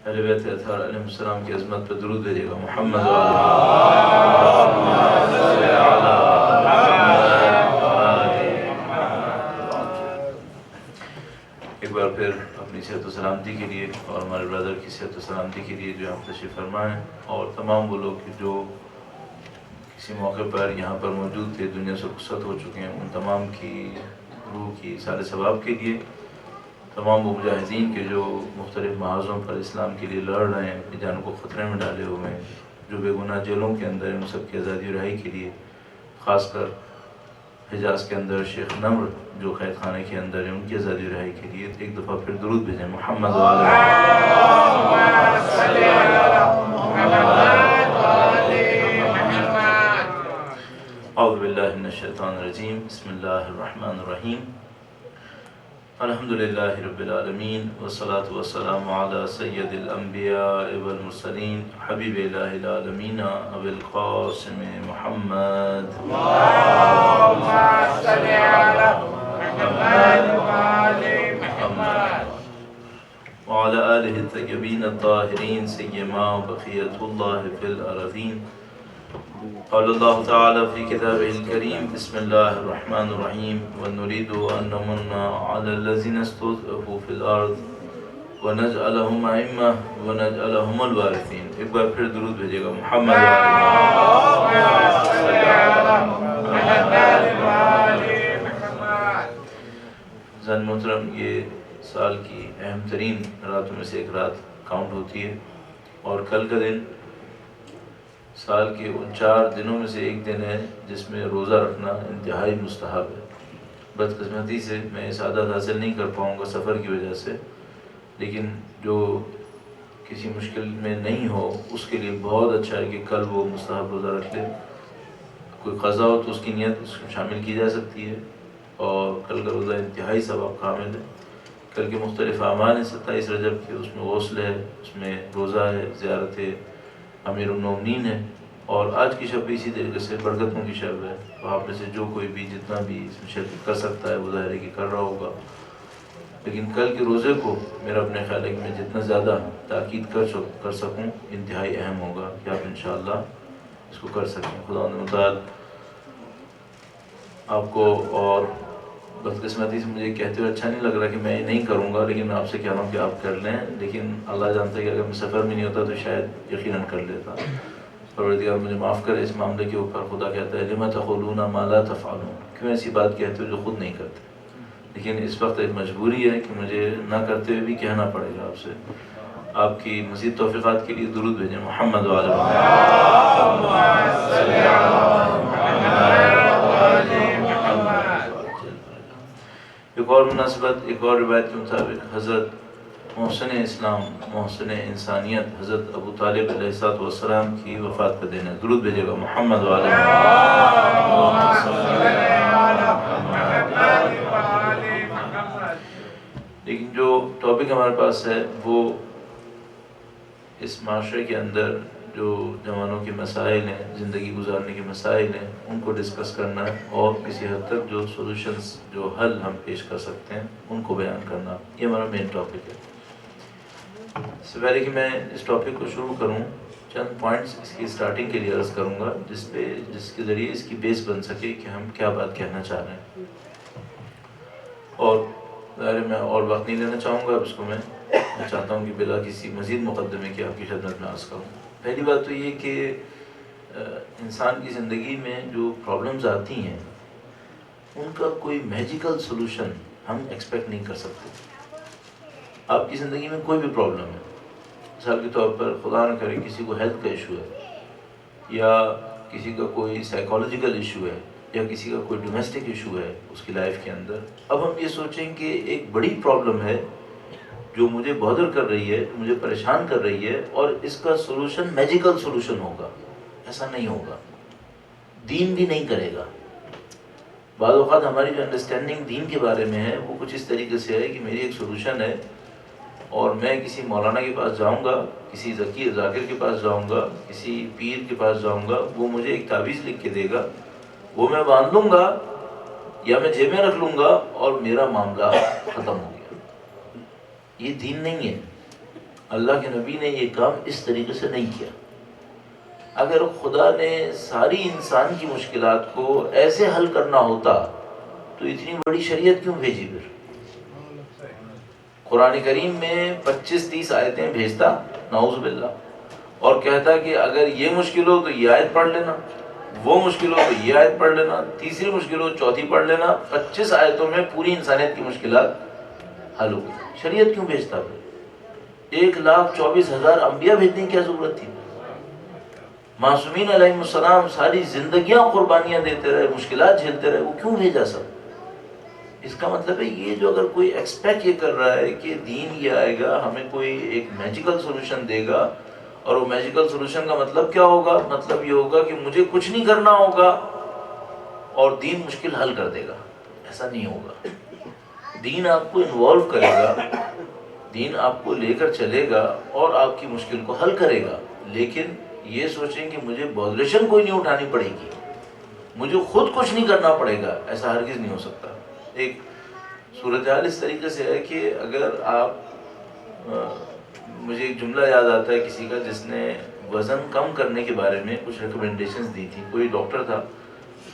اہل بیت اطہار علیہ السلام کی عظمت پہ درود بھیجے گا. محمد ایک بار پھر اپنی صحت و سلامتی کے لیے اور ہمارے برادر کی صحت و سلامتی کے لیے جو آپ تشریف فرما ہیں، اور تمام وہ لوگ جو کسی موقع پر یہاں پر موجود تھے، دنیا سے رخصت ہو چکے ہیں، ان تمام کی روح کی سارے ثواب کے لیے، تمام وہ مجاہدین کے جو مختلف محاذوں پر اسلام کے لیے لڑ رہے ہیں، اپنی جانوں کو خطرے میں ڈالے ہوئے ہیں، جو بے گناہ جیلوں کے اندر ہیں، ان سب کی آزادی و رہائی کے لیے، خاص کر حجاز کے اندر شیخ نمر جو قید خانے کے اندر ہیں، ان کی آزادی و رہائی کے لیے ایک دفعہ پھر درود بھیجیں. محمد اعوذ باللہ من الشیطان الرجیم. بسم اللہ الرحمن الرحیم. الحمدللہ رب العالمین، والصلاة والسلام علی سید الانبیاء والمرسلین، حبیب الہ العالمین ابی القاسم محمد اللہم صل علی محمد وعلی آلہ الطیبین الطاہرین سیما بقیۃ اللہ فی الارضین. قال اللہ تعالی فی کتابہ الکریم. بسم اللہ الرحمن الرحیم. ونريد ان نمن على الذين استضعفوا في الارض ونجعلهم ائمة ونجعلهم الوارثین. ایک بار پھر درود بھیجے گا. محمد زن محترم، یہ سال کی اہم ترین راتوں میں سے ایک رات کاؤنٹ ہوتی ہے، اور کل کا دن سال کے ان 4 دنوں میں سے ایک دن ہے جس میں روزہ رکھنا انتہائی مستحب ہے. بدقسمتی سے میں اس عادت حاصل نہیں کر پاؤں گا سفر کی وجہ سے، لیکن جو کسی مشکل میں نہیں ہو اس کے لیے بہت اچھا ہے کہ کل وہ مستحب روزہ رکھ لے. کوئی قضا ہو تو اس کی نیت اس میں شامل کی جا سکتی ہے، اور کل کا روزہ انتہائی ثواب کامل ہے. کل کے مختلف اعمال ہیں 27 رجب کے، اس میں غسل ہے، اس میں روزہ ہے، زیارت امیر المومنین ہے، اور آج کی شب بھی اسی طریقے سے برکتوں کی شب ہے. تو آپ میں سے جو کوئی بھی جتنا بھی اس میں شرکت کر سکتا ہے وہ ظاہر ہے کہ کر رہا ہوگا، لیکن کل کے روزے کو میرا اپنے خیال ہے کہ میں جتنا زیادہ تاکید کر سکوں انتہائی اہم ہوگا کہ آپ انشاءاللہ اس کو کر سکیں. خدا متعال آپ کو، اور بدقسمتی سے مجھے کہتے ہوئے اچھا نہیں لگ رہا کہ میں یہ نہیں کروں گا، لیکن میں آپ سے کہہ رہا ہوں کہ آپ کر لیں. لیکن اللہ جانتا ہے کہ اگر میں سفر میں نہیں ہوتا تو شاید یقیناً کر لیتا. پروردگار مجھے معاف کرے اس معاملے کے اوپر. خدا کہتا ہے لِمَ تَقُولُونَ مَا لَا تَفْعَلُونَ، کیوں ایسی بات کہتے ہو جو خود نہیں کرتے. لیکن اس وقت ایک مجبوری ہے کہ مجھے نہ کرتے ہوئے بھی کہنا پڑے گا آپ سے. آپ کی مزید توفیقات کے لیے درود بھیجیں. محمد وعلی ایک اور مناسبت، ایک اور روایت کے مطابق حضرت محسن اسلام، محسن انسانیت حضرت ابو طالب علیہ السلام کی وفات کا دن ہے. درود بھیجے گا. محمد وعلی. لیکن جو ٹاپک ہمارے پاس ہے وہ اس معاشرے کے اندر جو جوانوں کے مسائل ہیں، زندگی گزارنے کے مسائل ہیں، ان کو ڈسکس کرنا، اور کسی حد تک جو سولوشنز، جو حل ہم پیش کر سکتے ہیں ان کو بیان کرنا، یہ ہمارا مین ٹاپک ہے. اس سے پہلے کہ میں اس ٹاپک کو شروع کروں، چند پوائنٹس اس کی سٹارٹنگ کے لیے عرض کروں گا جس کے ذریعے اس کی بیس بن سکے کہ ہم کیا بات کہنا چاہ رہے ہیں. اور ظاہر میں اور وقت نہیں لینا چاہوں گا، اب اس کو میں چاہتا ہوں کہ بلا کسی مزید مقدمے کے آپ کی خدمت میں عرض کروں. پہلی بات تو یہ کہ انسان کی زندگی میں جو پرابلمز آتی ہیں ان کا کوئی میجیکل سولوشن ہم ایکسپیکٹ نہیں کر سکتے. آپ کی زندگی میں کوئی بھی پرابلم ہے، مثال کے طور پر خدا نہ کرے کسی کو ہیلتھ کا ایشو ہے، یا کسی کا کوئی سائیکالوجیکل ایشو ہے، یا کسی کا کوئی ڈومیسٹک ایشو ہے اس کی لائف کے اندر. اب ہم یہ سوچیں کہ ایک بڑی پرابلم ہے جو مجھے بہدر کر رہی ہے، مجھے پریشان کر رہی ہے، اور اس کا سولوشن میجیکل سولوشن ہوگا. ایسا نہیں ہوگا، دین بھی نہیں کرے گا. بعض اوقات ہماری جو انڈرسٹینڈنگ دین کے بارے میں ہے وہ کچھ اس طریقے سے ہے کہ میری ایک سولوشن ہے، اور میں کسی مولانا کے پاس جاؤں گا، کسی ذکی ذاکر کے پاس جاؤں گا، کسی پیر کے پاس جاؤں گا، وہ مجھے ایک تعویذ لکھ کے دے گا، وہ میں باندھ لوں گا یا میں جیب میں رکھ لوں گا اور میرا معاملہ ختم ہو گیا. یہ دین نہیں ہے. اللہ کے نبی نے یہ کام اس طریقے سے نہیں کیا۔ اگر خدا نے ساری انسان کی مشکلات کو ایسے حل کرنا ہوتا تو اتنی بڑی شریعت کیوں بھیجی؟ پھر قرآن کریم میں 25-30 آیتیں بھیجتا نعوذ باللہ، اور کہتا کہ اگر یہ مشکل ہو تو یہ آیت پڑھ لینا، وہ مشکل ہو تو یہ آیت پڑھ لینا، تیسری مشکل ہو چوتھی پڑھ لینا۔ 25 آیتوں میں پوری انسانیت کی مشکلات حل ہو گئی۔ شریعت کیوں بھیجتا؟ پھر 1,24,000 انبیاء بھیجنے کی کیا ضرورت تھی؟ معصومین علیہ السلام ساری زندگیاں قربانیاں دیتے رہے، مشکلات جھیلتے رہے، وہ کیوں بھیجا سب؟ اس کا مطلب ہے یہ جو اگر کوئی ایکسپیکٹ یہ کر رہا ہے کہ دین یہ آئے گا ہمیں کوئی ایک میجیکل سولوشن دے گا، اور وہ میجیکل سولوشن کا مطلب کیا ہوگا؟ مطلب یہ ہوگا کہ مجھے کچھ نہیں کرنا ہوگا اور دین مشکل حل کر دے گا، ایسا نہیں ہوگا۔ دین آپ کو انوالو کرے گا، دین آپ کو لے کر چلے گا اور آپ کی مشکل کو حل کرے گا، لیکن یہ سوچیں کہ مجھے بوزیشن کوئی نہیں اٹھانی پڑے گی، مجھے خود کچھ نہیں کرنا پڑے گا، ایسا ہرگز نہیں ہو سکتا۔ ایک صورتحال اس طریقے سے ہے کہ اگر آپ مجھے ایک جملہ یاد آتا ہے کسی کا جس نے وزن کم کرنے کے بارے میں کچھ ریکمنڈیشنز دی تھی، کوئی ڈاکٹر تھا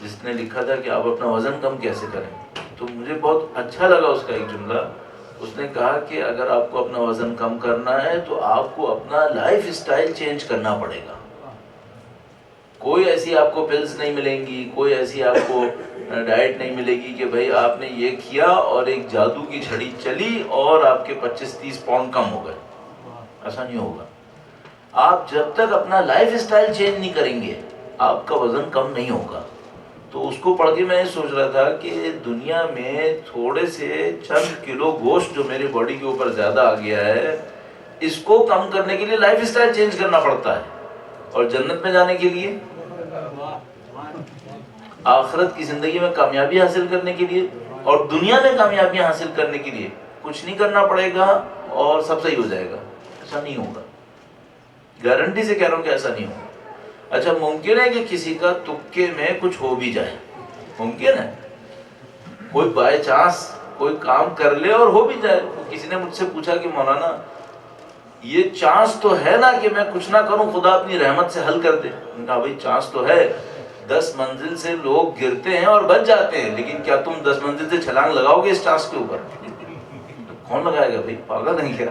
جس نے لکھا تھا کہ آپ اپنا وزن کم کیسے کریں، تو مجھے بہت اچھا لگا اس کا ایک جملہ۔ اس نے کہا کہ اگر آپ کو اپنا وزن کم کرنا ہے تو آپ کو اپنا لائف اسٹائل چینج کرنا پڑے گا۔ کوئی ایسی آپ کو پلز نہیں ملیں گی، کوئی ایسی آپ کو ڈائٹ نہیں ملے گی کہ بھائی آپ نے یہ کیا اور ایک جادو کی چھڑی چلی اور آپ کے 25-30 پاؤنڈ کم ہو گئے، ایسا نہیں ہوگا۔ آپ جب تک اپنا لائف اسٹائل چینج نہیں کریں گے آپ کا وزن کم نہیں ہوگا۔ تو اس کو پڑھ کے میں سوچ رہا تھا کہ دنیا میں تھوڑے سے چند کلو گوشت جو میری باڈی کے اوپر زیادہ آ گیا ہے، اس کو کم کرنے کے لیے لائف اسٹائل چینج کرنا پڑتا ہے، اور جنت میں جانے کے لیے، آخرت کی زندگی میں کامیابی حاصل کرنے کے لیے اور دنیا میں کامیابی حاصل کرنے کے لیے کچھ نہیں کرنا پڑے گا اور سب صحیح ہو جائے گا، ایسا نہیں ہوگا۔ گارنٹی سے کہہ رہا ہوں کہ ایسا نہیں ہوگا۔ اچھا ممکن ہے کہ کسی کا تکے میں کچھ ہو بھی جائے، ممکن ہے کوئی بائی چانس کوئی کام کر لے اور ہو بھی جائے۔ کسی نے مجھ سے پوچھا کہ مولانا یہ چانس تو ہے نا کہ میں کچھ نہ کروں خدا اپنی رحمت سے حل کر دے؟ میں نے کہا بھائی چانس تو ہے، 10 منزل سے لوگ گرتے ہیں اور بچ جاتے ہیں، لیکن کیا تم 10 منزل سے چھلانگ لگاؤ گے اس چانس کے اوپر؟ کون لگائے گا بھائی، پاگل نہیں کیا؟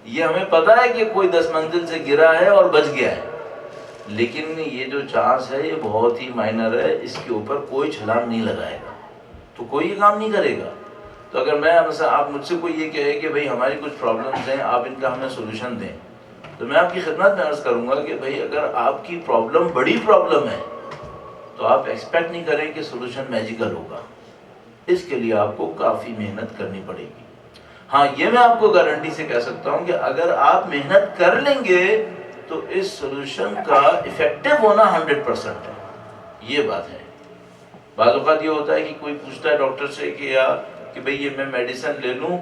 یہ ہمیں پتا ہے کہ کوئی 10 منزل سے گرا ہے اور بچ گیا ہے، لیکن یہ جو چانس ہے یہ بہت ہی مائنر ہے، اس کے اوپر کوئی چھلانگ نہیں لگائے گا تو کوئی یہ کام نہیں کرے گا۔ تو اگر میں مثلا آپ مجھ سے کوئی یہ کہے کہ بھائی ہماری کچھ پرابلمز ہیں آپ ان کا ہمیں سولوشن دیں، تو میں آپ کی خدمت میں عرض کروں گا کہ بھائی اگر آپ کی پرابلم بڑی پرابلم ہے تو آپ ایکسپیکٹ نہیں کریں کہ سولوشن میجیکل ہوگا، اس کے لیے آپ کو کافی محنت کرنی پڑے گی۔ ہاں یہ میں آپ کو گارنٹی سے کہہ سکتا ہوں کہ اگر آپ محنت کر لیں گے تو اس سولوشن کا افیکٹو ہونا 100% ہے، یہ بات ہے۔ بعض اوقات یہ ہوتا ہے کہ کوئی پوچھتا ہے ڈاکٹر سے کہ بھئی یہ میں میڈیسن لے لوں،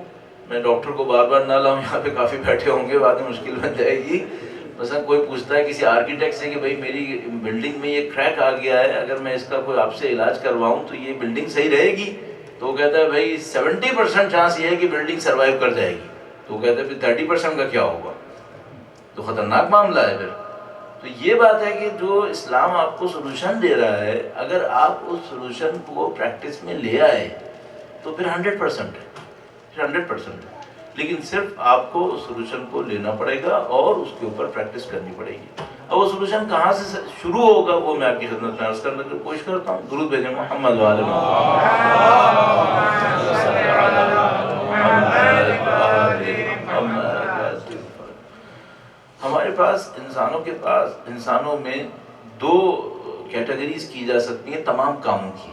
میں ڈاکٹر کو بار بار نہ لاؤں، یہاں پہ کافی بیٹھے ہوں گے، بعد میں مشکل بن جائے گی۔ مثلا کوئی پوچھتا ہے کسی آرکیٹیکٹ سے کہ بھئی میری بلڈنگ میں یہ کریک آ گیا ہے، اگر میں اس کا کوئی آپ سے علاج کرواؤں تو یہ بلڈنگ صحیح رہے گی؟ تو وہ کہتا ہے بھئی 70% چانس یہ ہے کہ بلڈنگ سروائیو کر جائے گی۔ تو وہ کہتا ہے پھر 30% کا کیا ہوگا؟ تو خطرناک معاملہ ہے پھر۔ تو یہ بات ہے کہ جو اسلام آپ کو سولوشن دے رہا ہے، اگر آپ اس سولوشن کو پریکٹس میں لے آئے تو پھر 100% ہے، پھر 100% ہے، لیکن صرف آپ کو اس سولوشن کو لینا پڑے گا اور اس کے اوپر پریکٹس کرنی پڑے گی۔ اب وہ سولوشن کہاں سے شروع ہوگا وہ میں آپ کی خدمت میں عرض کرنے کی کوشش کرتا ہوں۔ درود بھیجیں محمد وعلی محمد۔ ہمارے پاس انسانوں میں 2 کیٹیگریز کی جا سکتی ہیں تمام کاموں کی،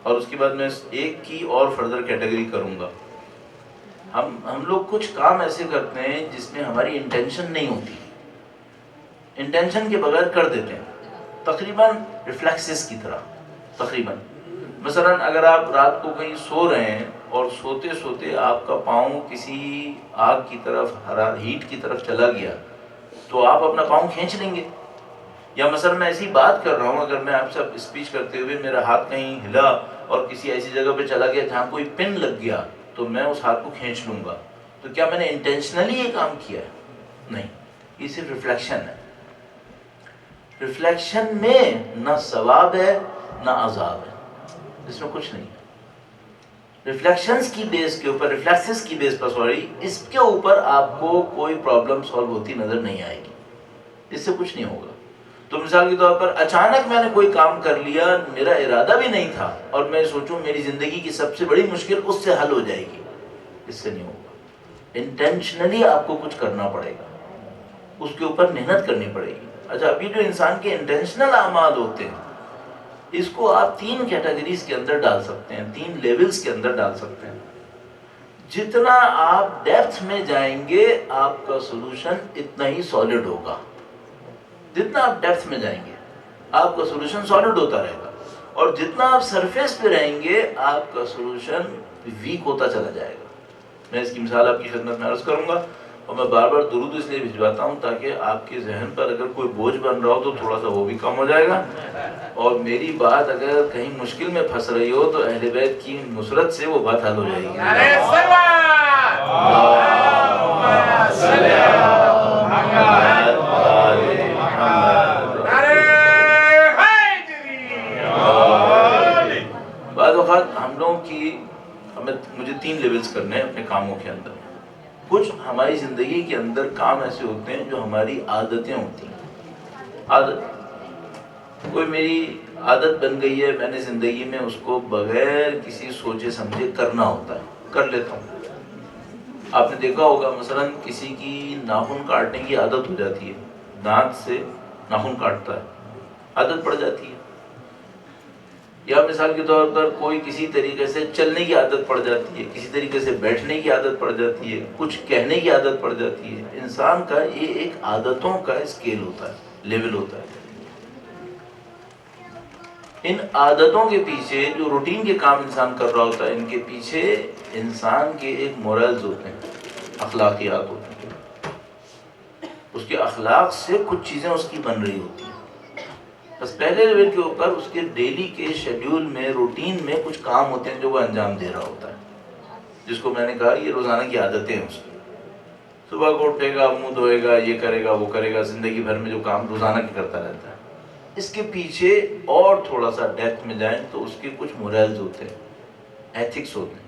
اور اس کے بعد میں ایک کی اور فردر کیٹیگری کروں گا۔ ہم لوگ کچھ کام ایسے کرتے ہیں جس میں ہماری انٹینشن نہیں ہوتی، انٹینشن کے بغیر کر دیتے ہیں، تقریباً ریفلیکسز کی طرح تقریباً۔ مثلا اگر آپ رات کو کہیں سو رہے ہیں اور سوتے سوتے آپ کا پاؤں کسی آگ کی طرف ہیٹ کی طرف چلا گیا تو آپ اپنا پاؤں کھینچ لیں گے۔ یا مثلا میں ایسی بات کر رہا ہوں، اگر میں آپ سے اسپیچ کرتے ہوئے میرا ہاتھ کہیں ہلا اور کسی ایسی جگہ پہ چلا گیا جہاں کوئی پن لگ گیا تو میں اس ہاتھ کو کھینچ لوں گا۔ تو کیا میں نے انٹینشنلی یہ کام کیا ہے؟ نہیں، یہ صرف ریفلیکشن ہے. ریفلیکشن میں نہ ثواب ہے نہ عذاب ہے، اس میں کچھ نہیں ہے. ریفلیکشنز کی بیس کے اوپر، ریفلیکسز کی بیس پر سوری، اس کے اوپر آپ کو کوئی پرابلم سالو ہوتی نظر نہیں آئے گی، اس سے کچھ نہیں ہوگا. تو مثال کے طور پر اچانک میں نے کوئی کام کر لیا، میرا ارادہ بھی نہیں تھا، اور میں سوچوں میری زندگی کی سب سے بڑی مشکل اس سے حل ہو جائے گی، اس سے نہیں ہوگا. انٹینشنلی آپ کو کچھ کرنا پڑے گا، اس کے اوپر محنت کرنی پڑے گی. اچھا، ابھی جو انسان کے انٹینشنل اعمال ہوتے ہیں، اس کو آپ 3 کیٹیگریز کے اندر ڈال سکتے ہیں، 3 لیولز کے اندر ڈال سکتے ہیں. جتنا آپ ڈیپتھ میں جائیں گے آپ کا سولوشن اتنا ہی سالڈ ہوگا. جتنا آپ ڈیپتھ میں جائیں گے آپ کا سولوشن سالڈ ہوتا رہے گا، اور جتنا آپ سرفیس پہ رہیں گے آپ کا سولوشن ویک ہوتا چلا جائے گا. میں اس کی مثال آپ کی خدمت میں عرض کروں گا، اور میں بار بار درود اس لیے بھجواتا ہوں تاکہ آپ کے ذہن پر اگر کوئی بوجھ بن رہا ہو تو تھوڑا سا وہ بھی کم ہو جائے گا، اور میری بات اگر کہیں مشکل میں پھنس رہی ہو تو اہل بیت کی نصرت سے وہ بات حل ہو جائے گی. بعض اوقات ہم لوگوں کی مجھے 3 لیولز کرنے ہیں اپنے کاموں کے اندر. کچھ ہماری زندگی کے اندر کام ایسے ہوتے ہیں جو ہماری عادتیں ہوتی ہیں. عادت، کوئی میری عادت بن گئی ہے، میں نے زندگی میں اس کو بغیر کسی سوچے سمجھے کرنا ہوتا ہے، کر لیتا ہوں. آپ نے دیکھا ہوگا مثلا کسی کی ناخن کاٹنے کی عادت ہو جاتی ہے، دانت سے ناخن کاٹتا ہے، عادت پڑ جاتی ہے. یا مثال کے طور پر کوئی کسی طریقے سے چلنے کی عادت پڑ جاتی ہے، کسی طریقے سے بیٹھنے کی عادت پڑ جاتی ہے، کچھ کہنے کی عادت پڑ جاتی ہے. انسان کا یہ ایک عادتوں کا اسکیل ہوتا ہے، لیول ہوتا ہے. ان عادتوں کے پیچھے جو روٹین کے کام انسان کر رہا ہوتا ہے، ان کے پیچھے انسان کے ایک مورلز ہوتے ہیں، اخلاقیات ہوتے ہیں. اس کے اخلاق سے کچھ چیزیں اس کی بن رہی ہوتی ہیں. بس پہلے لیول کے اوپر اس کے ڈیلی کے شیڈیول میں، روٹین میں کچھ کام ہوتے ہیں جو وہ انجام دے رہا ہوتا ہے، جس کو میں نے کہا یہ روزانہ کی عادتیں ہیں اس کی. صبح کو اٹھے گا، منہ دھوئے گا، یہ کرے گا وہ کرے گا، زندگی بھر میں جو کام روزانہ کی کرتا رہتا ہے. اس کے پیچھے اور تھوڑا سا ڈیپتھ میں جائیں تو اس کے کچھ مورلز ہوتے ہیں، ایتھکس ہوتے ہیں.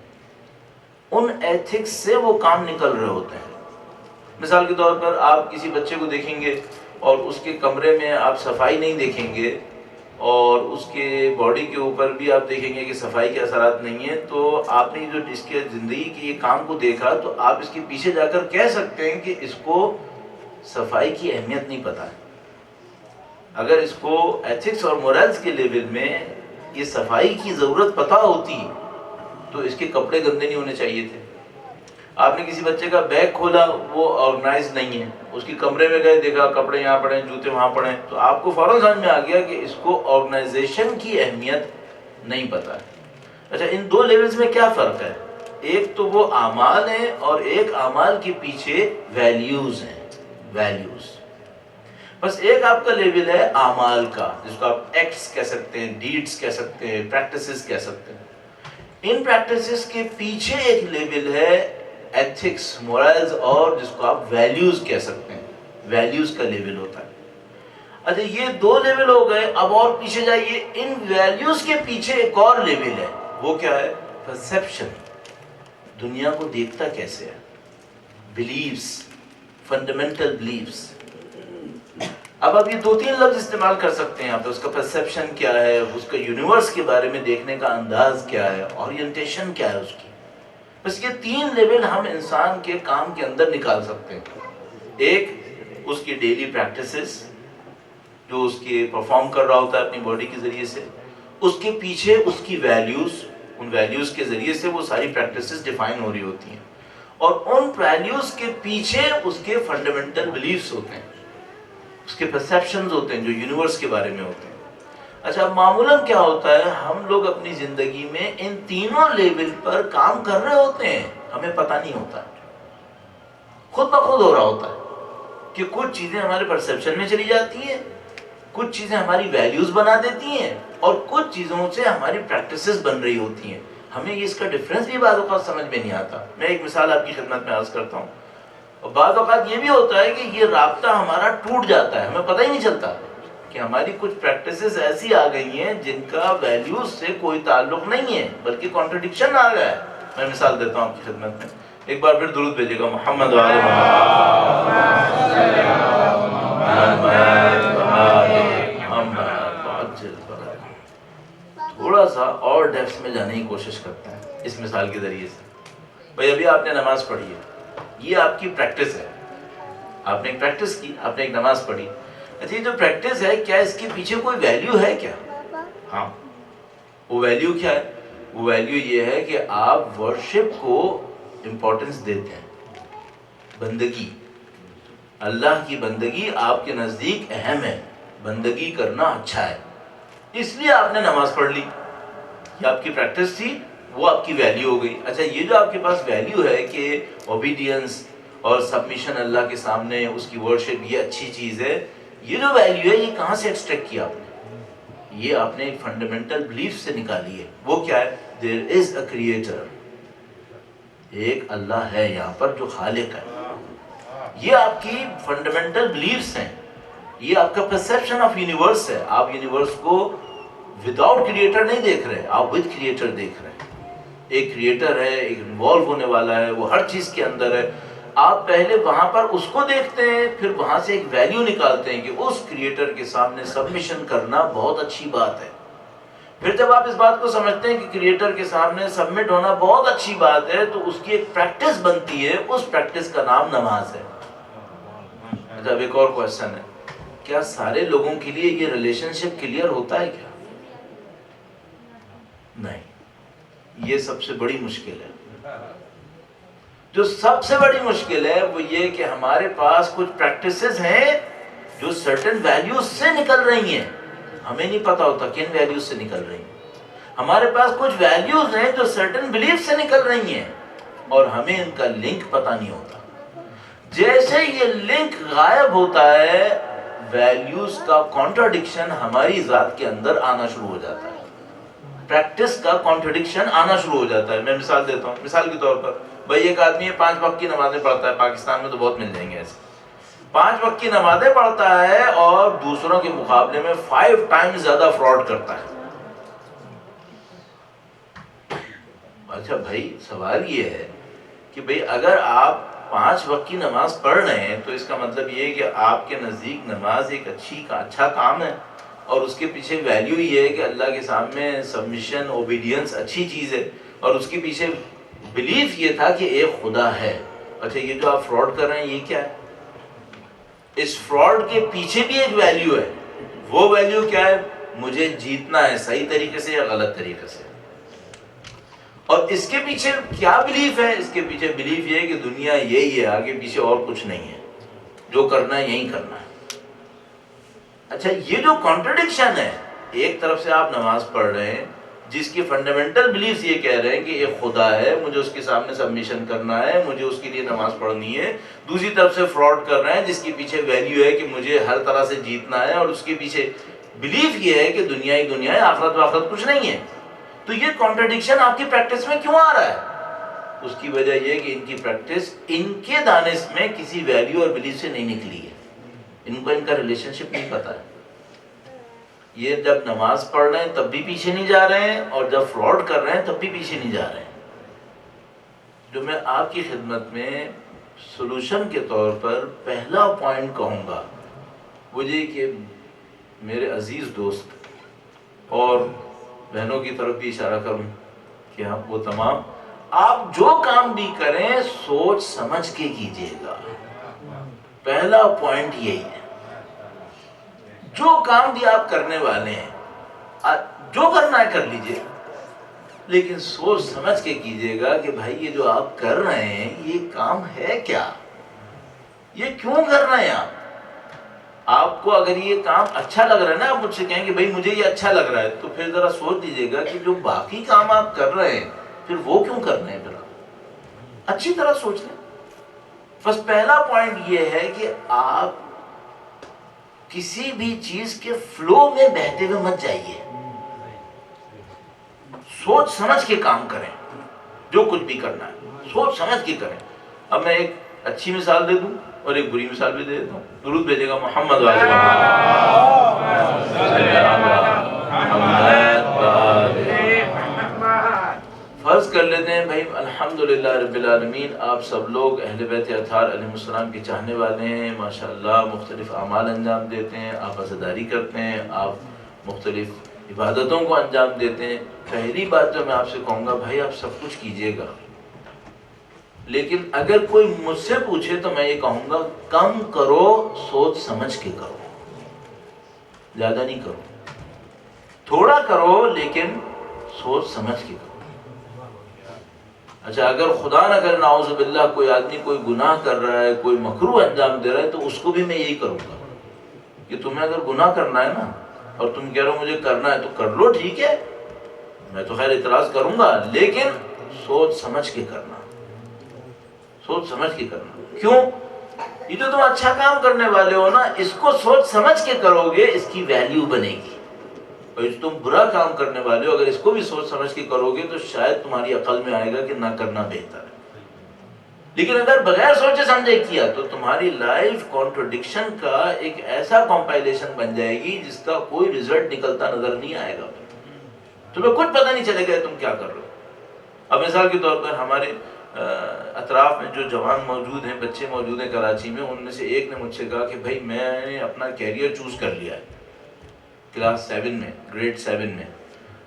ان ایتھکس سے وہ کام نکل رہے ہوتے ہیں. مثال کے طور پر آپ کسی بچے کو دیکھیں گے اور اس کے کمرے میں آپ صفائی نہیں دیکھیں گے، اور اس کے باڈی کے اوپر بھی آپ دیکھیں گے کہ صفائی کے اثرات نہیں ہیں، تو آپ نے جو اس کے زندگی کے یہ کام کو دیکھا تو آپ اس کے پیچھے جا کر کہہ سکتے ہیں کہ اس کو صفائی کی اہمیت نہیں پتہ ہے. اگر اس کو ایتھکس اور مورلز کے لیول میں یہ صفائی کی ضرورت پتہ ہوتی تو اس کے کپڑے گندے نہیں ہونے چاہیے تھے. آپ نے کسی بچے کا بیگ کھولا، وہ آرگنائز نہیں ہے، اس کی کمرے میں گئے دیکھا کپڑے یہاں پڑے ہیں، جوتے وہاں پڑے ہیں، تو آپ کو فوراً سمجھ میں آ گیا کہ اس کو آرگنائزیشن کی اہمیت نہیں پتہ ہے. اچھا، ان 2 لیولز میں کیا فرق ہے؟ ایک تو وہ اعمال ہیں اور ایک اعمال کے پیچھے ویلیوز ہیں، ویلیوز. بس ایک آپ کا لیول ہے اعمال کا، جس کو آپ ایکٹس کہہ سکتے ہیں، ڈیڈس کہہ سکتے ہیں، پریکٹسز کہہ سکتے ہیں. ان پریکٹسز کے پیچھے ایک لیول ہے ایتھکس، مورلز، اور جس کو آپ ویلیوز کہہ سکتے ہیں، ویلیوز کا لیول ہوتا ہے. اچھا، یہ 2 لیول ہو گئے. اب اور پیچھے جائیے، ان ویلیوز کے پیچھے ایک اور لیول ہے، وہ کیا ہے؟ پرسیپشن. دنیا کو دیکھتا کیسے ہے، بلیفز، فنڈامنٹل بلیفز. اب آپ یہ 2-3 لفظ استعمال کر سکتے ہیں یہاں پہ. اس کا پرسیپشن کیا ہے، اس کا یونیورس کے بارے میں دیکھنے کا انداز کیا ہے، اورینٹیشن کیا ہے اس کی. بس یہ 3 لیول ہم انسان کے کام کے اندر نکال سکتے ہیں. ایک اس کی ڈیلی پریکٹسز جو اس کے پرفارم کر رہا ہوتا ہے اپنی باڈی کے ذریعے سے، اس کے پیچھے اس کی ویلیوز، ان ویلیوز کے ذریعے سے وہ ساری پریکٹسز ڈیفائن ہو رہی ہوتی ہیں، اور ان ویلیوز کے پیچھے اس کے فنڈامنٹل بلیفز ہوتے ہیں، اس کے پرسیپشنز ہوتے ہیں جو یونیورس کے بارے میں ہوتے ہیں. اچھا، معمولاً کیا ہوتا ہے، ہم لوگ اپنی زندگی میں ان تینوں لیول پر کام کر رہے ہوتے ہیں، ہمیں پتہ نہیں ہوتا، خود بخود ہو رہا ہوتا ہے کہ کچھ چیزیں ہمارے پرسیپشن میں چلی جاتی ہیں، کچھ چیزیں ہماری ویلیوز بنا دیتی ہیں، اور کچھ چیزوں سے ہماری پریکٹسز بن رہی ہوتی ہیں. ہمیں اس کا ڈفرینس بھی بعض اوقات سمجھ میں نہیں آتا. میں ایک مثال آپ کی خدمت میں عرض کرتا ہوں. اور بعض اوقات یہ بھی ہوتا ہے کہ یہ رابطہ ہمارا ٹوٹ جاتا ہے، ہمیں پتہ ہی نہیں چلتا کہ ہماری کچھ پریکٹسز ایسی آ گئی ہیں جن کا ویلیوز سے کوئی تعلق نہیں ہے بلکہ کانٹرڈکشن آ گیا ہے۔ میں مثال دیتا ہوں آپ کی خدمت میں، ایک بار پھر درود بھیجیے گا محمد و آل محمد۔ تھوڑا سا اور ڈیپس میں جانے کی کوشش کرتے ہیں اس مثال کے ذریعے سے۔ بھائی ابھی آپ نے نماز پڑھی ہے، یہ آپ کی پریکٹس ہے، آپ نے ایک پریکٹس کی، آپ نے ایک نماز پڑھی۔ اچھا یہ جو پریکٹس ہے کیا اس کے پیچھے کوئی ویلیو ہے کیا؟ ہاں، وہ ویلیو کیا ہے؟ وہ ویلیو یہ ہے کہ آپ ورشپ کو امپورٹنس دیتے ہیں، بندگی، اللہ کی بندگی آپ کے نزدیک اہم ہے، بندگی کرنا اچھا ہے، اس لیے آپ نے نماز پڑھ لی، یہ آپ کی پریکٹس تھی، وہ آپ کی ویلیو ہو گئی۔ اچھا یہ جو آپ کے پاس ویلیو ہے کہ اوبیڈینس اور سبمیشن اللہ کے سامنے، اس کی ورشپ، یہ اچھی چیز ہے، یہ جو ویلیو ہے یہ کہاں سے ایکسٹریکٹ کیا آپ نے؟ یہ آپ نے ایک فنڈامنٹل بلیف سے نکالی ہے۔ وہ کیا ہے؟ دیر از اے کریٹر، ایک اللہ ہے یہاں پر جو خالق ہے۔ یہ آپ کی فنڈامنٹل بلیفز ہیں، یہ آپ کا پرسیپشن آف یونیورس ہے۔ آپ یونیورس کو وداؤٹ کریٹر نہیں دیکھ رہے، آپ ود کریٹر دیکھ رہے ہیں۔ ایک کریٹر ہے، ایک انوالو ہونے والا ہے، وہ ہر چیز کے اندر ہے۔ آپ پہلے وہاں پر اس کو دیکھتے ہیں، پھر وہاں سے ایک ویلیو نکالتے ہیں کہ اس کریٹر کے سامنے سبمیشن کرنا بہت اچھی بات ہے۔ پھر جب آپ اس بات کو سمجھتے ہیں کہ کریٹر کے سامنے سبمٹ ہونا بہت اچھی بات ہے، تو اس کی ایک پریکٹس بنتی ہے، اس پریکٹس کا نام نماز ہے۔ جب ایک اور کوشچن ہے، کیا سارے لوگوں کے لیے یہ ریلیشن شپ کلیئر ہوتا ہے کیا؟ نہیں، یہ سب سے بڑی مشکل ہے۔ جو سب سے بڑی مشکل ہے وہ یہ کہ ہمارے پاس کچھ پریکٹسز ہیں جو سرٹن ویلیوز سے نکل رہی ہیں، ہمیں نہیں پتا ہوتا کن ویلیوز سے نکل رہی ہیں۔ ہمارے پاس کچھ ویلیوز ہیں جو سرٹن بلیف سے نکل رہی ہیں اور ہمیں ان کا لنک پتا نہیں ہوتا۔ جیسے یہ لنک غائب ہوتا ہے، ویلیوز کا کانٹرڈکشن ہماری ذات کے اندر آنا شروع ہو جاتا ہے، پریکٹس کا کانٹرڈکشن آنا شروع ہو جاتا ہے۔ میں مثال دیتا ہوں، مثال کے طور پر بھائی ایک آدمی 5 وقت کی نمازیں پڑھتا ہے، پاکستان میں تو بہت مل جائیں گے ایسے، 5 وقت کی نمازیں پڑھتا ہے اور دوسروں کے مقابلے میں 5 ٹائمز زیادہ فراڈ کرتا ہے۔ اچھا بھائی سوال یہ ہے کہ بھئی اگر آپ 5 وقت کی نماز پڑھ رہے ہیں تو اس کا مطلب یہ ہے کہ آپ کے نزدیک نماز ایک اچھا کام ہے، اور اس کے پیچھے ویلیو یہ ہے کہ اللہ کے سامنے سبمیشن، اوبیڈینس اچھی چیز ہے، اور اس کے پیچھے بلیف یہ تھا کہ ایک خدا ہے۔ اچھا یہ جو آپ فراڈ کر رہے ہیں یہ کیا ہے؟ اس فراڈ کے پیچھے بھی ایک ویلیو ہے، وہ ویلیو کیا ہے؟ مجھے جیتنا ہے، صحیح طریقے سے یا غلط طریقے سے۔ اور اس کے پیچھے کیا بلیف ہے؟ اس کے پیچھے بلیف یہ ہے کہ دنیا یہی ہے، آگے پیچھے اور کچھ نہیں ہے، جو کرنا ہے یہی کرنا ہے۔ اچھا یہ جو کانٹرڈکشن ہے، ایک طرف سے آپ نماز پڑھ رہے ہیں جس کی فنڈامنٹل بلیفز یہ کہہ رہے ہیں کہ ایک خدا ہے، مجھے اس کے سامنے سبمیشن کرنا ہے، مجھے اس کے لیے نماز پڑھنی ہے، دوسری طرف سے فراڈ کر رہے ہیں جس کے پیچھے ویلیو ہے کہ مجھے ہر طرح سے جیتنا ہے، اور اس کے پیچھے بلیف یہ ہے کہ دنیا ہی دنیا ہے، آخرت و آخرت کچھ نہیں ہے۔ تو یہ کانٹرڈکشن آپ کی پریکٹس میں کیوں آ رہا ہے؟ اس کی وجہ یہ کہ ان کی پریکٹس ان کے دانش میں کسی ویلیو اور بلیف سے نہیں نکلی ہے، ان کو ان کا ریلیشن شپ نہیں پتا ہے۔ یہ جب نماز پڑھ رہے ہیں تب بھی پیچھے نہیں جا رہے ہیں، اور جب فراڈ کر رہے ہیں تب بھی پیچھے نہیں جا رہے ہیں۔ جو میں آپ کی خدمت میں سولوشن کے طور پر پہلا پوائنٹ کہوں گا وہ یہ کہ میرے عزیز دوست اور بہنوں کی طرف بھی اشارہ کروں کہ آپ وہ تمام، آپ جو کام بھی کریں سوچ سمجھ کے کیجیے گا، پہلا پوائنٹ یہی ہے۔ جو کام بھی آپ کرنے والے ہیں، جو کرنا ہے کر لیجئے، لیکن سوچ سمجھ کے کیجیے گا کہ بھائی یہ جو آپ کر رہے ہیں یہ کام ہے کیا، یہ کیوں کر رہے ہیں آپ؟ آپ کو اگر یہ کام اچھا لگ رہا ہے نا، آپ مجھ سے کہیں کہ بھائی مجھے یہ اچھا لگ رہا ہے، تو پھر ذرا سوچ دیجیے گا کہ جو باقی کام آپ کر رہے ہیں پھر وہ کیوں کر رہے ہیں، پھر اچھی طرح سوچ لیں۔ بس پہلا پوائنٹ یہ ہے کہ آپ کسی بھی چیز کے فلو میں بہتے ہوئے مت جائیے، سوچ سمجھ کے کام کریں، جو کچھ بھی کرنا ہے سوچ سمجھ کے کریں۔ اب میں ایک اچھی مثال دے دوں اور ایک بری مثال بھی دے دیتا ہوں. درود بھیجے گا محمد والے فرض کر لیتے ہیں بھائی الحمدللہ رب العالمین آپ سب لوگ اہل بیت اطہار علیہ السلام کے چاہنے والے ہیں، ماشاءاللہ مختلف اعمال انجام دیتے ہیں، آپ عزاداری کرتے ہیں، آپ مختلف عبادتوں کو انجام دیتے ہیں. پہلی بات جو میں آپ سے کہوں گا بھائی آپ سب کچھ کیجئے گا، لیکن اگر کوئی مجھ سے پوچھے تو میں یہ کہوں گا کم کرو، سوچ سمجھ کے کرو، زیادہ نہیں کرو. تھوڑا کرو لیکن سوچ سمجھ کے کرو. اچھا اگر خدا نہ کرے نعوذ باللہ کوئی آدمی کوئی گناہ کر رہا ہے، کوئی مکروہ انجام دے رہا ہے، تو اس کو بھی میں یہی کروں گا کہ تمہیں اگر گناہ کرنا ہے نا اور تم کہہ رہے ہو مجھے کرنا ہے تو کر لو، ٹھیک ہے، میں تو خیر اعتراض کروں گا، لیکن سوچ سمجھ کے کرنا، سوچ سمجھ کے کرنا. کیوں؟ یہ جو تم اچھا کام کرنے والے ہو نا، اس کو سوچ سمجھ کے کرو گے، اس کی ویلیو بنے گی. اور جو تم برا کام کرنے والے ہو اگر اس کو بھی سوچ سمجھ کے کرو گے تو شاید تمہاری عقل میں آئے گا کہ نہ کرنا بہتر ہے. لیکن اگر بغیر سوچے سمجھے کیا تو تمہاری لائف کانٹرڈکشن کا ایک ایسا کمپائلیشن بن جائے گی جس کا کوئی رزلٹ نکلتا نظر نہیں آئے گا. تمہیں کچھ پتہ نہیں چلے گا تم کیا کر رہے ہو. اب مثال کے طور پر ہمارے اطراف میں جو جوان موجود ہیں، بچے موجود ہیں کراچی میں، ان میں سے ایک نے مجھ سے کہا کہ بھائی میں نے اپنا کیریئر چوز کر لیا ہے. کلاس 7 میں، گریڈ 7 میں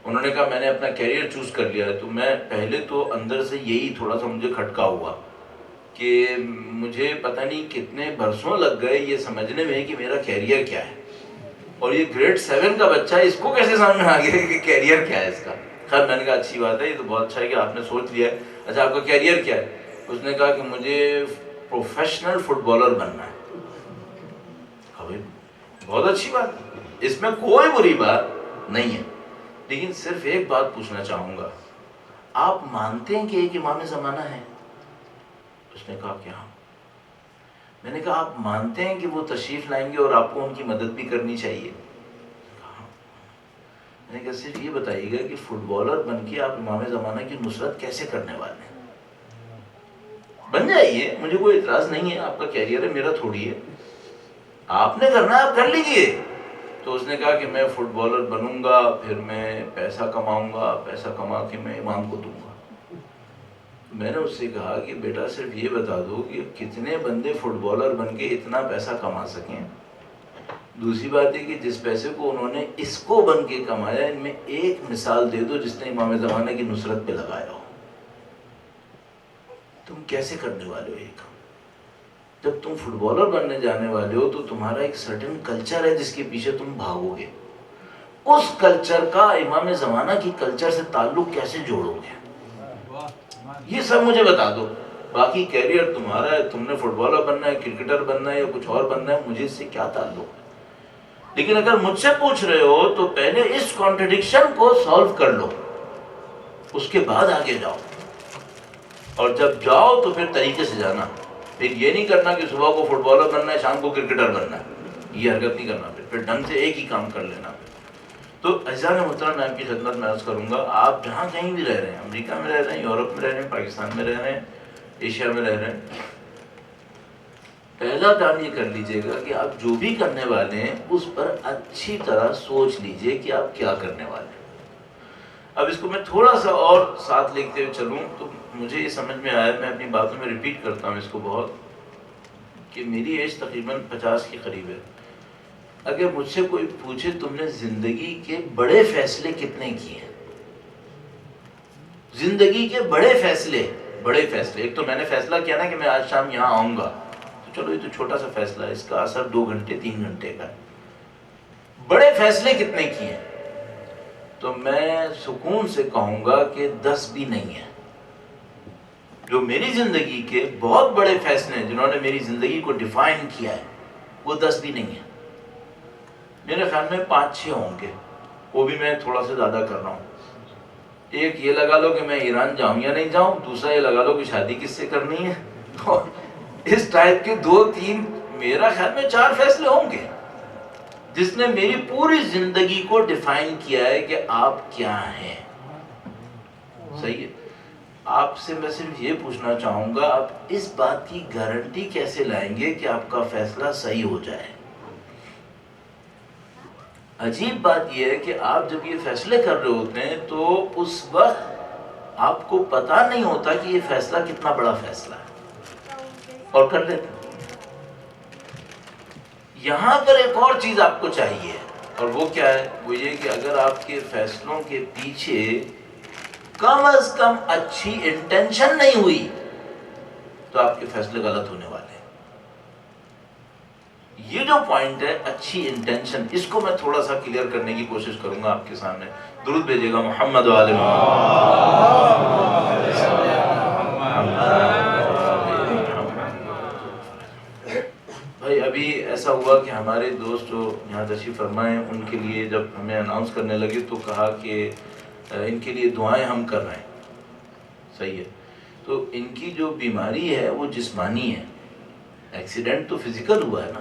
انہوں نے کہا میں نے اپنا کیریئر چوز کر لیا ہے. تو میں پہلے تو اندر سے یہی تھوڑا سا مجھے کھٹکا ہوا کہ مجھے پتہ نہیں کتنے برسوں لگ گئے یہ سمجھنے میں کہ میرا کیریئر کیا ہے، اور یہ گریڈ 7 کا بچہ ہے، اس کو کیسے سامنے آ گیا کہ کیریئر کیا ہے اس کا. خیر میں نے کہا اچھی بات ہے، یہ تو بہت اچھا ہے کہ آپ نے سوچ لیا ہے. اچھا آپ کا کیریئر کیا ہے؟ اس نے کہا کہ مجھے پروفیشنل فٹ بالر بننا ہے. بہت اچھی بات ہے، اس میں کوئی بری بات نہیں ہے. لیکن صرف ایک بات پوچھنا چاہوں گا، آپ مانتے ہیں کہ ایک امام زمانہ ہے؟ اس نے کہا کہ ہاں. میں نے کہا آپ مانتے ہیں کہ وہ تشریف لائیں گے اور آپ کو ان کی مدد بھی کرنی چاہیے؟ کہا میں نے کہا صرف یہ بتائیے گا کہ فٹ بالر بن کے آپ امام زمانہ کی نصرت کیسے کرنے والے ہیں؟ بن جائیے، مجھے کوئی اعتراض نہیں ہے، آپ کا کیریئر ہے، میرا تھوڑی ہے، آپ نے کرنا ہے آپ کر لیجئے. تو اس نے کہا کہ میں فٹ بالر بنوں گا، پھر میں پیسہ کماؤں گا، پیسہ کما کے میں امام کو دوں گا. میں نے اس سے کہا کہ بیٹا صرف یہ بتا دو کہ کتنے بندے فٹ بالر بن کے اتنا پیسہ کما سکیں. دوسری بات ہے کہ جس پیسے کو انہوں نے اس کو بن کے کمایا، ان میں ایک مثال دے دو جس نے امام زمانہ کی نصرت پہ لگایا ہو. تم کیسے کرنے والے ہو یہ کام؟ جب تم فٹ بالر بننے جانے والے ہو تو تمہارا ایک سرٹن کلچر ہے جس کے پیچھے تم بھاگو گے. اس کلچر کا امام زمانہ کی کلچر سے تعلق کیسے جوڑو گے؟ یہ سب مجھے بتا دو. باقی کیریئر تمہارا ہے، تم نے فٹ بالر بننا ہے، کرکٹر بننا ہے یا کچھ اور بننا ہے، مجھے اس سے کیا تعلق ہے. لیکن اگر مجھ سے پوچھ رہے ہو تو پہلے اس کانٹرڈکشن کو سالو کر لو، اس کے بعد آگے جاؤ. اور جب جاؤ تو پھر طریقے سے جانا. پھر یہ نہیں کرنا کہ صبح کو فٹ بالر بننا ہے، شام کو کرکٹر بننا ہے، یہ حرکت نہیں کرنا. پھر ڈھنگ سے ایک ہی کام کر لینا. تو عزیزان محترم میں آپ کی خدمت میں عرض کروں گا، آپ جہاں کہیں بھی رہ رہے ہیں، امریکہ میں رہ رہے ہیں، یورپ میں رہ رہے ہیں، پاکستان میں رہ رہے ہیں، ایشیا میں رہ رہے ہیں، پہلا کام یہ کر لیجئے گا کہ آپ جو بھی کرنے والے ہیں اس پر اچھی طرح سوچ لیجئے کہ آپ کیا کرنے والے ہیں. اب اس کو میں تھوڑا سا اور ساتھ لکھتے ہوئے چلوں تو مجھے یہ سمجھ میں آیا، میں اپنی باتوں میں ریپیٹ کرتا ہوں اس کو بہت، کہ میری ایج تقریباً 50 کے قریب ہے. اگر مجھ سے کوئی پوچھے تم نے زندگی کے بڑے فیصلے کتنے کیے ہیں، زندگی کے بڑے فیصلے، ایک تو میں نے فیصلہ کیا نا کہ میں آج شام یہاں آؤں گا، تو چلو یہ تو چھوٹا سا فیصلہ ہے، اس کا اثر 2 گھنٹے 3 گھنٹے کا ہے. بڑے فیصلے کتنے کیے ہیں؟ تو میں سکون سے کہوں گا کہ 10 بھی نہیں ہیں. جو میری زندگی کے بہت بڑے فیصلے ہیں جنہوں نے میری زندگی کو ڈیفائن کیا ہے، وہ 10 بھی نہیں ہیں. میرے خیال میں 5-6 ہوں گے، وہ بھی میں تھوڑا سا زیادہ کر رہا ہوں. ایک یہ لگا لو کہ میں ایران جاؤں یا نہیں جاؤں، دوسرا یہ لگا لو کہ شادی کس سے کرنی ہے، اور اس ٹائپ کے 2-3 میرا خیال میں 4 فیصلے ہوں گے جس نے میری پوری زندگی کو ڈیفائن کیا ہے کہ آپ کیا ہیں. صحیح ہے، آپ سے میں صرف یہ پوچھنا چاہوں گا، آپ اس بات کی گارنٹی کیسے لائیں گے کہ آپ کا فیصلہ صحیح ہو جائے؟ عجیب بات یہ ہے کہ آپ جب یہ فیصلے کر رہے ہوتے ہیں تو اس وقت آپ کو پتہ نہیں ہوتا کہ یہ فیصلہ کتنا بڑا فیصلہ ہے، اور کر لیتے ہیں۔ یہاں پر ایک اور چیز آپ کو چاہیے، اور وہ کیا ہے؟ وہ یہ کہ اگر آپ کے فیصلوں کے پیچھے کم از کم اچھی انٹینشن نہیں ہوئی تو آپ کے فیصلے غلط ہونے والے ہیں۔ یہ جو پوائنٹ ہے اچھی انٹینشن، اس کو میں تھوڑا سا کلیئر کرنے کی کوشش کروں گا آپ کے سامنے۔ درود بھیجیے گا محمد و آل بھائی ابھی ایسا ہوا کہ ہمارے دوست جو یہاں تشریف فرمائے ہیں، ان کے لیے جب ہمیں اناؤنس کرنے لگے تو کہا کہ ان کے لیے دعائیں ہم کر رہے ہیں۔ صحیح ہے، تو ان کی جو بیماری ہے وہ جسمانی ہے، ایکسیڈنٹ تو فزیکل ہوا ہے نا،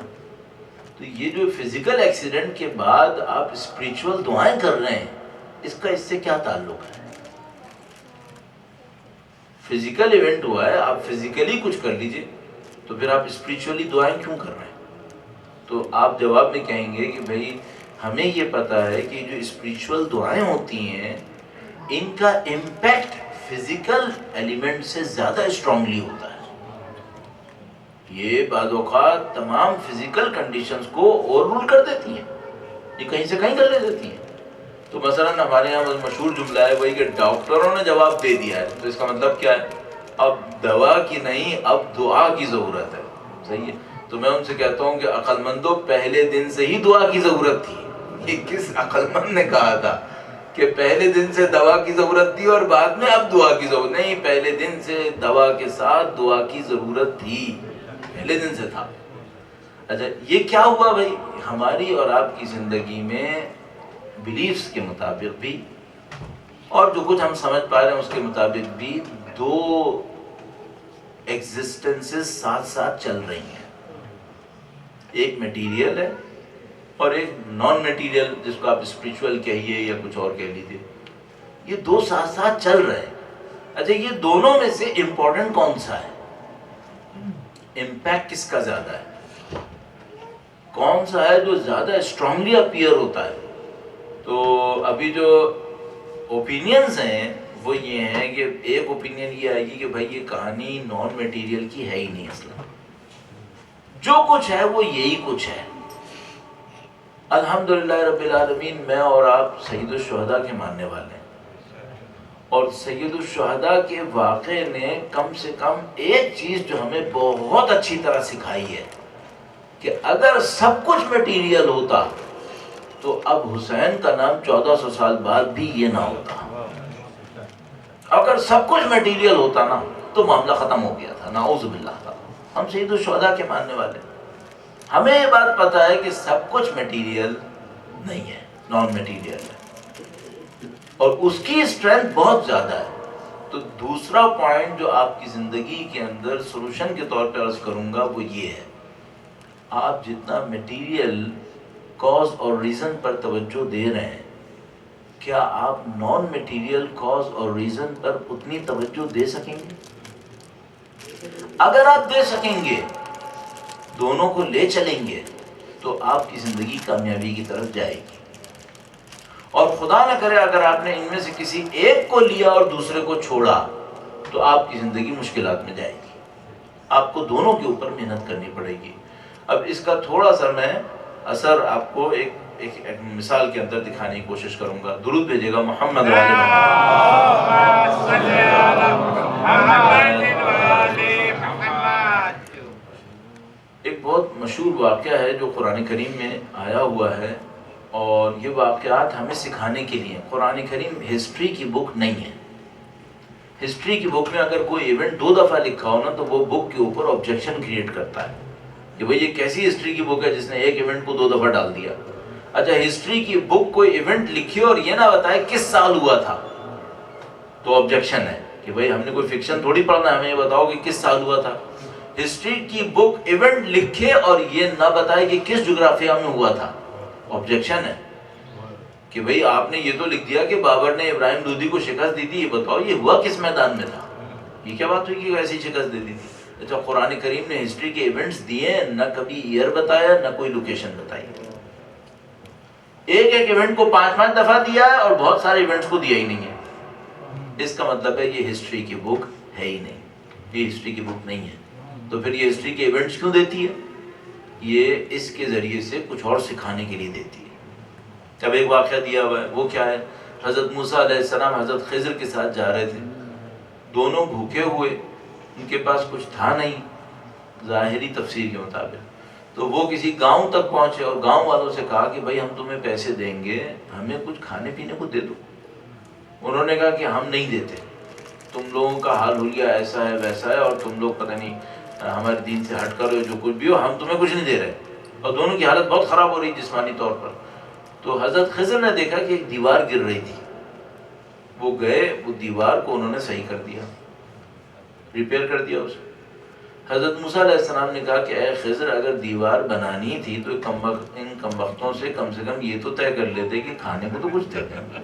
تو یہ جو فزیکل ایکسیڈنٹ کے بعد آپ اسپریچول دعائیں کر رہے ہیں، اس کا اس سے کیا تعلق ہے؟ فزیکل ایونٹ ہوا ہے، آپ فزیکلی کچھ کر لیجئے، تو پھر آپ اسپریچولی دعائیں کیوں کر رہے ہیں؟ تو آپ جواب میں کہیں گے کہ بھائی ہمیں یہ پتہ ہے کہ جو اسپریچول دعائیں ہوتی ہیں ان کا امپیکٹ فزیکل ایلیمنٹ سے زیادہ اسٹرانگلی ہوتا ہے۔ یہ بعض اوقات تمام فزیکل کنڈیشنز کو اوور رول کر دیتی ہیں، یہ کہیں سے کہیں کر لے دیتی ہیں۔ تو مثلا ہمارے یہاں مشہور جملہ ہے وہی کہ ڈاکٹروں نے جواب دے دیا ہے، تو اس کا مطلب کیا ہے؟ اب دوا کی نہیں، اب دعا کی ضرورت ہے۔ صحیح ہے، تو میں ان سے کہتا ہوں کہ عقل مندوں پہلے دن سے ہی دعا کی ضرورت تھی۔ یہ کس عقل مند نے کہا تھا کہ پہلے دن سے دوا کی ضرورت تھی اور بعد میں اب دعا کی ضرورت نہیں؟ پہلے دن سے دوا کے ساتھ دعا کی ضرورت تھی، پہلے دن سے تھا۔ اچھا یہ کیا ہوا بھائی؟ ہماری اور آپ کی زندگی میں بلیفز کے مطابق بھی اور جو کچھ ہم سمجھ پا رہے ہیں اس کے مطابق بھی دو ایگزسٹنسز ساتھ ساتھ چل رہی ہیں، ایک میٹیریل ہے اور ایک نان میٹیریل، جس کو آپ اسپریچول کہیے یا کچھ اور کہہ لیجیے۔ یہ دو ساتھ ساتھ چل رہے ہیں۔ اچھا یہ دونوں میں سے امپورٹنٹ کون سا ہے؟ امپیکٹ کس کا زیادہ ہے؟ کون سا ہے جو زیادہ اسٹرانگلی اپیئر ہوتا ہے؟ تو ابھی جو اوپینینز ہیں وہ یہ ہیں کہ ایک اوپینین یہ آئے گی کہ بھائی یہ کہانی نان میٹیریل کی ہے ہی نہیں، اصلا جو کچھ ہے وہ یہی کچھ ہے۔ الحمدللہ رب العالمین، میں اور آپ سید الشہداء کے ماننے والے ہیں، اور سید الشہداء کے واقعے نے کم سے کم ایک چیز جو ہمیں بہت اچھی طرح سکھائی ہے کہ اگر سب کچھ میٹیریل ہوتا تو اب حسین کا نام 1400 سال بعد بھی یہ نہ ہوتا۔ اگر سب کچھ میٹیریل ہوتا نا تو معاملہ ختم ہو گیا تھا، نعوذ باللہ۔ ہم سید الشہداء کے ماننے والے، ہمیں یہ بات پتہ ہے کہ سب کچھ میٹیریل نہیں ہے، نان میٹیریل ہے، اور اس کی اسٹرینتھ بہت زیادہ ہے۔ تو دوسرا پوائنٹ جو آپ کی زندگی کے اندر سولوشن کے طور پہ عرض کروں گا وہ یہ ہے، آپ جتنا میٹیریل کاز اور ریزن پر توجہ دے رہے ہیں، کیا آپ نان میٹیریل کاز اور ریزن پر اتنی توجہ دے سکیں گے؟ اگر آپ دے سکیں گے، دونوں کو لے چلیں گے، تو آپ کی زندگی کامیابی کی طرف جائے گی۔ اور خدا نہ کرے اگر آپ نے ان میں سے کسی ایک کو لیا اور دوسرے کو چھوڑا تو آپ کی زندگی مشکلات میں جائے گی۔ آپ کو دونوں کے اوپر محنت کرنی پڑے گی۔ اب اس کا تھوڑا سا میں اثر آپ کو ایک مثال کے اندر دکھانے کی کوشش کروں گا۔ درود بھیجیے گا محمد و آل محمد۔ ایک بہت مشہور واقعہ ہے جو قرآن کریم میں آیا ہوا ہے، اور یہ واقعات ہمیں سکھانے کے لیے۔ قرآن کریم ہسٹری کی بک نہیں ہے۔ ہسٹری کی بک میں اگر کوئی ایونٹ 2 دفعہ لکھا ہو نا تو وہ بک کے اوپر آبجیکشن کریٹ کرتا ہے کہ بھئی یہ کیسی ہسٹری کی بک ہے جس نے ایک ایونٹ کو 2 دفعہ ڈال دیا۔ اچھا ہسٹری کی بک کوئی ایونٹ لکھی اور یہ نہ بتائے کس سال ہوا تھا تو آبجیکشن ہے کہ بھئی ہم نے کوئی فکشن تھوڑی پڑھنا ہے، ہمیں یہ بتاؤ کہ کس سال ہوا تھا۔ ہسٹری کی بک ایونٹ لکھے اور یہ نہ بتائے کہ کس جغرافیہ میں ہوا تھا، آبجیکشن ہے کہ بھئی آپ نے یہ تو لکھ دیا کہ بابر نے ابراہیم لودھی کو شکست دی تھی، یہ بتاؤ یہ ہوا کس میدان میں تھا۔ یہ کیا بات ہوئی کہ ایسی شکست دے دی تھی؟ اچھا قرآن کریم نے ہسٹری کے ایونٹس دیے ہیں، نہ کبھی ایئر بتایا نہ کوئی لوکیشن بتائی، ایک ایک ایونٹ کو 5 دفعہ دیا ہے اور بہت سارے ایونٹس کو دیا ہی نہیں ہے۔ اس کا مطلب ہے یہ ہسٹری کی بک ہے ہی نہیں، یہ ہسٹری کی بک نہیں ہے۔ تو پھر یہ ہسٹری کے ایونٹس کیوں دیتی ہے؟ یہ اس کے ذریعے سے کچھ اور سکھانے کے لیے دیتی ہے۔ اب ایک واقعہ دیا ہوا ہے، وہ کیا ہے؟ حضرت موسیٰ علیہ السلام حضرت خضر کے ساتھ جا رہے تھے، دونوں بھوکے ہوئے، ان کے پاس کچھ تھا نہیں ظاہری تفسیر کے مطابق، تو وہ کسی گاؤں تک پہنچے اور گاؤں والوں سے کہا کہ بھائی ہم تمہیں پیسے دیں گے، ہمیں کچھ کھانے پینے کو دے دو۔ انہوں نے کہا کہ ہم نہیں دیتے، تم لوگوں کا حال حلیہ ایسا ہے ویسا ہے اور تم لوگ پتہ نہیں ہمارے دین سے ہٹ کر جو کچھ بھی ہو، ہم تمہیں کچھ نہیں دے رہے۔ اور دونوں کی حالت بہت خراب ہو رہی جسمانی طور پر۔ تو حضرت خضر نے دیکھا کہ ایک دیوار گر رہی تھی، وہ گئے، وہ دیوار کو انہوں نے صحیح کر دیا، ریپیئر کر دیا اسے۔ حضرت موسیٰ علیہ السلام نے کہا کہ اے خضر، اگر دیوار بنانی تھی تو ان کم وقتوں سے کم یہ تو طے کر لیتے کہ کھانے کو تو کچھ دے دیں،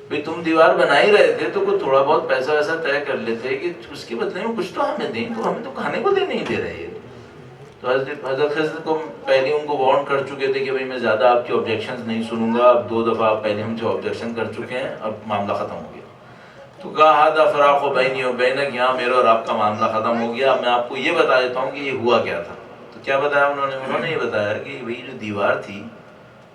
بھئی تم دیوار بنا ہی رہے تھے تو کوئی تھوڑا بہت پیسہ ویسا طے کر لیتے کہ اس کے بدلے میں کچھ تو ہمیں دیں، تو ہمیں تو کھانے کو دے نہیں دے رہے۔ تو حضرت خضر کو پہلے ان کو وارن کر چکے تھے کہ بھئی میں زیادہ آپ کی آبجیکشنز نہیں سنوں گا، اب 2 دفعہ آپ پہلے ہم سے آبجیکشن کر چکے ہیں، اب معاملہ ختم ہو گیا۔ تو کہا ہذا فراق بینی و بینک، یہاں میرا اور آپ کا معاملہ ختم ہو گیا، میں آپ کو یہ بتا دیتا ہوں کہ یہ ہوا کیا تھا۔ تو کیا بتایا انہوں نے یہ بتایا کہ بھئی جو دیوار تھی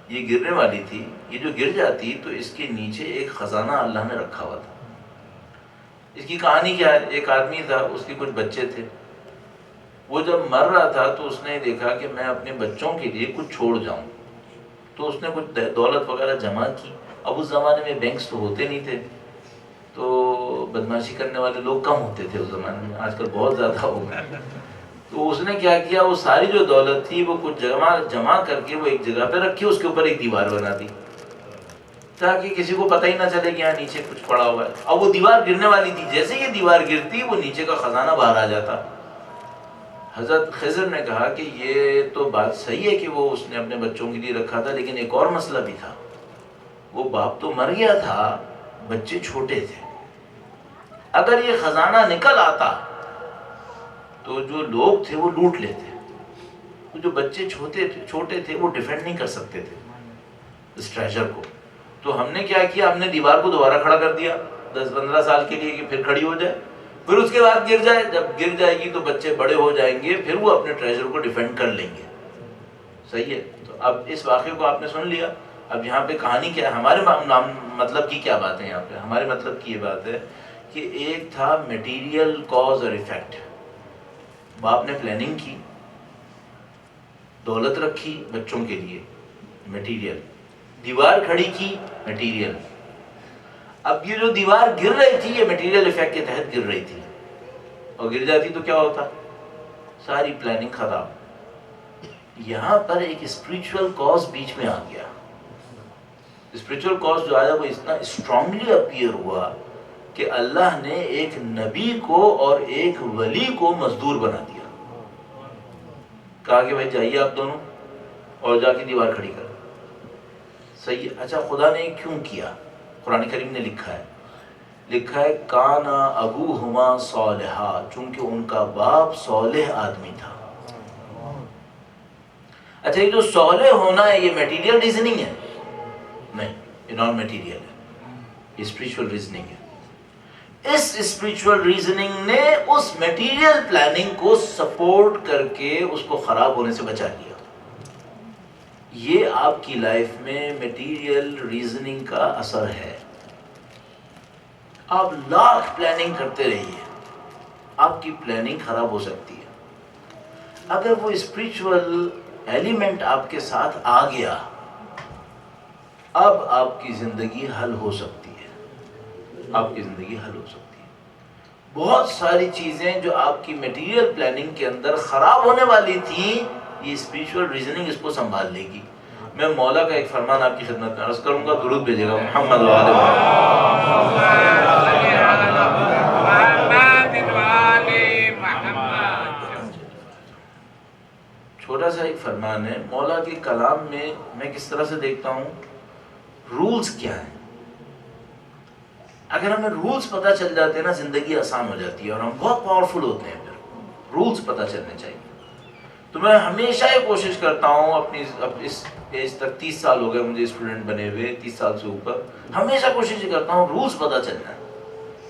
یہ گرنے والی تھی، یہ جو گر جاتی تو اس کے نیچے ایک خزانہ اللہ نے رکھا ہوا تھا۔ اس کی کہانی کیا ہے؟ ایک آدمی تھا، اس کے کچھ بچے تھے، وہ جب مر رہا تھا تو اس نے دیکھا کہ میں اپنے بچوں کے لیے کچھ چھوڑ جاؤں، تو اس نے کچھ دولت وغیرہ جمع کی۔ اب اس زمانے میں بینکس تو ہوتے نہیں تھے، تو بدماشی کرنے والے لوگ کم ہوتے تھے اس زمانے میں، آج کل بہت زیادہ ہو گئے۔ تو اس نے کیا کیا، وہ ساری جو دولت تھی وہ کچھ جمع کر کے وہ ایک جگہ پہ رکھی، اس کے اوپر ایک دیوار بنا دی تاکہ کسی کو پتہ ہی نہ چلے کہ یہاں نیچے کچھ پڑا ہوا ہے۔ اب وہ دیوار گرنے والی تھی، جیسے یہ دیوار گرتی وہ نیچے کا خزانہ باہر آ جاتا۔ حضرت خضر نے کہا کہ یہ تو بات صحیح ہے کہ وہ اس نے اپنے بچوں کے لیے رکھا تھا، لیکن ایک اور مسئلہ بھی تھا، وہ باپ تو مر گیا تھا، بچے چھوٹے تھے، اگر یہ خزانہ نکل آتا تو جو لوگ تھے وہ لوٹ لیتے، تو جو بچے چھوٹے تھے وہ ڈیفینڈ نہیں کر سکتے تھے اس ٹریجر کو۔ تو ہم نے کیا کیا، ہم نے دیوار کو دوبارہ کھڑا کر دیا 10-15 سال کے لیے کہ پھر کھڑی ہو جائے، پھر اس کے بعد گر جائے، جب گر جائے گی تو بچے بڑے ہو جائیں گے، پھر وہ اپنے ٹریجر کو ڈیفینڈ کر لیں گے۔ صحیح ہے؟ تو اب اس واقعے کو آپ نے سن لیا۔ اب یہاں پہ کہانی کیا ہے، ہمارے مطلب کی کیا بات ہے یہاں پہ؟ ہمارے مطلب کی یہ بات ہے کہ ایک تھا میٹیریل کاز اور ایفیکٹ۔ باپ نے پلاننگ کی، دولت رکھی بچوں کے لیے، میٹیریل، دیوار کھڑی کی، میٹیریل۔ اب یہ جو دیوار گر رہی تھی یہ میٹیریل ایفیکٹ کے تحت گر رہی تھی، اور گر جاتی تو کیا ہوتا، ساری پلاننگ خراب۔ یہاں پر ایک اسپریچول کاز بیچ میں آ گیا۔ اسپریچول کاز جو آیا وہ اتنا اسٹرانگلی اپیئر ہوا کہ اللہ نے ایک نبی کو اور ایک ولی کو مزدور بنا دیا، کہا کہ بھائی جائیے آپ دونوں اور جا کے دیوار کھڑی کر۔ صحیح ہے؟ اچھا خدا نے کیوں کیا؟ قرآن کریم نے لکھا ہے کانا ابوہما صالحا، چونکہ ان کا باپ صالح آدمی تھا۔ اچھا یہ جو صالح ہونا ہے یہ میٹیریل ریزننگ ہے؟ نہیں، یہ نان میٹیریل ہے، یہ اسپریچول ریزننگ ہے۔ اس اسپریچول ریزننگ نے اس میٹیریل پلاننگ کو سپورٹ کر کے اس کو خراب ہونے سے بچا لیا۔ یہ آپ کی لائف میں میٹیریل ریزننگ کا اثر ہے۔ آپ لاکھ پلاننگ کرتے رہیے، آپ کی پلاننگ خراب ہو سکتی ہے۔ اگر وہ اسپریچول ایلیمنٹ آپ کے ساتھ آ گیا، اب آپ کی زندگی حل ہو سکتی ہے، آپ کی زندگی حل ہو سکتی ہے۔ بہت ساری چیزیں جو آپ کی میٹیریل پلاننگ کے اندر خراب ہونے والی تھیں، یہ اسپریچول ریزننگ اس کو سنبھال لے گی۔ میں مولا کا ایک فرمان آپ کی خدمت میں عرض کروں گا، درود بھیجے گا محمد و آل محمد۔ چھوٹا سا ایک فرمان ہے، مولا کے کلام میں کس طرح سے دیکھتا ہوں، رولز کیا ہیں؟ اگر ہمیں رولز پتہ چل جاتے ہیں نا زندگی آسان ہو جاتی ہے اور ہم بہت پاورفل ہوتے ہیں. پھر رولز پتہ چلنے چاہیے. تو میں ہمیشہ یہ کوشش کرتا ہوں اپنی اس ایج تک 30 سال ہو گئے مجھے اسٹوڈنٹ بنے ہوئے, 30 سال سے اوپر, ہمیشہ کوشش یہ کرتا ہوں رولز پتہ چلنا ہے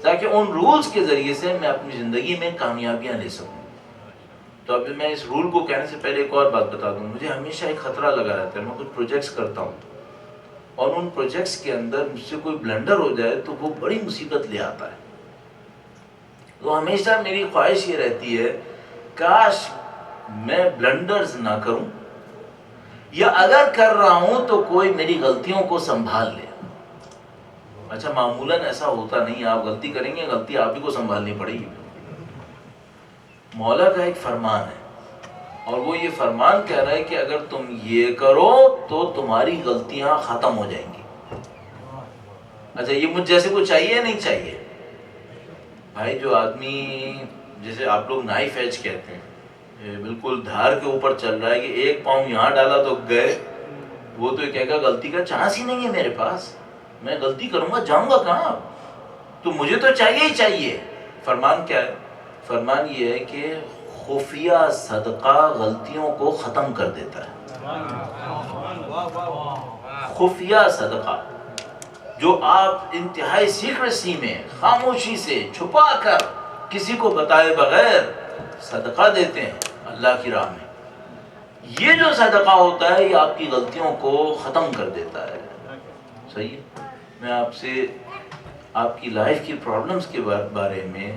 تاکہ ان رولز کے ذریعے سے میں اپنی زندگی میں کامیابیاں لے سکوں. تو اب میں اس رول کو کہنے سے پہلے ایک اور بات بتا دوں. مجھے ہمیشہ ایک خطرہ لگا رہتا ہے. میں کچھ پروجیکٹس کرتا ہوں اور ان پروجیکٹس کے اندر مجھ سے کوئی بلنڈر ہو جائے تو وہ بڑی مصیبت لے آتا ہے. تو ہمیشہ میری خواہش یہ رہتی ہے کاش میں بلنڈرز نہ کروں, یا اگر کر رہا ہوں تو کوئی میری غلطیوں کو سنبھال لے. اچھا معمولاً ایسا ہوتا نہیں. آپ غلطی کریں گے, غلطی آپ ہی کو سنبھالنی پڑے گی. مولا کا ایک فرمان ہے اور وہ یہ فرمان کہہ رہا ہے کہ اگر تم یہ کرو تو تمہاری غلطیاں ختم ہو جائیں گی. اچھا یہ مجھ جیسے کو چاہیے نہیں چاہیے؟ بھائی جو آدمی جیسے آپ لوگ نائف ایج کہتے ہیں, بالکل دھار کے اوپر چل رہا ہے کہ ایک پاؤں یہاں ڈالا تو گئے, وہ تو یہ کہے گا غلطی کا چانس ہی نہیں ہے میرے پاس, میں غلطی کروں گا جاؤں گا کہاں, تو مجھے تو چاہیے ہی چاہیے. فرمان کیا ہے؟ فرمان یہ ہے کہ خفیہ صدقہ غلطیوں کو ختم کر دیتا ہے. خفیہ صدقہ جو آپ انتہائی سیکریسی میں خاموشی سے چھپا کر کسی کو بتائے بغیر صدقہ دیتے ہیں اللہ کی راہ میں, یہ جو صدقہ ہوتا ہے یہ آپ کی غلطیوں کو ختم کر دیتا ہے. صحیح ہے. میں آپ سے آپ کی لائف کی پرابلمز کے بارے میں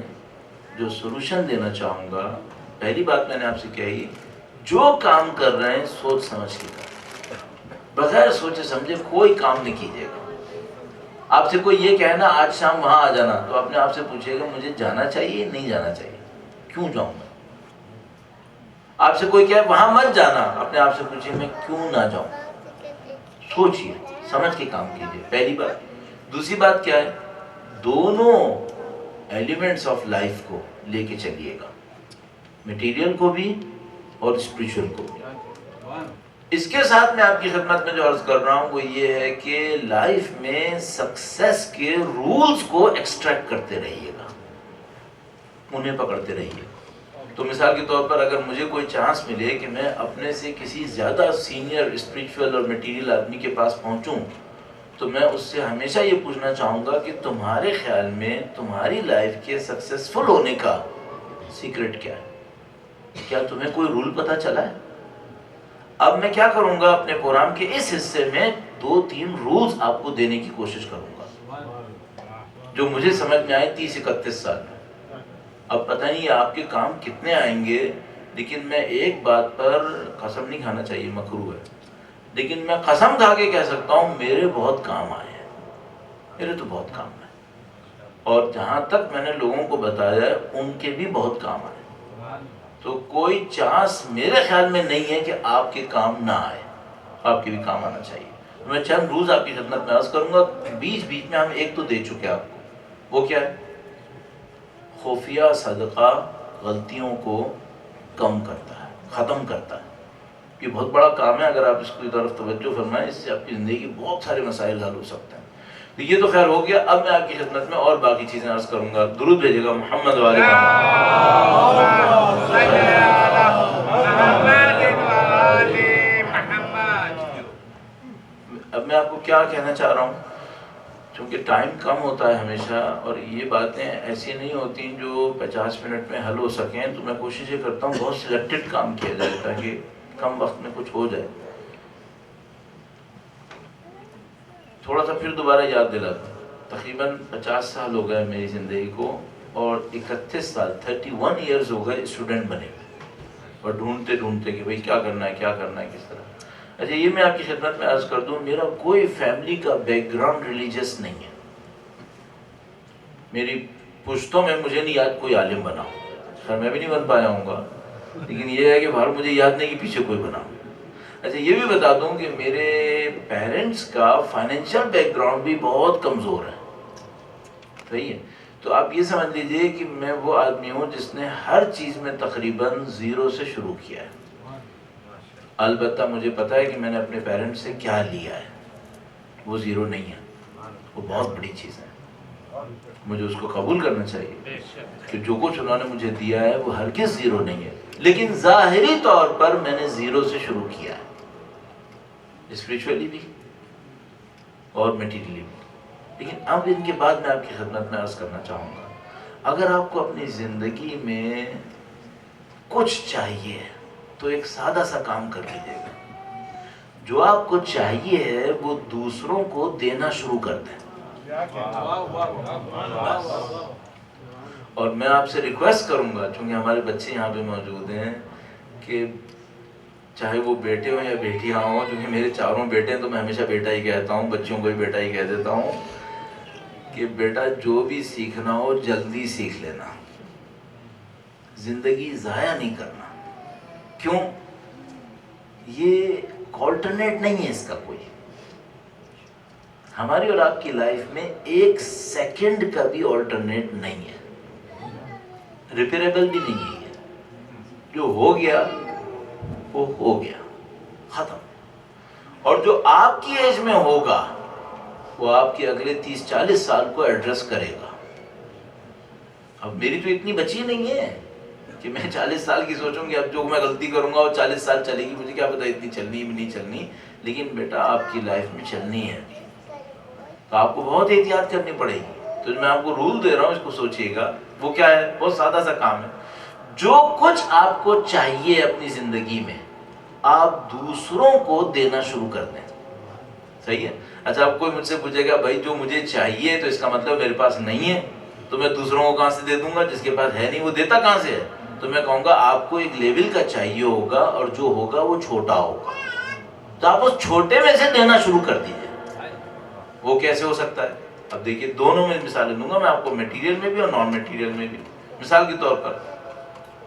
جو سولوشن دینا چاہوں گا, پہلی بات میں نے آپ سے کہی, جو کام کر رہے ہیں سوچ سمجھ کے کریں, بغیر سوچے سمجھے کوئی کام نہیں کیجیے گا. آپ سے کوئی یہ کہنا آج شام وہاں آ جانا, تو اپنے آپ سے پوچھیے گا مجھے جانا چاہیے نہیں جانا چاہیے, کیوں جاؤں میں. آپ سے کوئی کہے وہاں مت جانا, اپنے آپ سے پوچھیے میں کیوں نہ جاؤں. سوچیے, سمجھ کے کام کیجیے, پہلی بات. دوسری بات کیا ہے, دونوں ایلیمنٹس آف لائف کو لے کے چلیے گا, میٹیریل کو بھی اور اسپریچول کو بھی. اس کے ساتھ میں آپ کی خدمت میں جو عرض کر رہا ہوں وہ یہ ہے کہ لائف میں سکسیس کے رولز کو ایکسٹریکٹ کرتے رہیے گا, انہیں پکڑتے رہیے. تو مثال کے طور پر اگر مجھے کوئی چانس ملے کہ میں اپنے سے کسی زیادہ سینئر اسپریچول اور میٹیریل آدمی کے پاس پہنچوں, تو میں اس سے ہمیشہ یہ پوچھنا چاہوں گا کہ تمہارے خیال میں تمہاری لائف کے سکسیسفل ہونے کا سیکرٹ کیا ہے؟ کیا تمہیں کوئی رول پتہ چلا ہے؟ اب میں کیا کروں گا, اپنے پروگرام کے اس حصے میں 2-3 رولز آپ کو دینے کی کوشش کروں گا جو مجھے سمجھ میں آئے 30-31 سال میں. اب پتہ نہیں آپ کے کام کتنے آئیں گے, لیکن میں ایک بات پر قسم نہیں کھانا چاہیے, مکروہ ہے, لیکن میں قسم کھا کے کہہ سکتا ہوں میرے بہت کام آئے ہیں, میرے تو بہت کام آئے, اور جہاں تک میں نے لوگوں کو بتایا ہے ان کے بھی بہت کام آئے. تو کوئی چانس میرے خیال میں نہیں ہے کہ آپ کے کام نہ آئے, آپ کے بھی کام آنا چاہیے. میں چند روز آپ کی خدمت میں عرض کروں گا, بیچ بیچ میں ہم ایک تو دے چکے آپ کو, وہ کیا ہے؟ خفیہ صدقہ غلطیوں کو کم کرتا ہے, ختم کرتا ہے. یہ بہت بڑا کام ہے, اگر آپ اس کی طرف توجہ فرمائیں اس سے آپ کی زندگی کے بہت سارے مسائل حل ہو سکتے ہیں. یہ تو خیر ہو گیا. اب میں آپ کی خدمت میں اور باقی چیزیں عرض کروں گا. درود بھیجے گا محمد والے اب میں آپ کو کیا کہنا چاہ رہا ہوں, چونکہ ٹائم کم ہوتا ہے ہمیشہ اور یہ باتیں ایسی نہیں ہوتی جو 50 منٹ میں حل ہو سکیں, تو میں کوشش یہ کرتا ہوں بہت سلیکٹڈ کام کیا جائے تاکہ کم وقت میں کچھ ہو جائے. تھوڑا سا پھر دوبارہ یاد دلاتا ہوں, تقریباً 50 سال ہو گئے میری زندگی کو, اور 31 سال 31 ایئرز ہو گئے اسٹوڈنٹ بنے ہوئے, اور ڈھونڈتے ڈھونڈتے کہ بھئی کیا کرنا ہے کیا کرنا ہے کس طرح. اچھا یہ میں آپ کی خدمت میں عرض کر دوں, میرا کوئی فیملی کا بیک گراؤنڈ ریلیجس نہیں ہے. میری پشتوں میں مجھے نہیں یاد کوئی عالم بنا, خیر میں بھی نہیں بن پایا ہوں گا, لیکن یہ ہے کہ باہر مجھے یاد نہیں کہ پیچھے کوئی بنا. اچھا یہ بھی بتا دوں کہ میرے پیرنٹس کا فائنینشیل بیک گراؤنڈ بھی بہت کمزور ہے. صحیح ہے. تو آپ یہ سمجھ لیجئے کہ میں وہ آدمی ہوں جس نے ہر چیز میں تقریباً زیرو سے شروع کیا ہے. البتہ مجھے پتا ہے کہ میں نے اپنے پیرنٹس سے کیا لیا ہے, وہ زیرو نہیں ہے, وہ بہت بڑی چیز ہے. مجھے اس کو قبول کرنا چاہیے کہ جو کچھ انہوں نے مجھے دیا ہے وہ ہرگز زیرو نہیں ہے، لیکن ظاہری طور پر میں نے زیرو سے شروع کیا ہے، اسپریچولی بھی اور میٹیریلی بھی۔ لیکن اب ان کے بعد میں آپ کی خدمت میں عرض کرنا چاہوں گا، اگر آپ کو اپنی زندگی میں کچھ چاہیے تو ایک سادہ سا کام کر لیجیے گا، جو آپ کو چاہیے ہے وہ دوسروں کو دینا شروع کر دیں۔ اور میں آپ سے ریکویسٹ کروں گا، چونکہ ہمارے بچے یہاں پہ موجود ہیں، کہ چاہے وہ بیٹے ہوں یا بیٹیاں ہوں، چونکہ میرے چاروں بیٹے ہیں تو میں ہمیشہ بیٹا ہی کہتا ہوں، بچوں کو بھی بیٹا ہی کہہ دیتا ہوں، کہ بیٹا جو بھی سیکھنا ہو جلدی سیکھ لینا، زندگی ضائع نہیں کرنا۔ کیوں؟ یہ آلٹرنیٹ نہیں ہے اس کا کوئی، ہماری اور آپ کی لائف میں ایک سیکنڈ کا بھی آلٹرنیٹ نہیں ہے، ریپیریبل بھی نہیں ہے۔ جو ہو گیا وہ ہو گیا، ختم۔ اور جو آپ کی ایج میں ہوگا وہ آپ کے اگلے 30-40 سال کو ایڈریس کرے گا۔ اب میری تو اتنی بچی نہیں ہے کہ میں 40 سال کی سوچوں گی اب جو میں غلطی کروں گا وہ 40 سال چلے گی، مجھے کیا پتا اتنی چلنی بھی نہیں چلنی، لیکن بیٹا آپ کی لائف میں چلنی ہے ابھی، تو آپ کو بہت احتیاط کرنی پڑے گی۔ تو میں آپ کو رول دے رہا ہوں، اس کو سوچئے گا۔ وہ کیا ہے؟ بہت سادہ سا کام ہے۔ جو کچھ آپ کو چاہیے اپنی زندگی میں آپ دوسروں کو دینا شروع کر دیں، صحیح ہے؟ اچھا، اب کوئی مجھ سے پوچھے گا بھائی جو مجھے چاہیے تو اس کا مطلب میرے پاس نہیں ہے، تو میں دوسروں کو کہاں سے دے دوں گا؟ جس کے پاس ہے نہیں وہ دیتا کہاں سے ہے؟ تو میں کہوں گا آپ کو ایک لیول کا چاہیے ہوگا، اور جو ہوگا وہ چھوٹا ہوگا، تو آپ اس چھوٹے میں سے دینا شروع کر دیجئے۔ وہ کیسے ہو سکتا ہے؟ اب دیکھیے، دونوں میں مثالیں دوں گا میں آپ کو، میٹیریل میں بھی اور نان میٹیریل میں بھی۔ مثال کے طور پر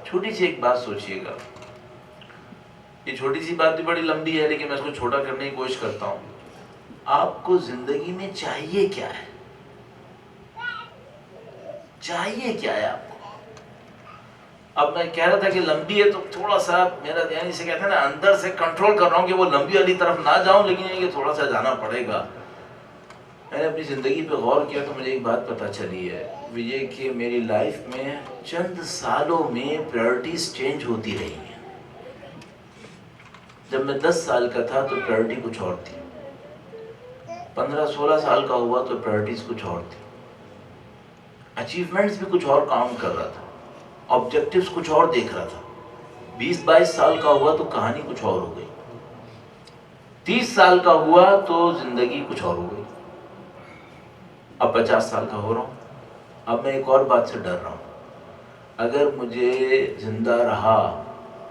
چھوٹی سی ایک بات سوچئے گا، یہ چھوٹی سی بات بھی بڑی لمبی ہے لیکن میں اس کو چھوٹا کرنے کی کوشش کرتا ہوں۔ آپ کو زندگی میں چاہیے کیا ہے؟ چاہیے کیا ہے آپ کو؟ اب میں کہہ رہا تھا کہ لمبی ہے تو تھوڑا سا میرا یعنی اسے کہتے ہیں نا، اندر سے کنٹرول کر رہا ہوں کہ وہ لمبی والی طرف نہ جاؤں، لیکن یہ تھوڑا سا جانا پڑے گا۔ میں نے اپنی زندگی پہ غور کیا تو مجھے ایک بات پتہ چلی ہے، وہ یہ کہ میری لائف میں چند سالوں میں پرائرٹیز چینج ہوتی رہی ہیں۔ جب میں 10 سال کا تھا تو پرائرٹی کچھ اور تھی، 15-16 سال کا ہوا تو پرائرٹیز کچھ اور تھی، اچیومنٹس بھی کچھ اور کام کر رہا تھا، آبجیکٹیوز کچھ اور دیکھ رہا تھا، 20-22 سال کا ہوا تو کہانی کچھ اور ہو گئی، 30 سال کا ہوا تو زندگی کچھ اور ہو گئی، اب 50 سال کا ہو رہا ہوں۔ اب میں ایک اور بات سے ڈر رہا ہوں، اگر مجھے زندہ رہا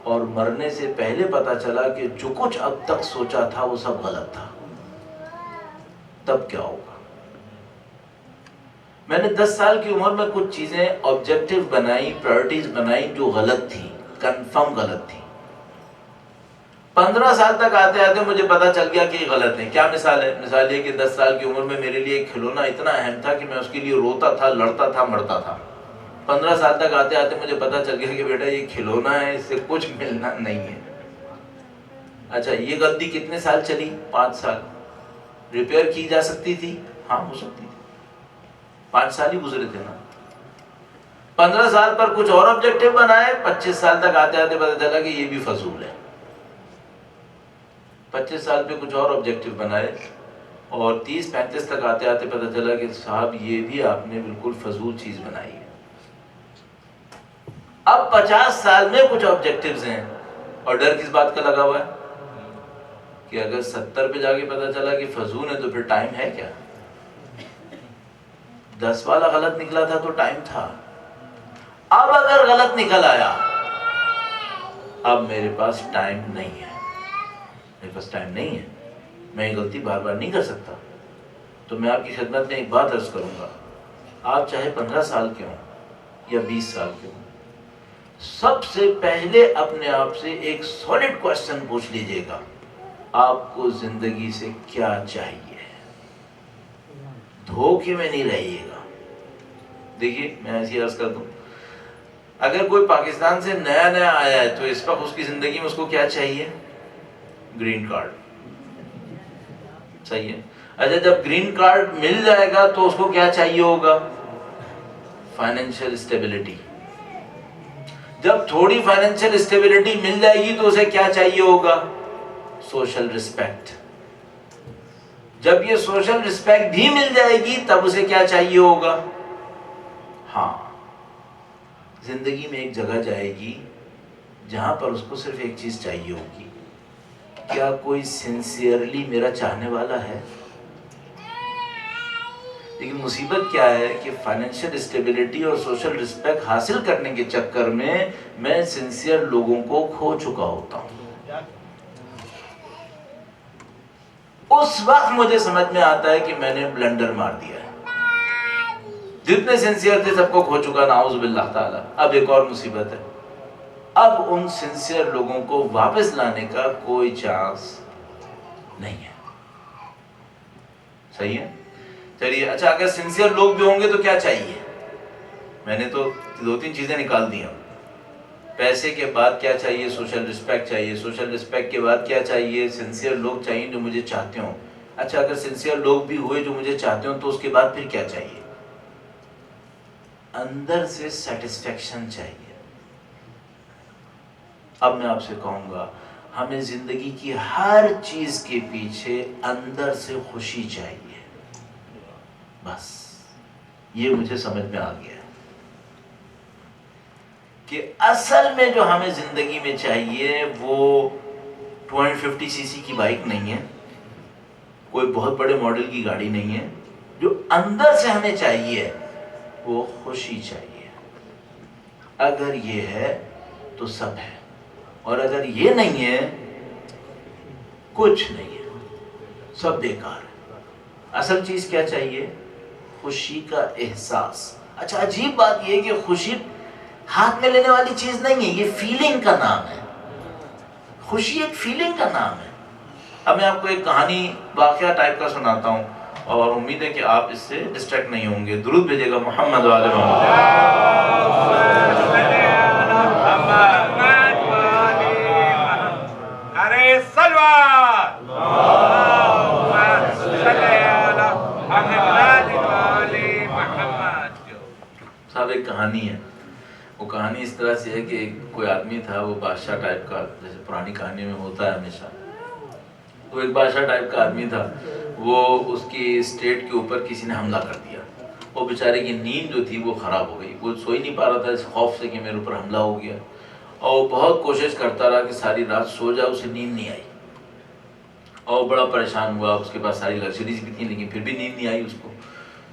اور مرنے سے پہلے پتا چلا کہ جو کچھ اب تک سوچا تھا وہ سب غلط تھا، تب کیا ہوگا؟ میں نے 10 سال کی عمر میں کچھ چیزیں آبجیکٹیو بنائی، پرائرٹیز بنائی جو غلط تھی، کنفرم غلط تھی۔ 15 سال تک آتے آتے مجھے پتا چل گیا کہ یہ غلط ہے۔ کیا مثال ہے؟ مثال یہ کہ 10 سال کی عمر میں میرے لیے ایک کھلونا اتنا اہم تھا کہ میں اس کے لیے روتا تھا، لڑتا تھا، مرتا تھا۔ 15 سال تک آتے آتے مجھے پتا چل گیا کہ بیٹا یہ کھلونا ہے، اس سے کچھ ملنا نہیں ہے۔ اچھا، یہ غلطی کتنے سال چلی؟ 5 سال۔ ریپیئر کی جا سکتی تھی؟ ہاں، ہو سکتی تھی، 5 سال ہی گزرے تھے نا۔ 15 سال پر کچھ اور آبجیکٹیو بنائے، 25 سال تک آتے آتے پتا چلا کہ یہ بھی فضول ہے۔ 25 سال پہ کچھ اور آبجیکٹیو بنائے، اور 30-35 تک آتے آتے پتا چلا کہ صاحب یہ بھی آپ نے بالکل فضول چیز بنائی ہے۔ اب 50 سال میں کچھ آبجیکٹیوز ہیں، اور ڈر کس بات کا لگا ہوا ہے کہ اگر 70 پہ جا کے پتا چلا کہ فضول ہے تو پھر ٹائم ہے کیا؟ 10 والا غلط نکلا تھا تو ٹائم تھا۔ اب اگر غلط نکل آیا، اب میرے پاس ٹائم نہیں ہے، میرے پاس ٹائم نہیں ہے، میں یہ غلطی بار بار نہیں کر سکتا۔ تو میں آپ کی خدمت میں ایک بات عرض کروں گا، آپ چاہے 15 سال کے ہوں یا 20 سال کے ہوں، سب سے پہلے اپنے آپ سے ایک سالڈ کوشچن پوچھ لیجئے گا، آپ کو زندگی سے کیا چاہیے؟ دھوکے میں نہیں رہیے گا۔ دیکھیے، میں ایسی عرض کر دوں، اگر کوئی پاکستان سے نیا نیا آیا ہے تو اس وقت اس کی زندگی میں اس کو کیا چاہیے؟ گرین کارڈ، صحیح ہے۔ اچھا جب گرین کارڈ مل جائے گا تو اس کو کیا چاہیے ہوگا؟ Financial stability. جب تھوڑی فائنینشیل اسٹیبلٹی مل جائے گی تو اسے کیا چاہیے ہوگا؟ Social respect. جب یہ سوشل رسپیکٹ بھی مل جائے گی تب اسے کیا چاہیے ہوگا؟ ہاں زندگی میں ایک جگہ جائے گی جہاں پر اس کو صرف ایک چیز چاہیے ہوگی، کیا کوئی سنسیئرلی میرا چاہنے والا ہے؟ لیکن مصیبت کیا ہے کہ فائنینشیل اسٹیبلٹی اور سوشل رسپیکٹ حاصل کرنے کے چکر میں سنسیئر لوگوں کو کھو چکا ہوتا ہوں. اس وقت مجھے سمجھ میں آتا ہے کہ میں نے بلنڈر مار دیا ہے. جتنے سنسیئر تھے سب کو کھو چکا، نعوذ باللہ تعالی. اب ایک اور مصیبت ہے، اب ان سنسیئر لوگوں کو واپس لانے کا کوئی چانس نہیں ہے. صحیح ہے؟ چلیے اچھا اگر سنسیئر لوگ بھی ہوں گے تو کیا چاہیے؟ میں نے تو 2-3 چیزیں نکال دی ہیں. پیسے کے بعد کیا چاہیے؟ سوشل رسپیکٹ چاہیے. سوشل رسپیکٹ کے بعد کیا چاہیے؟ سنسیئر لوگ چاہیے جو مجھے چاہتے ہوں. اچھا اگر سنسیئر لوگ بھی ہوئے جو مجھے چاہتے ہوں تو اس کے بعد پھر کیا چاہیے؟ اندر سے سیٹسفیکشن چاہیے. اب میں آپ سے کہوں گا ہمیں زندگی کی ہر چیز کے پیچھے اندر سے خوشی چاہیے. بس یہ مجھے سمجھ میں آ گیا کہ اصل میں جو ہمیں زندگی میں چاہیے وہ 250 cc کی بائک نہیں ہے، کوئی بہت بڑے ماڈل کی گاڑی نہیں ہے. جو اندر سے ہمیں چاہیے وہ خوشی چاہیے. اگر یہ ہے تو سب ہے، اور اگر یہ نہیں ہے کچھ نہیں ہے، سب بیکار ہے. اصل چیز کیا چاہیے؟ خوشی کا احساس. اچھا عجیب بات یہ کہ خوشی ہاتھ میں لینے والی چیز نہیں ہے، یہ فیلنگ کا نام ہے. خوشی ایک فیلنگ کا نام ہے. اب میں آپ کو ایک کہانی واقعہ ٹائپ کا سناتا ہوں اور امید ہے کہ آپ اس سے ڈسٹریکٹ نہیں ہوں گے. درود بھیجے گا محمد وعلی صاحب. ایک کہانی ہے، وہ کہانی اس طرح سے ہے کہ کوئی آدمی تھا، وہ بادشاہ ٹائپ کا، جیسے پرانی کہانی میں ہوتا ہے ہمیشہ. وہ ایک بادشاہ ٹائپ کا آدمی تھا. وہ اس کی اسٹیٹ کے اوپر کسی نے حملہ کر دیا. وہ بیچارے کی نیند جو تھی وہ خراب ہو گئی. وہ سو ہی نہیں پا رہا تھا اس خوف سے کہ میرے اوپر حملہ ہو گیا. اور بہت کوشش کرتا رہا کہ ساری رات سو جائے، اسے نیند نہیں آئی. اور بڑا پریشان ہوا. اس کے پاس ساری لگژریز بھی تھیں لیکن پھر بھی نیند نہیں آئی اس کو.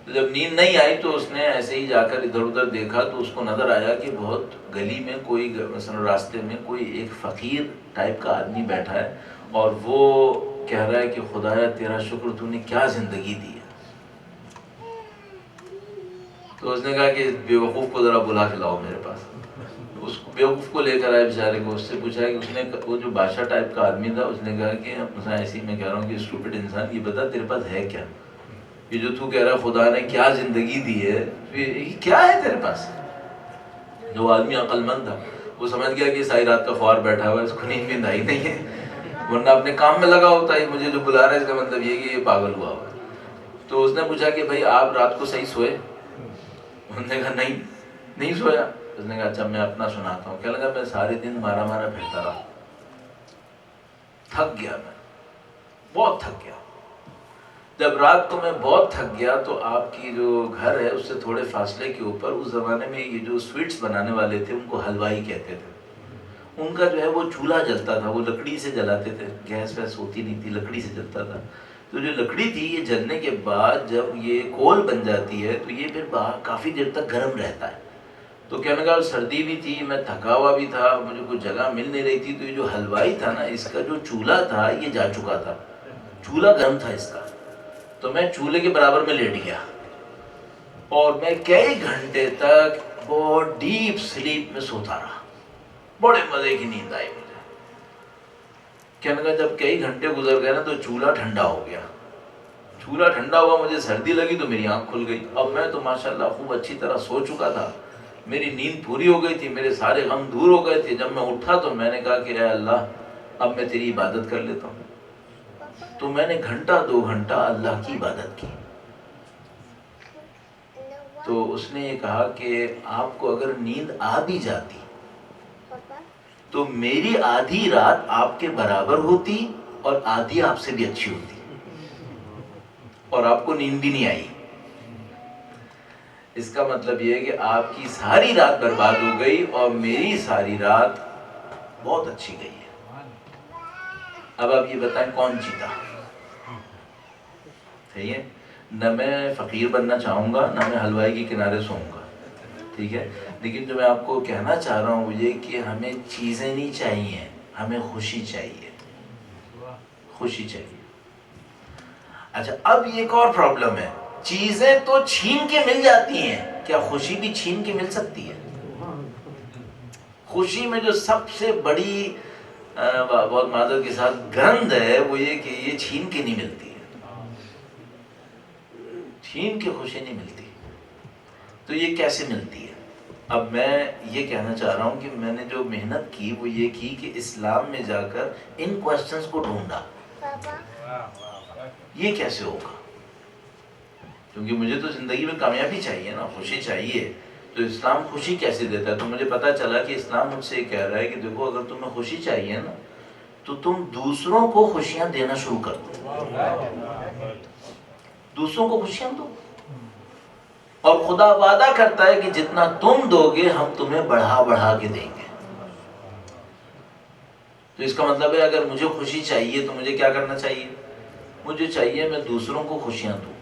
تو جب نیند نہیں آئی تو اس نے ایسے ہی جا کر ادھر ادھر دیکھا تو اس کو نظر آیا کہ بہت گلی میں کوئی مثلا راستے میں کوئی ایک فقیر ٹائپ کا آدمی بیٹھا ہے اور وہ کہہ رہا ہے کہ خدایا تیرا شکر تو نے کیا زندگی دی ہے. تو اس نے کہا کہ بیوقوف کو ذرا بلا کے لاؤ میرے پاس. اس بیوقوف کو لے کر آئے بیچارے کو. اس سے پوچھا کہ اس نے، وہ جو بادشاہ ٹائپ کا آدمی تھا، اس نے کہا کہ مثلا ایسے ہی میں کہہ رہا ہوں کہ اسٹوپڈ انسان، یہ بتا تیرے پاس ہے کیا؟ یہ جو تو کہہ رہا ہے خدا نے کیا زندگی دی ہے، یہ کیا ہے تیرے پاس؟ جو آدمی عقل مند تھا وہ سمجھ گیا کہ ساری رات کا خوار بیٹھا ہوا ہے، اس کو نیند آئی نہیں ہے، ورنہ اپنے کام میں لگا ہوتا ہے. مجھے جو بلا رہا ہے اس کا مطلب یہ کہ یہ پاگل ہوا ہوا. تو اس نے پوچھا کہ بھائی آپ رات کو صحیح سوئے؟ انہوں نے کہا نہیں سویا. اس نے کہا اچھا میں اپنا سناتا ہوں. کہنے لگا میں سارے دن مارا پھرتا رہا، تھک گیا، میں بہت تھک گیا. جب رات کو میں بہت تھک گیا تو آپ کی جو گھر ہے اس سے تھوڑے فاصلے کے اوپر اس زمانے میں یہ جو سویٹس بنانے والے تھے ان کو حلوائی کہتے تھے. ان کا جو ہے وہ چولہا جلتا تھا، وہ لکڑی سے جلاتے تھے، گیس ویس ہوتی نہیں تھی، لکڑی سے جلتا تھا. تو جو لکڑی تھی یہ جلنے کے بعد جب یہ کول بن جاتی ہے تو یہ پھر کافی دیر تک گرم رہتا ہے. تو کہنے لگا سردی بھی تھی، میں تھکا ہوا بھی تھا، مجھے کوئی جگہ مل نہیں رہی تھی. تو یہ جو حلوائی تھا نا، اس کا جو چولہا تھا یہ جا چکا تھا، چولہا گرم تھا اس کا. تو میں چولہے کے برابر میں لیٹ گیا اور میں کئی گھنٹے تک بہت ڈیپ سلیپ میں سوتا رہا. بڑے مزے کی نیند آئی مجھے. کہنے لگا جب کئی گھنٹے گزر گئے نا تو چولہا ٹھنڈا ہو گیا. چولہا ٹھنڈا ہوا، مجھے سردی لگی تو میری آنکھ کھل گئی. اب میں تو ماشاءاللہ خوب اچھی طرح سو چکا تھا، میری نیند پوری ہو گئی تھی، میرے سارے غم دور ہو گئے تھے. جب میں اٹھا تو میں نے کہا کہ اے اللہ اب میں تیری عبادت کر لیتا ہوں. تو میں نے گھنٹہ 2 گھنٹہ اللہ کی عبادت کی. تو اس نے یہ کہا کہ آپ کو اگر نیند آ بھی جاتی تو میری آدھی رات آپ کے برابر ہوتی اور آدھی آپ سے بھی اچھی ہوتی اور آپ کو نیند بھی نہیں آئی. اس کا مطلب یہ ہے کہ آپ کی ساری رات برباد ہو گئی اور میری ساری رات بہت اچھی گئی ہے. اب آپ یہ بتائیں کون جیتا؟ صحیح ہے. نہ میں فقیر بننا چاہوں گا نہ میں حلوائی کے کنارے سوؤں گا, ٹھیک ہے, لیکن جو میں آپ کو کہنا چاہ رہا ہوں وہ یہ کہ ہمیں چیزیں نہیں چاہیے, ہمیں خوشی چاہیے, خوشی چاہیے. اچھا اب ایک اور پرابلم ہے, چیزیں تو چھین کے مل جاتی ہیں, کیا خوشی بھی چھین کے مل سکتی ہے؟ خوشی میں جو سب سے بڑی بہت معذرت کے ساتھ گند ہے وہ یہ کہ یہ چھین کے نہیں ملتی ہے, چھین کے خوشی نہیں ملتی. تو یہ کیسے ملتی ہے؟ اب میں یہ کہنا چاہ رہا ہوں کہ میں نے جو محنت کی وہ یہ کی کہ اسلام میں جا کر ان کوسچنز کو ڈھونڈا, یہ کیسے ہوگا, کیونکہ مجھے تو زندگی میں کامیابی چاہیے نا, خوشی چاہیے. تو اسلام خوشی کیسے دیتا ہے؟ تو مجھے پتا چلا کہ اسلام مجھ سے یہ کہہ رہا ہے کہ دیکھو اگر تمہیں خوشی چاہیے نا تو تم دوسروں کو خوشیاں دینا شروع کر دو, دوسروں کو خوشیاں دو, اور خدا وعدہ کرتا ہے کہ جتنا تم دو گے ہم تمہیں بڑھا بڑھا کے دیں گے. تو اس کا مطلب ہے اگر مجھے خوشی چاہیے تو مجھے کیا کرنا چاہیے؟ مجھے چاہیے میں دوسروں کو خوشیاں دوں.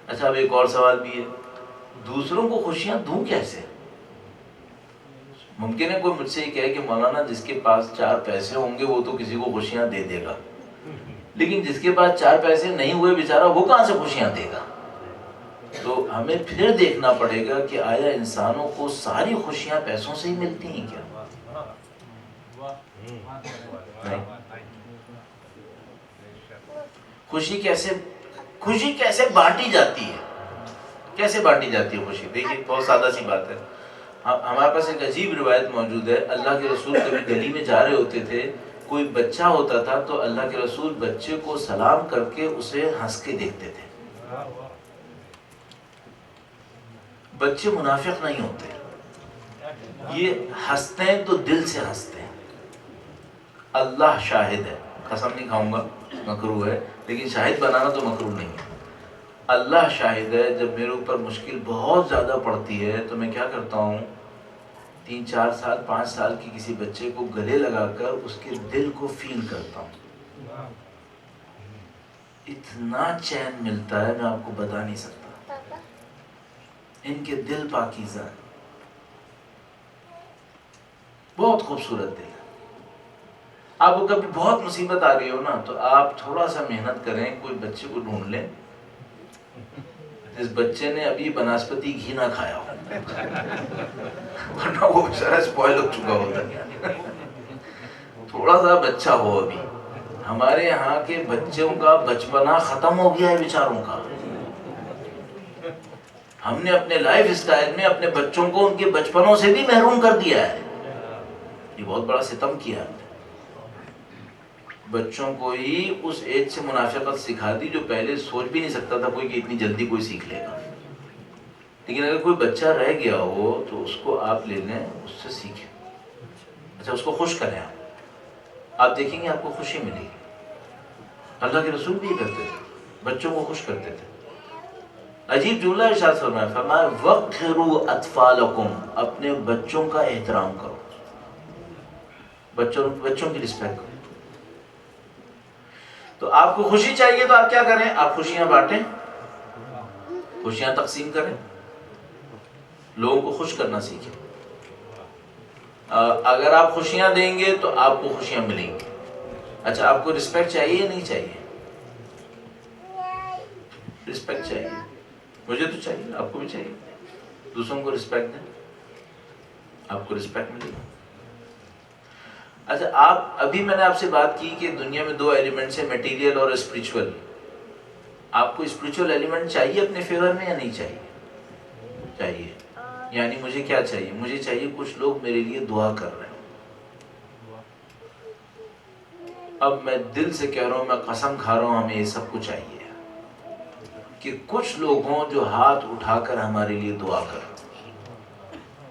اچھا اب ایک اور سوال بھی ہے, دوسروں کو خوشیاں دوں کیسے؟ ممکن ہے کوئی مجھ سے یہ کہے کہ مولانا جس کے پاس 4 پیسے ہوں گے وہ تو کسی کو خوشیاں دے دے گا, لیکن جس کے پاس 4 پیسے نہیں ہوئے بیچارہ وہ کہاں سے خوشیاں دے گا؟ تو ہمیں پھر دیکھنا پڑے گا کہ آیا انسانوں کو ساری خوشیاں پیسوں سے ہی ملتی ہیں کیا؟ نہیں. خوشی کیسے بانٹی جاتی ہے؟ کیسے بانٹی جاتی ہے خوشی؟ دیکھیے بہت سادہ سی بات ہے. ہمارے پاس ایک عجیب روایت موجود ہے. اللہ کے رسول کبھی گلی میں جا رہے ہوتے تھے, کوئی بچہ ہوتا تھا تو اللہ کے رسول بچے کو سلام کر کے اسے ہنس کے دیکھتے تھے. بچے منافق نہیں ہوتے, یہ ہنستے ہیں تو دل سے ہنستے ہیں. اللہ شاہد ہے, قسم نہیں کھاؤں گا, مکروہ ہے, لیکن شاہد بنانا تو مکروہ نہیں ہے. اللہ شاہد ہے, جب میرے اوپر مشکل بہت زیادہ پڑتی ہے تو میں کیا کرتا ہوں, 3 4 سال 5 سال کی کسی بچے کو گلے لگا کر اس کے دل کو فیل کرتا ہوں. اتنا چین ملتا ہے میں آپ کو بتا نہیں سکتا. ان کے دل پاکیزہ ہے, بہت خوبصورت دل ہے. آپ کو کبھی بہت مصیبت آ گئی ہو نا تو آپ تھوڑا سا محنت کریں, کوئی بچے کو ڈھونڈ لیں جس بچے نے ابھی بناسپتی گھی نہ کھایا ہو, ورنہ وہ بیچارہ اسپوائل ہو چکا ہوتا ہے. تھوڑا سا بچہ ہو ابھی. ہمارے یہاں کے بچوں کا بچپنا ختم ہو گیا ہے بیچاروں کا. ہم نے اپنے لائف اسٹائل میں اپنے بچوں کو ان کے بچپنوں سے بھی محروم کر دیا ہے. یہ بہت بڑا ستم کیا ہے. بچوں کو ہی اس ایج سے منافقت سکھا دی جو پہلے سوچ بھی نہیں سکتا تھا کوئی کہ اتنی جلدی کوئی سیکھ لے گا. لیکن اگر کوئی بچہ رہ گیا ہو تو اس کو آپ لے لیں, اس سے سیکھیں. اچھا اس کو خوش کریں, آپ دیکھیں گے آپ کو خوشی ملے گی. اللہ کے رسول بھی کرتے تھے, بچوں کو خوش کرتے تھے. عجیب جملہ ارشاد فرمایا, فرمایا وَقِّرُوا أَطْفَالَكُمْ, اپنے بچوں کا احترام کرو, بچوں کی رسپیکٹ کرو. تو آپ کو خوشی چاہیے تو آپ کیا کریں, آپ خوشیاں بانٹیں, خوشیاں تقسیم کریں, لوگوں کو خوش کرنا سیکھیں. اگر آپ خوشیاں دیں گے تو آپ کو خوشیاں ملیں گی. اچھا آپ کو رسپیکٹ چاہیے یا نہیں چاہیے؟ رسپیکٹ چاہیے, مجھے تو چاہیے, آپ کو بھی چاہیے. دوسروں کو رسپیکٹ دیں, آپ کو رسپیکٹ ملے گی. اچھا آپ ابھی میں نے آپ سے بات کی کہ دنیا میں 2 ایلیمنٹس ہیں, میٹیریل اور اسپریچول. آپ کو اسپریچول ایلیمنٹ چاہیے اپنے فیور میں یا نہیں چاہیے؟ چاہیے. یعنی مجھے کیا چاہیے؟ مجھے چاہیے کچھ لوگ میرے لیے دعا کر رہے ہیں. اب میں دل سے کہہ رہا ہوں، میں قسم کھا رہا ہوں، ہمیں یہ سب کچھ چاہیے کہ کچھ لوگ ہوں جو ہاتھ اٹھا کر ہمارے لیے دعا کر.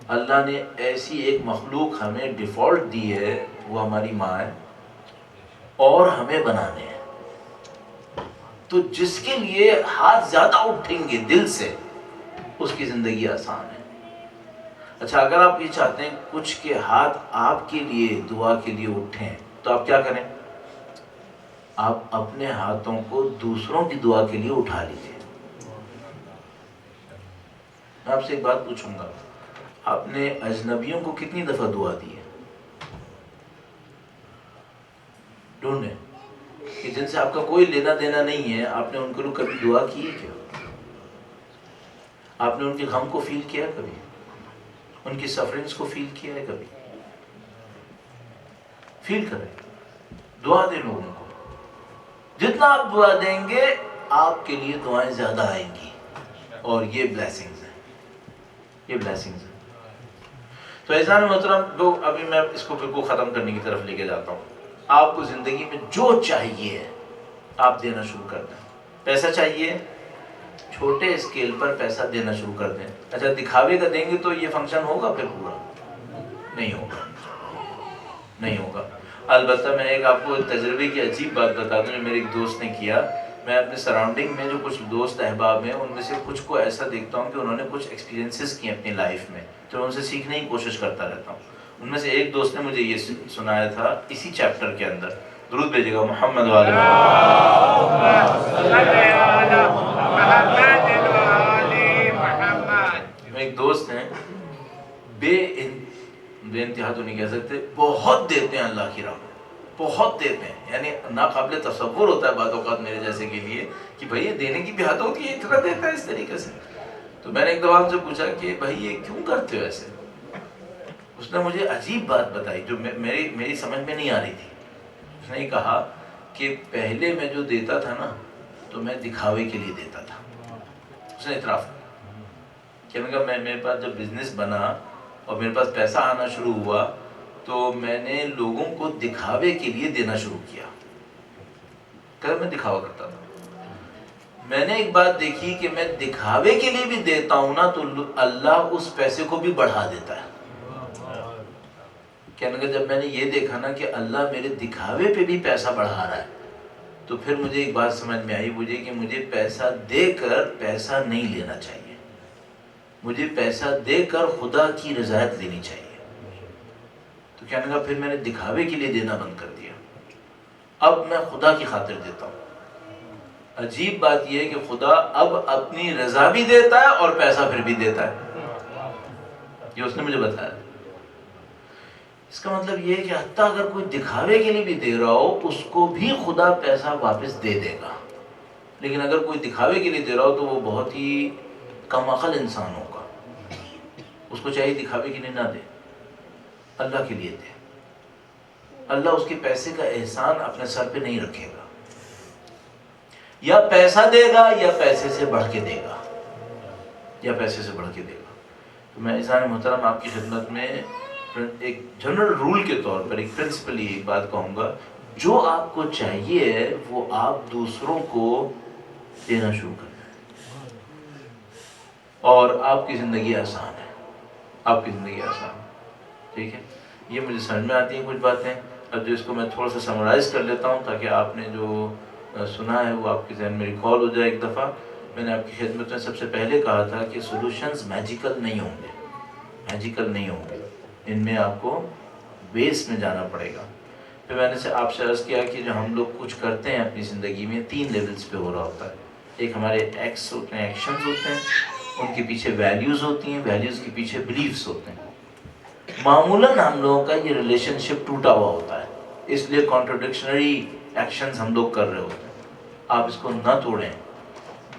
اللہ نے ایسی ایک مخلوق ہمیں ڈیفالٹ دی ہے، وہ ہماری ماں ہے، اور ہمیں بنانے ہیں. تو جس کے لیے ہاتھ زیادہ اٹھیں گے دل سے، اس کی زندگی آسان ہے. اچھا، اگر آپ یہ چاہتے ہیں کچھ کے ہاتھ آپ کے لیے دعا کے لیے اٹھیں، تو آپ کیا کریں؟ آپ اپنے ہاتھوں کو دوسروں کی دعا کے لیے اٹھا لیجیے. میں آپ سے ایک بات پوچھوں گا، آپ نے اجنبیوں کو کتنی دفعہ دعا دی ہے؟ ڈھونڈیں کہ جن سے آپ کا کوئی لینا دینا نہیں ہے، آپ نے ان کے لیے کبھی دعا کی ہے کیا؟ آپ نے ان کے غم کو فیل کیا کبھی؟ ان کی سفرنگز کو فیل کیا ہے کبھی؟ فیل کریں، دعا دیں لوگوں کو. جتنا آپ دعا دیں گے، آپ کے لیے دعائیں زیادہ آئیں گی، اور یہ بلیسنگز ہیں، یہ بلیسنگز ہیں. تو عزیزان محترم، جو ابھی میں اس کو بالکل ختم کرنے کی طرف لے کے جاتا ہوں. آپ کو زندگی میں جو چاہیے آپ دینا شروع کر دیں. پیسہ چاہیے، چھوٹے اسکیل پر پیسہ دینا شروع کر دیں. اچھا، دکھاوے کا دیں گے تو یہ فنکشن ہوگا پھر پورا؟ نہیں ہوگا، نہیں ہوگا. البتہ میں ایک آپ کو تجربے کی عجیب بات بتا دوں جو میرے ایک دوست نے کیا. میں اپنے سراؤنڈنگ میں جو کچھ دوست احباب ہیں، ان میں سے کچھ کو ایسا دیکھتا ہوں کہ انہوں نے کچھ ایکسپیرینسز کیے اپنی لائف میں، تو ان سے سیکھنے کی کوشش کرتا رہتا ہوں. ان میں سے ایک دوست نے مجھے یہ سنایا تھا اسی چیپٹر کے اندر. درود بھیجیے گا محمد والے محمد. ایک دوست ہیں، بے انتہا تو نہیں کہہ سکتے، بہت دیتے ہیں اللہ کی راہ میں، بہت دیتے ہیں. یعنی ناقابل تصور ہوتا ہے بعض اوقات میرے جیسے کے لیے کہ بھائی یہ دینے کی بھی حد ہوتی ہے، اتنا دیتا ہے اس طریقے سے. تو میں نے ایک دفعہ سے پوچھا کہ بھائی یہ کیوں کرتے ہو ایسے؟ اس نے مجھے عجیب بات بتائی جو میری سمجھ میں نہیں آ رہی تھی. اس نے کہا کہ پہلے میں جو دیتا تھا نا، تو میں دکھاوے کے لیے دیتا تھا. اس نے اعتراف کیا، میرے پاس جب بزنس بنا اور میرے پاس پیسہ آنا شروع ہوا، تو میں نے لوگوں کو دکھاوے کے لیے دینا شروع کیا. کہ میں دکھاوا کرتا تھا. میں نے ایک بات دیکھی کہ میں دکھاوے کے لیے بھی دیتا ہوں نا، تو اللہ اس پیسے کو بھی بڑھا دیتا ہے. کہنے کہ جب میں نے یہ دیکھا نا کہ اللہ میرے دکھاوے پہ بھی پیسہ بڑھا رہا ہے، تو پھر مجھے ایک بات سمجھ میں آئی مجھے کہ مجھے پیسہ دے کر پیسہ نہیں لینا چاہیے، مجھے پیسہ دے کر خدا کی رضایت لینی چاہیے. تو کہنے لگا پھر میں نے دکھاوے کے لیے دینا بند کر دیا، اب میں خدا کی خاطر دیتا ہوں. عجیب بات یہ ہے کہ خدا اب اپنی رضا بھی دیتا ہے اور پیسہ پھر بھی دیتا ہے. یہ اس نے مجھے بتایا. اس کا مطلب یہ ہے کہ حتیٰ اگر کوئی دکھاوے کے لیے بھی دے رہا ہو، اس کو بھی خدا پیسہ واپس دے دے گا. لیکن اگر کوئی دکھاوے کے لیے دے رہا ہو تو وہ بہت ہی کم عقل انسان ہوگا. اس کو چاہیے دکھاوے کے لیے نہ دے، اللہ کے لیے دے. اللہ اس کے پیسے کا احسان اپنے سر پہ نہیں رکھے گا. یا پیسہ دے گا یا پیسے سے بڑھ کے دے گا، یا پیسے سے بڑھ کے دے گا. تو میں عزیزان محترم آپ کی خدمت میں ایک جنرل رول کے طور پر ایک پرنسپل ایک بات کہوں گا، جو آپ کو چاہیے وہ آپ دوسروں کو دینا شروع کر دیں، اور آپ کی زندگی آسان ہے، آپ کی زندگی آسان ہے. ٹھیک ہے، یہ مجھے سمجھ میں آتی ہیں کچھ باتیں. اب جو اس کو میں تھوڑا سا سمرائز کر لیتا ہوں تاکہ آپ نے جو سنا ہے وہ آپ کے ذہن میں ریکال ہو جائے. ایک دفعہ میں نے آپ کی خدمت میں سب سے پہلے کہا تھا کہ سولوشنز میجیکل نہیں ہوں گے، میجیکل نہیں ہوں گے، ان میں آپ کو بیس میں جانا پڑے گا. پھر میں نے آپ سے عرض کیا کہ جو ہم لوگ کچھ کرتے ہیں اپنی زندگی میں 3 لیولز پہ ہو رہا ہوتا ہے. ایک ہمارے ایکٹس ہوتے ہیں، ایکشنز ہوتے ہیں، ان کے پیچھے ویلیوز ہوتی ہیں، ویلیوز کے پیچھے بلیفز ہوتے ہیں. معمولاً ہم لوگوں کا یہ ریلیشن شپ ٹوٹا ہوا ہوتا ہے، اس لیے کانٹرڈکشنری ایکشنز ہم لوگ کر رہے ہوتے ہیں. آپ اس کو نہ توڑیں،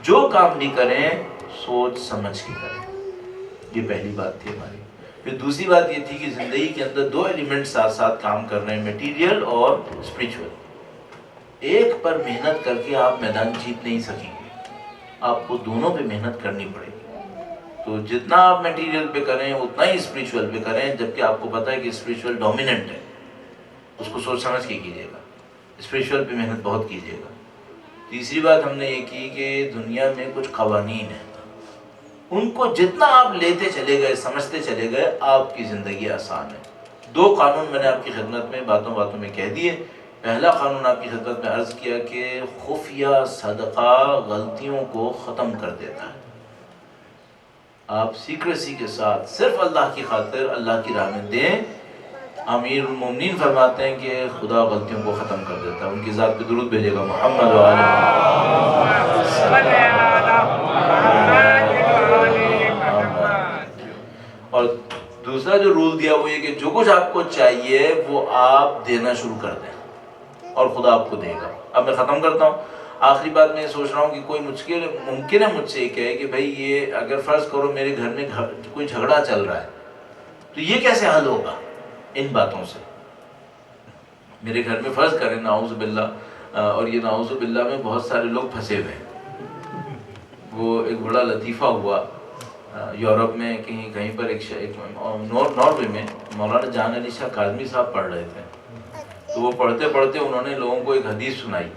جو کام بھی کریں سوچ سمجھ کے کریں. یہ پہلی بات تھی ہماری. پھر دوسری بات یہ تھی کہ زندگی کے اندر 2 ایلیمنٹ ساتھ ساتھ کام کر رہے ہیں، میٹیریل اور اسپریچول. ایک پر محنت کر کے آپ میدان جیت نہیں سکیں گے، آپ کو دونوں پہ محنت کرنی پڑے گی. تو جتنا آپ میٹیریل پہ کریں اتنا ہی اسپریچول پہ کریں، جبکہ آپ کو پتہ ہے کہ اسپریچول ڈومیننٹ ہے. اس کو سوچ سمجھ کے کیجیے گا. اسپریچول پہ محنت بہت کیجیے گا۔ تیسری بات ہم نے یہ کی کہ دنیا میں کچھ قوانین ہیں، ان کو جتنا آپ لیتے چلے گئے، سمجھتے چلے گئے، آپ کی زندگی آسان ہے۔ 2 قانون میں نے آپ کی خدمت میں باتوں باتوں میں کہہ دیے۔ پہلا قانون آپ کی خدمت میں عرض کیا کہ خفیہ صدقہ غلطیوں کو ختم کر دیتا ہے۔ آپ سیکریسی کے ساتھ صرف اللہ کی خاطر اللہ کی راہ میں دیں۔ امیر المومنین فرماتے ہیں کہ خدا غلطیوں کو ختم کر دیتا ہے۔ ان کی ذات پہ درود بھیجے گا محمد و آلہ اور دوسرا جو رول دیا وہ یہ کہ جو کچھ آپ کو چاہیے وہ آپ دینا شروع کر دیں اور خدا آپ کو دے گا۔ اب میں ختم کرتا ہوں۔ آخری بات میں یہ سوچ رہا ہوں کہ کوئی ممکن ہے مجھ سے یہ کہے کہ بھائی یہ اگر فرض کرو میرے گھر میں کوئی جھگڑا چل رہا ہے تو یہ کیسے حل ہوگا ان باتوں سے؟ میرے گھر میں فرض کریں نعوذ باللہ، اور یہ نعوذ باللہ میں بہت سارے لوگ پھنسے ہوئے ہیں۔ وہ ایک بڑا لطیفہ ہوا یورپ میں کہیں پر ناروے میں مولانا جان علی شاہ کاظمی صاحب پڑھ رہے تھے، تو وہ پڑھتے پڑھتے انہوں نے لوگوں کو ایک حدیث سنائی،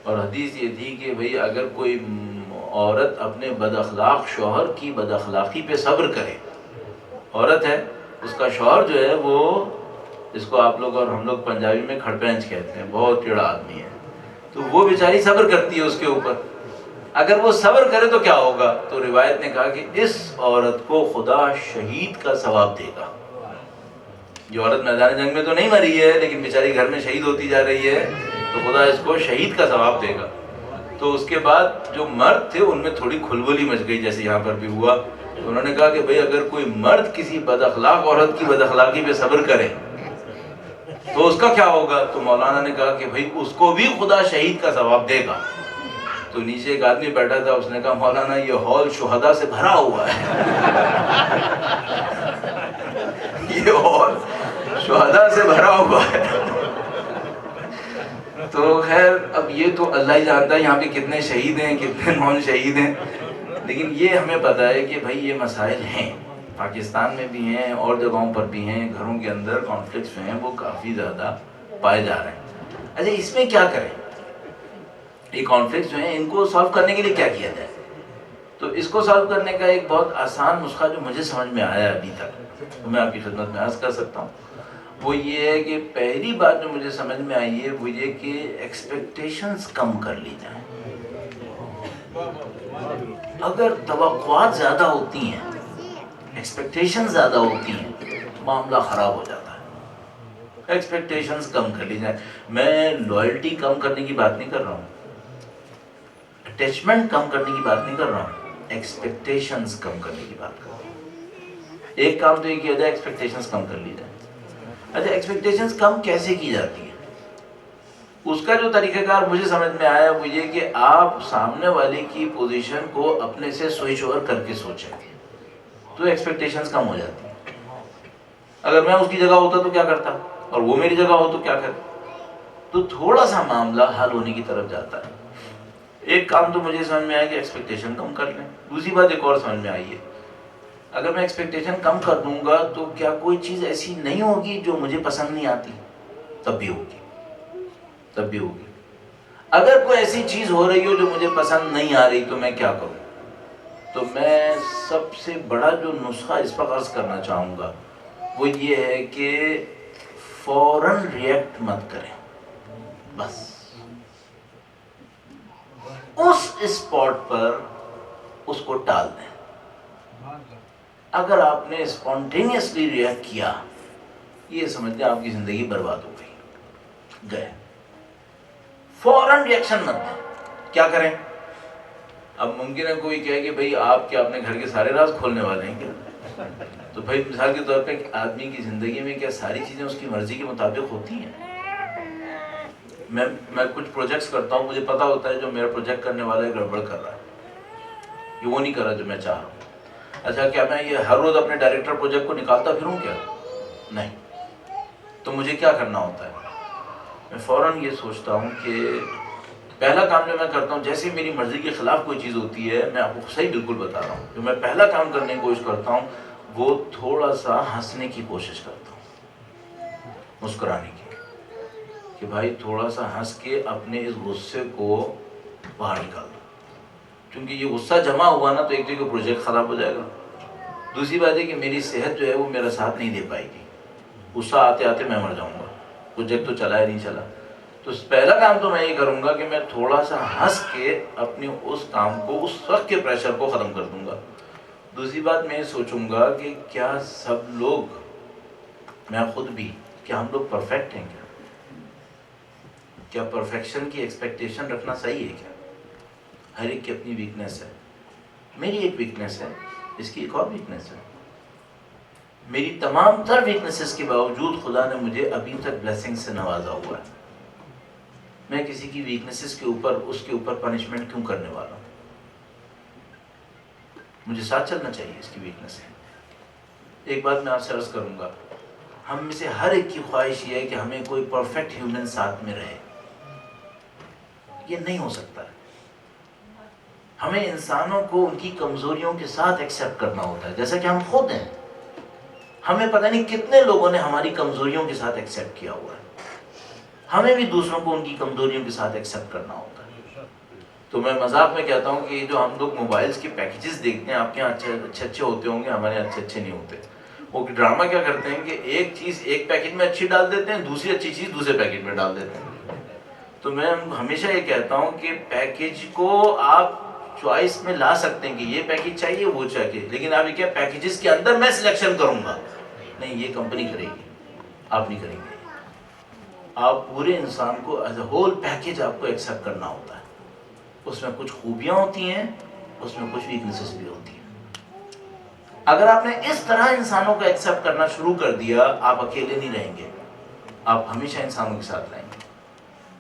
اور حدیث یہ تھی کہ بھئی اگر کوئی عورت اپنے بد اخلاق شوہر کی بد اخلاقی پہ صبر کرے، عورت ہے اس کا شوہر جو ہے وہ، جس کو آپ لوگ اور ہم لوگ پنجابی میں کھڑپینچ کہتے ہیں، بہت ٹیڑھا آدمی ہے، تو وہ بیچاری صبر کرتی ہے اس کے اوپر، اگر وہ صبر کرے تو کیا ہوگا؟ تو روایت نے کہا کہ اس عورت کو خدا شہید کا ثواب دے گا۔ جو عورت میدان جنگ میں تو نہیں مری ہے لیکن بیچاری گھر میں شہید ہوتی جا رہی ہے، تو خدا اس کو شہید کا ثواب دے گا۔ تو اس کے بعد جو مرد تھے ان میں تھوڑی کھلبلی مچ گئی، جیسے یہاں پر بھی ہوا، تو انہوں نے کہا کہ بھئی اگر کوئی مرد کسی بد اخلاق عورت کی بد اخلاقی پہ صبر کرے تو اس کا کیا ہوگا؟ تو مولانا نے کہا کہ بھئی اس کو بھی خدا شہید کا ثواب دے گا۔ تو نیچے ایک آدمی بیٹھا تھا، اس نے کہا مولانا یہ ہال شہداء سے بھرا ہوا ہے یہ ہال شہداء سے بھرا ہوا ہے۔ تو خیر اب یہ تو اللہ ہی جانتا ہے یہاں پہ کتنے شہید ہیں کتنے نون شہید ہیں، لیکن یہ ہمیں پتہ ہے کہ بھائی یہ مسائل ہیں، پاکستان میں بھی ہیں اور جگہوں پر بھی ہیں، گھروں کے اندر کانفلکٹس ہیں وہ کافی زیادہ پائے جا رہے ہیں۔ اچھا اس میں کیا کریں؟ یہ کانفلکٹس جو ہیں ان کو سالو کرنے کے لیے کیا کیا جائے؟ تو اس کو سالو کرنے کا ایک بہت آسان نسخہ جو مجھے سمجھ میں آیا ابھی تک، تو میں آپ کی خدمت میں عرض کر سکتا ہوں، وہ یہ ہے کہ پہلی بات جو مجھے سمجھ میں آئی ہے وہ یہ کہ ایکسپیکٹیشنز کم کر لی جائیں۔ اگر توقعات زیادہ ہوتی ہیں، ایکسپیکٹیشنز زیادہ ہوتی ہیں، معاملہ خراب ہو جاتا ہے۔ ایکسپیکٹیشنز کم کر لی جائیں۔ میں لائلٹی کم کرنے کی بات نہیں کر رہا ہوں، اٹیچمنٹ کم کرنے کی بات نہیں کر رہا ہوں، ایکسپیکٹیشنز کم کرنے کی بات کر رہا ہوں۔ ایک کام تو یہ کیا جائے ایکسپیکٹیشنز کم کر لی جائیں۔ اچھا ایکسپیکٹیشنز کم کیسے کی جاتی ہیں؟ اس کا جو طریقہ کار مجھے سمجھ میں آیا وہ یہ کہ آپ سامنے والے کی پوزیشن کو اپنے سے سوئچ اوور کر کے سوچیں تو ایکسپیکٹیشنز کم ہو جاتی ہیں۔ اگر میں اس کی جگہ ہوتا تو کیا کرتا، اور وہ میری جگہ ہو تو کیا کرتا، تو تھوڑا سا معاملہ حل ہونے کی طرف جاتا ہے۔ ایک کام تو مجھے سمجھ میں آیا کہ ایکسپیکٹیشن کم کر لیں۔ دوسری بات ایک اور سمجھ میں آئی ہے، اگر میں ایکسپیکٹیشن کم کر دوں گا تو کیا کوئی چیز ایسی نہیں ہوگی جو مجھے پسند نہیں آتی؟ تب بھی ہوگی، تب بھی ہوگی۔ اگر کوئی ایسی چیز ہو رہی ہو جو مجھے پسند نہیں آ رہی تو میں کیا کروں؟ تو میں سب سے بڑا جو نسخہ اس پر عرض کرنا چاہوں گا وہ یہ ہے کہ فوراً ریئیکٹ مت کریں، بس اس اسپاٹ پر اس کو ٹال دیں۔ اگر آپ نے اسپونٹینیسلی ریئیکٹ کیا، یہ سمجھ لیں آپ کی زندگی برباد ہو گئی، گئے۔ فوراً ریئیکشن مت دیں۔ کیا کریں؟ اب ممکن ہے کوئی کہے کہ بھئی آپ کیا اپنے گھر کے سارے راز کھولنے والے ہیں کیا؟ تو بھائی مثال کے طور پہ آدمی کی زندگی میں کیا ساری چیزیں اس کی مرضی کے مطابق ہوتی ہیں؟ میں کچھ پروجیکٹس کرتا ہوں، مجھے پتا ہوتا ہے جو میرا پروجیکٹ کرنے والا ہے گڑبڑ کر رہا ہے، یہ وہ نہیں کر رہا جو میں چاہ رہا ہوں۔ اچھا کیا میں یہ ہر روز اپنے ڈائریکٹر پروجیکٹ کو نکالتا پھروں کیا؟ نہیں۔ تو مجھے کیا کرنا ہوتا ہے؟ میں فوراً یہ سوچتا ہوں کہ پہلا کام جو میں کرتا ہوں، جیسے میری مرضی کے خلاف کوئی چیز ہوتی ہے، میں آپ کو صحیح بالکل بتا رہا ہوں، جو میں پہلا کام کرنے کی کوشش کرتا ہوں وہ تھوڑا سا ہنسنے کی کوشش کرتا ہوں، مسکرانے کی، کہ بھائی تھوڑا سا ہنس کے اپنے اس غصے کو باہر نکال دو، کیونکہ یہ غصہ جمع ہوا نا تو ایک جگہ پروجیکٹ خراب ہو جائے گا. دوسری بات ہے کہ میری صحت جو ہے وہ میرا ساتھ نہیں دے پائے گی، غصہ آتے آتے میں مر جاؤں گا، پروجیکٹ تو چلا ہی نہیں چلا. تو پہلا کام تو میں یہ کروں گا کہ میں تھوڑا سا ہنس کے اپنے اس کام کو، اس وقت کے پریشر کو ختم کر دوں گا. دوسری بات میں یہ سوچوں گا کہ کیا سب لوگ، میں خود بھی، کیا ہم لوگ پرفیکٹ ہیں؟ کیا پرفیکشن کی ایکسپیکٹیشن رکھنا صحیح ہے؟ کیا ہر ایک کی اپنی ویکنیس ہے. میری ایک ویکنیس ہے، اس کی ایک اور ویکنیس ہے. میری تمام تر ویکنیسز کے باوجود خدا نے مجھے ابھی تک بلیسنگ سے نوازا ہوا ہے. میں کسی کی ویکنیسز کے اوپر، اس کے اوپر پنشمنٹ کیوں کرنے والا ہوں؟ مجھے ساتھ چلنا چاہیے اس کی ویکنیس ہے. ایک بات میں آپ سے عرض کروں گا، ہم میں سے ہر ایک کی خواہش یہ ہے کہ ہمیں کوئی پرفیکٹ ہیومن ساتھ میں رہے. یہ نہیں ہو سکتا ہے. ہمیں انسانوں کو ان کی کمزوریوں کے ساتھ ایکسیپٹ کرنا ہوتا ہے، جیسا کہ ہم خود ہیں. ہمیں پتہ نہیں کتنے لوگوں نے ہماری کمزوریوں کے ساتھ ایکسیپٹ کیا ہوا ہے. ہمیں بھی دوسروں کو ان کی کمزوریوں کے ساتھ ایکسیپٹ کرنا ہوتا ہے. تو میں مذاق میں کہتا ہوں کہ جو ہم لوگ موبائلز کے پیکیجز دیکھتے ہیں، آپ کے یہاں اچھے ہوتے ہوں گے، ہمارے یہاں اچھے نہیں ہوتے. وہ ڈرامہ کیا کرتے ہیں کہ ایک چیز ایک پیکٹ میں اچھی ڈال دیتے ہیں، دوسری اچھی چیز دوسرے پیکٹ میں ڈال دیتے ہیں. تو میں ہمیشہ یہ کہتا ہوں کہ پیکیج کو آپ چوائس میں لا سکتے ہیں کہ یہ پیکیج چاہیے وہ چاہیے، لیکن آپ یہ کیا پیکیجز کے اندر میں سلیکشن کروں گا؟ نہیں، یہ کمپنی کرے گی، آپ نہیں کریں گے. آپ پورے انسان کو ایز اے ہول پیکیج آپ کو ایکسیپٹ کرنا ہوتا ہے. اس میں کچھ خوبیاں ہوتی ہیں، اس میں کچھ ویکنیسز بھی ہوتی ہیں. اگر آپ نے اس طرح انسانوں کو ایکسیپٹ کرنا شروع کر دیا، آپ اکیلے نہیں رہیں گے، آپ ہمیشہ انسانوں کے ساتھ رہیں گے.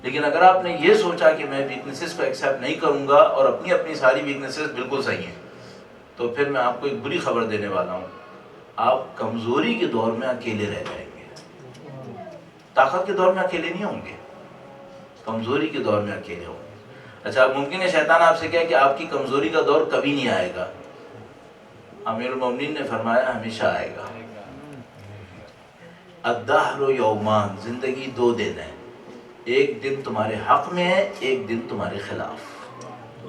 لیکن اگر آپ نے یہ سوچا کہ میں ویکنیسز کو ایکسیپٹ نہیں کروں گا اور اپنی ساری ویکنیسز بالکل صحیح ہیں، تو پھر میں آپ کو ایک بری خبر دینے والا ہوں، آپ کمزوری کے دور میں اکیلے رہ جائیں گے. طاقت کے دور میں اکیلے نہیں ہوں گے، کمزوری کے دور میں اکیلے ہوں گے. اچھا، ممکن ہے شیطان آپ سے کہے کہ آپ کی کمزوری کا دور کبھی نہیں آئے گا. امیر المومنین نے فرمایا ہمیشہ آئے گا. الدہر یومان، زندگی 2 دن ہے، ایک دن تمہارے حق میں ہے، ایک دن تمہارے خلاف.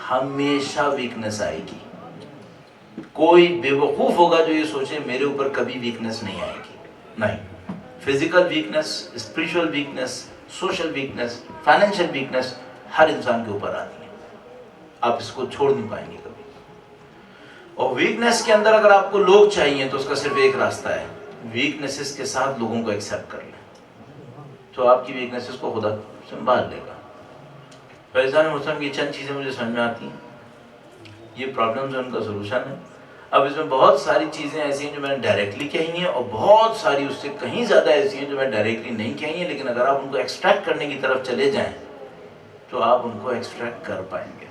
ہمیشہ ویکنس آئے گی. کوئی بے وقوف ہوگا جو یہ سوچے میرے اوپر کبھی ویکنس نہیں آئے گی. نہیں، physical weakness, spiritual weakness, social weakness, financial weakness ہر انسان کے اوپر آتی ہے. آپ اس کو چھوڑ نہیں پائیں گے کبھی. اور ویکنس کے اندر اگر آپ کو لوگ چاہیے تو اس کا صرف ایک راستہ ہے، ویکنسز کے ساتھ لوگوں کو ایکسیپٹ کر لیں، تو آپ کی ویکنسز کو خدا سنبھال لے گا. فیضان مسلم کی چند چیزیں مجھے سمجھ میں آتی ہیں، یہ پرابلمز ہیں، ان کا سلوشن ہے. اب اس میں بہت ساری چیزیں ایسی ہیں جو میں نے ڈائریکٹلی کہی ہیں، اور بہت ساری اس سے کہیں زیادہ ایسی ہیں جو میں ڈائریکٹلی نہیں کہی ہیں، لیکن اگر آپ ان کو ایکسٹریکٹ کرنے کی طرف چلے جائیں تو آپ ان کو ایکسٹریکٹ کر پائیں گے.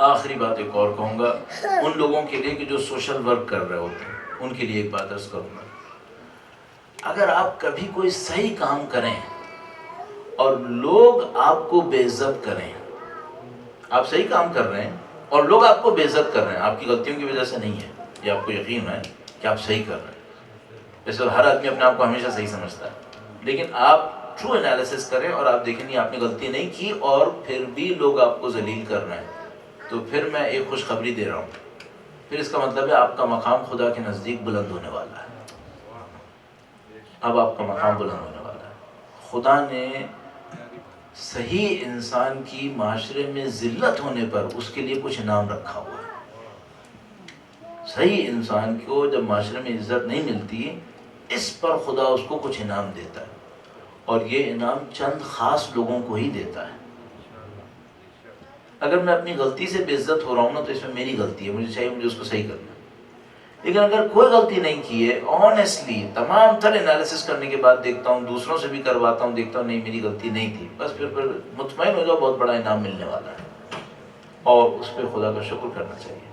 آخری بات ایک اور کہوں گا ان لوگوں کے لیے کہ جو سوشل ورک کر رہے ہوتے ہیں، ان کے لیے ایک بات عرض کروں گا. اگر آپ کبھی کوئی صحیح کام کریں اور لوگ آپ کو بے عزت کریں، آپ صحیح کام کر رہے ہیں اور لوگ آپ کو بے عزت کر رہے ہیں، آپ کی غلطیوں کی وجہ سے نہیں ہے، یہ آپ کو یقین ہے کہ آپ صحیح کر رہے ہیں. ویسے ہر آدمی اپنے آپ کو ہمیشہ صحیح سمجھتا ہے، لیکن آپ ٹرو انالیسس کریں اور آپ دیکھیں نہیں، آپ نے غلطی نہیں کی اور پھر بھی لوگ آپ کو ذلیل کر رہے ہیں، تو پھر میں ایک خوشخبری دے رہا ہوں، پھر اس کا مطلب ہے آپ کا مقام خدا کے نزدیک بلند ہونے والا ہے. اب آپ کا مقام بلند ہونے والا ہے. خدا نے صحیح انسان کی معاشرے میں ذلت ہونے پر اس کے لیے کچھ انعام رکھا ہوا ہے. صحیح انسان کو جب معاشرے میں عزت نہیں ملتی، اس پر خدا اس کو کچھ انعام دیتا ہے، اور یہ انعام چند خاص لوگوں کو ہی دیتا ہے. اگر میں اپنی غلطی سے بے عزت ہو رہا ہوں نا تو اس میں میری غلطی ہے، مجھے چاہیے مجھے اس کو صحیح کرنا. لیکن اگر کوئی غلطی نہیں کی ہے، آنیسٹلی تمام تر انالیسس کرنے کے بعد دیکھتا ہوں، دوسروں سے بھی کرواتا ہوں، دیکھتا ہوں نہیں میری غلطی نہیں تھی، بس پھر مطمئن ہو جاؤ بہت بڑا انعام ملنے والا ہے، اور اس پہ خدا کا شکر کرنا چاہیے.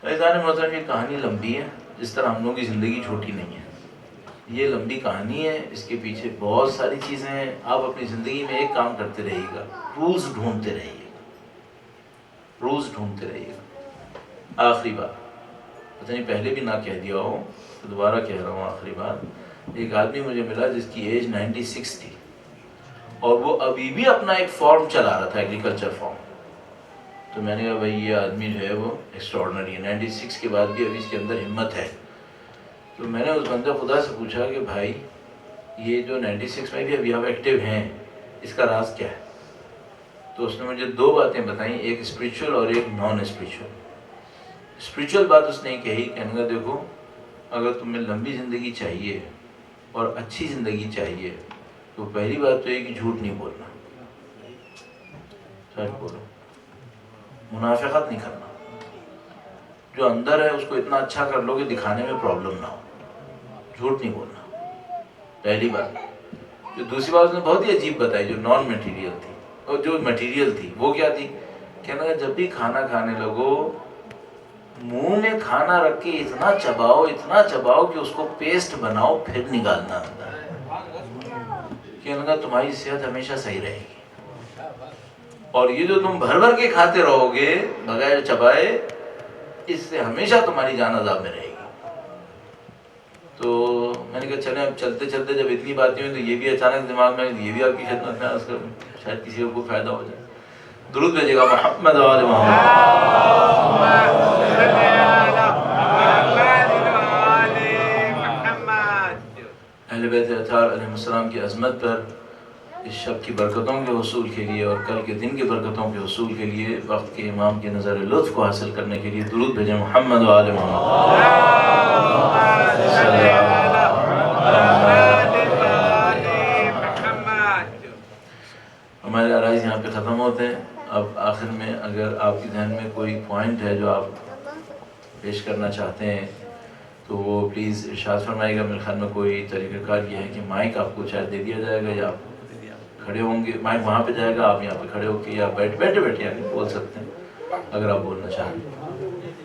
فیضان محترم، یہ کہانی لمبی ہے، جس طرح ہم لوگوں کی زندگی چھوٹی نہیں ہے. یہ لمبی کہانی ہے، اس کے پیچھے بہت ساری چیزیں ہیں. آپ اپنی زندگی میں ایک کام کرتے رہیے گا، رولز ڈھونڈتے رہیے گا، رولز ڈھونڈتے رہیے گا. آخری بات، پتہ نہیں پہلے بھی نہ کہہ دیا ہو تو دوبارہ کہہ رہا ہوں، آخری بات، ایک آدمی مجھے ملا جس کی ایج 96 تھی اور وہ ابھی بھی اپنا ایک فارم چلا رہا تھا، ایگریکلچر فارم. تو میں نے کہا بھائی یہ آدمی جو ہے وہ ایکسٹراڈنری ہے، 96 کے بعد بھی ابھی اس کے اندر ہمت ہے. تو میں نے اس بندہ خدا سے پوچھا کہ بھائی یہ جو 96 میں بھی ابھی آپ ایکٹیو ہیں، اس کا راز کیا ہے؟ تو اس نے مجھے دو باتیں بتائیں، ایک اسپریچول اور ایک نان اسپریچول. اسپریچول بات اس نے کہی، کہنے کا دیکھو اگر تمہیں لمبی زندگی چاہیے اور اچھی زندگی چاہیے تو پہلی بات تو یہ کہ جھوٹ نہیں بولنا، سچ بولو، منافقت نہیں کرنا. جو اندر ہے اس کو اتنا اچھا کر لو کہ دکھانے میں پرابلم نہ ہو. جھوٹ نہیں بولنا پہلی بات. جو دوسری بات اس نے بہت ہی عجیب بتائی جو نان میٹیریل تھی، اور جو میٹیریل تھی وہ کیا تھی، کہنا کہ جب بھی کھانا کھانے لگو منہ میں کھانا رکھ کے اتنا چباؤ کہ اس کو پیسٹ بناؤ پھر نکالنا آتا ہے. کہنا تمہاری صحت ہمیشہ صحیح رہے گی. اور یہ جو تم بھر بھر کے کھاتے رہو گے بغیر چبائے، اس سے ہمیشہ تمہاری جان عذاب میں رہے گی. تو میں نے کہا چلیں اب چلتے چلتے جب اتنی باتیں ہوئی تو یہ بھی اچانک دماغ میں یہ بھی آپ کی خدمت میں عرض کروں، شاید کسی کو فائدہ ہو جائے. درود بھیجے گا محمد و آل اہل بیت اطہار علیہ السلام کی عظمت پر اس شب کی برکتوں کے حصول کے لیے اور کل کے دن کی برکتوں کے حصول کے لیے وقت کے امام کے نظر لطف کو حاصل کرنے کے لیے درود بھیجیں محمد و آل محمد. ہمارے عرائض یہاں پہ ختم ہوتے ہیں. اب آخر میں اگر آپ کے ذہن میں کوئی پوائنٹ ہے جو آپ پیش کرنا چاہتے ہیں تو وہ پلیز ارشاد فرمائے گا. میرے خیال میں کوئی طریقہ کار یہ ہے کہ مائک آپ کو شاید دے دیا جائے گا، یا آپ کھڑے ہوں گے، مائک وہاں پہ جائے گا، آپ یہاں پہ کھڑے ہو کے یا بیٹھے آگے بول سکتے ہیں اگر آپ بولنا چاہیں.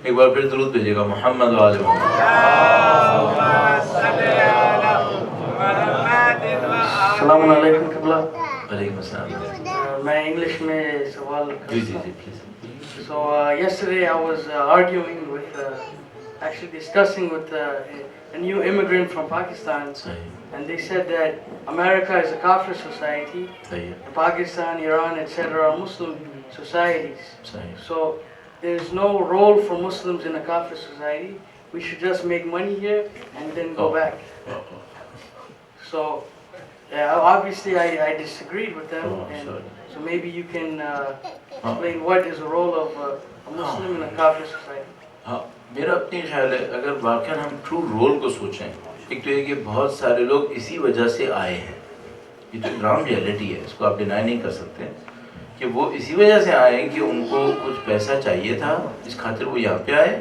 ایک بار پھر درود بھیجیے گا محمد و آل محمد. السلام علیکم قبلہ. وعلیکم السلام. میں انگلش میں سوال جی please. So yesterday I was arguing with, actually discussing with a new immigrant from Pakistan, and they said that America is a Kafir society, Pakistan, Iran, etc. are Muslim societies. So there is no role for Muslims in a Kafir society. We should just make money here and then go back. So obviously I disagreed with them, and so maybe you can explain what is the role of a Muslim in a Kafir society. ہاں میرا اپنی خیال ہے اگر واقعا ہم true role کو سوچیں، ایک تو یہ کہ بہت سارے لوگ اسی وجہ سے آئے ہیں، یہ تو گراؤنڈ ریئلٹی ہے، اس کو آپ ڈینائی نہیں کر سکتے کہ وہ اسی وجہ سے آئے کہ ان کو کچھ پیسہ چاہیے تھا، اس خاطر وہ یہاں پہ آئے.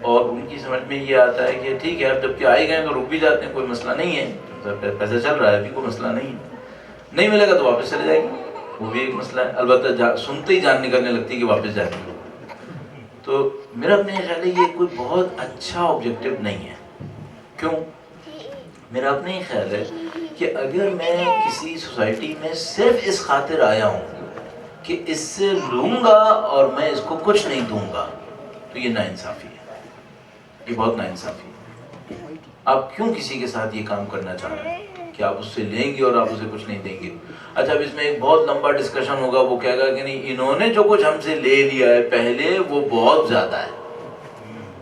اور ان کی سمجھ میں یہ آتا ہے کہ ٹھیک ہے اب جب کہ آئے گئے تو رک بھی جاتے ہیں، کوئی مسئلہ نہیں ہے، پیسہ چل رہا ہے ابھی کوئی مسئلہ نہیں ہے، نہیں ملے گا تو واپس چلے جائیں گے، وہ بھی ایک مسئلہ ہے. البتہ سنتے ہی جان نکلنے لگتی ہے کہ واپس جائیں گے. تو میرا اپنے خیال ہے یہ کوئی بہت اچھا آبجیکٹیو نہیں ہے. کیوں؟ میرا اپنے ہی خیال ہے کہ اگر میں کسی سوسائٹی میں صرف اس خاطر آیا ہوں کہ اس سے لوں گا اور میں اس کو کچھ نہیں دوں گا تو یہ ناانصافی ہے، یہ بہت ناانصافی ہے. آپ کیوں کسی کے ساتھ یہ کام کرنا چاہ رہے ہیں کہ آپ اس سے لیں گے اور آپ اسے کچھ نہیں دیں گے؟ اچھا اب اس میں ایک بہت لمبا ڈسکشن ہوگا، وہ کہے گا کہ نہیں انہوں نے جو کچھ ہم سے لے لیا ہے پہلے وہ بہت زیادہ ہے.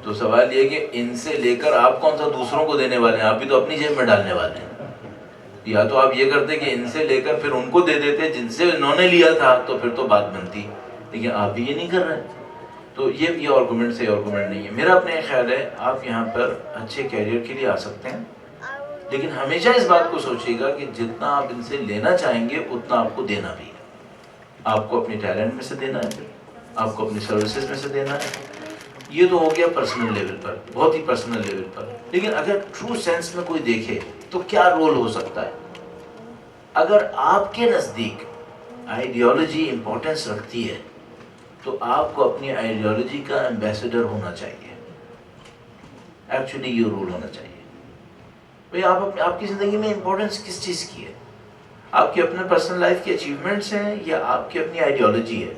تو سوال یہ کہ ان سے لے کر آپ کون سا دوسروں کو دینے والے ہیں؟ آپ بھی تو اپنی جیب میں ڈالنے والے ہیں. یا تو آپ یہ کرتے کہ ان سے لے کر پھر ان کو دے دیتے جن سے انہوں نے لیا تھا، تو پھر تو بات بنتی، لیکن آپ بھی یہ نہیں کر رہے. تو یہ آرگومنٹ سے آرگومنٹ نہیں ہے. میرا اپنے خیال ہے آپ یہاں پر اچھے کیریئر کے لیے آ سکتے ہیں، لیکن ہمیشہ اس بات کو سوچیے گا کہ جتنا آپ ان سے لینا چاہیں گے اتنا آپ کو دینا بھی ہے. آپ کو اپنے ٹیلنٹ میں سے دینا ہے، آپ کو اپنی سروسز میں سے دینا ہے. یہ تو ہو گیا پرسنل لیول پر، بہت ہی پرسنل لیول پر. لیکن اگر ٹرو سینس میں کوئی دیکھے تو کیا رول ہو سکتا ہے؟ اگر آپ کے نزدیک آئیڈیالوجی امپورٹنس رکھتی ہے تو آپ کو اپنی آئیڈیالوجی کا ایمبیسڈر ہونا چاہیے. ایکچولی یہ رول ہونا چاہیے. بھئی آپ کی زندگی میں امپورٹنس کس چیز کی ہے؟ آپ کی اپنے پرسنل لائف کی اچیومنٹس ہیں یا آپ کی اپنی آئیڈیالوجی ہے؟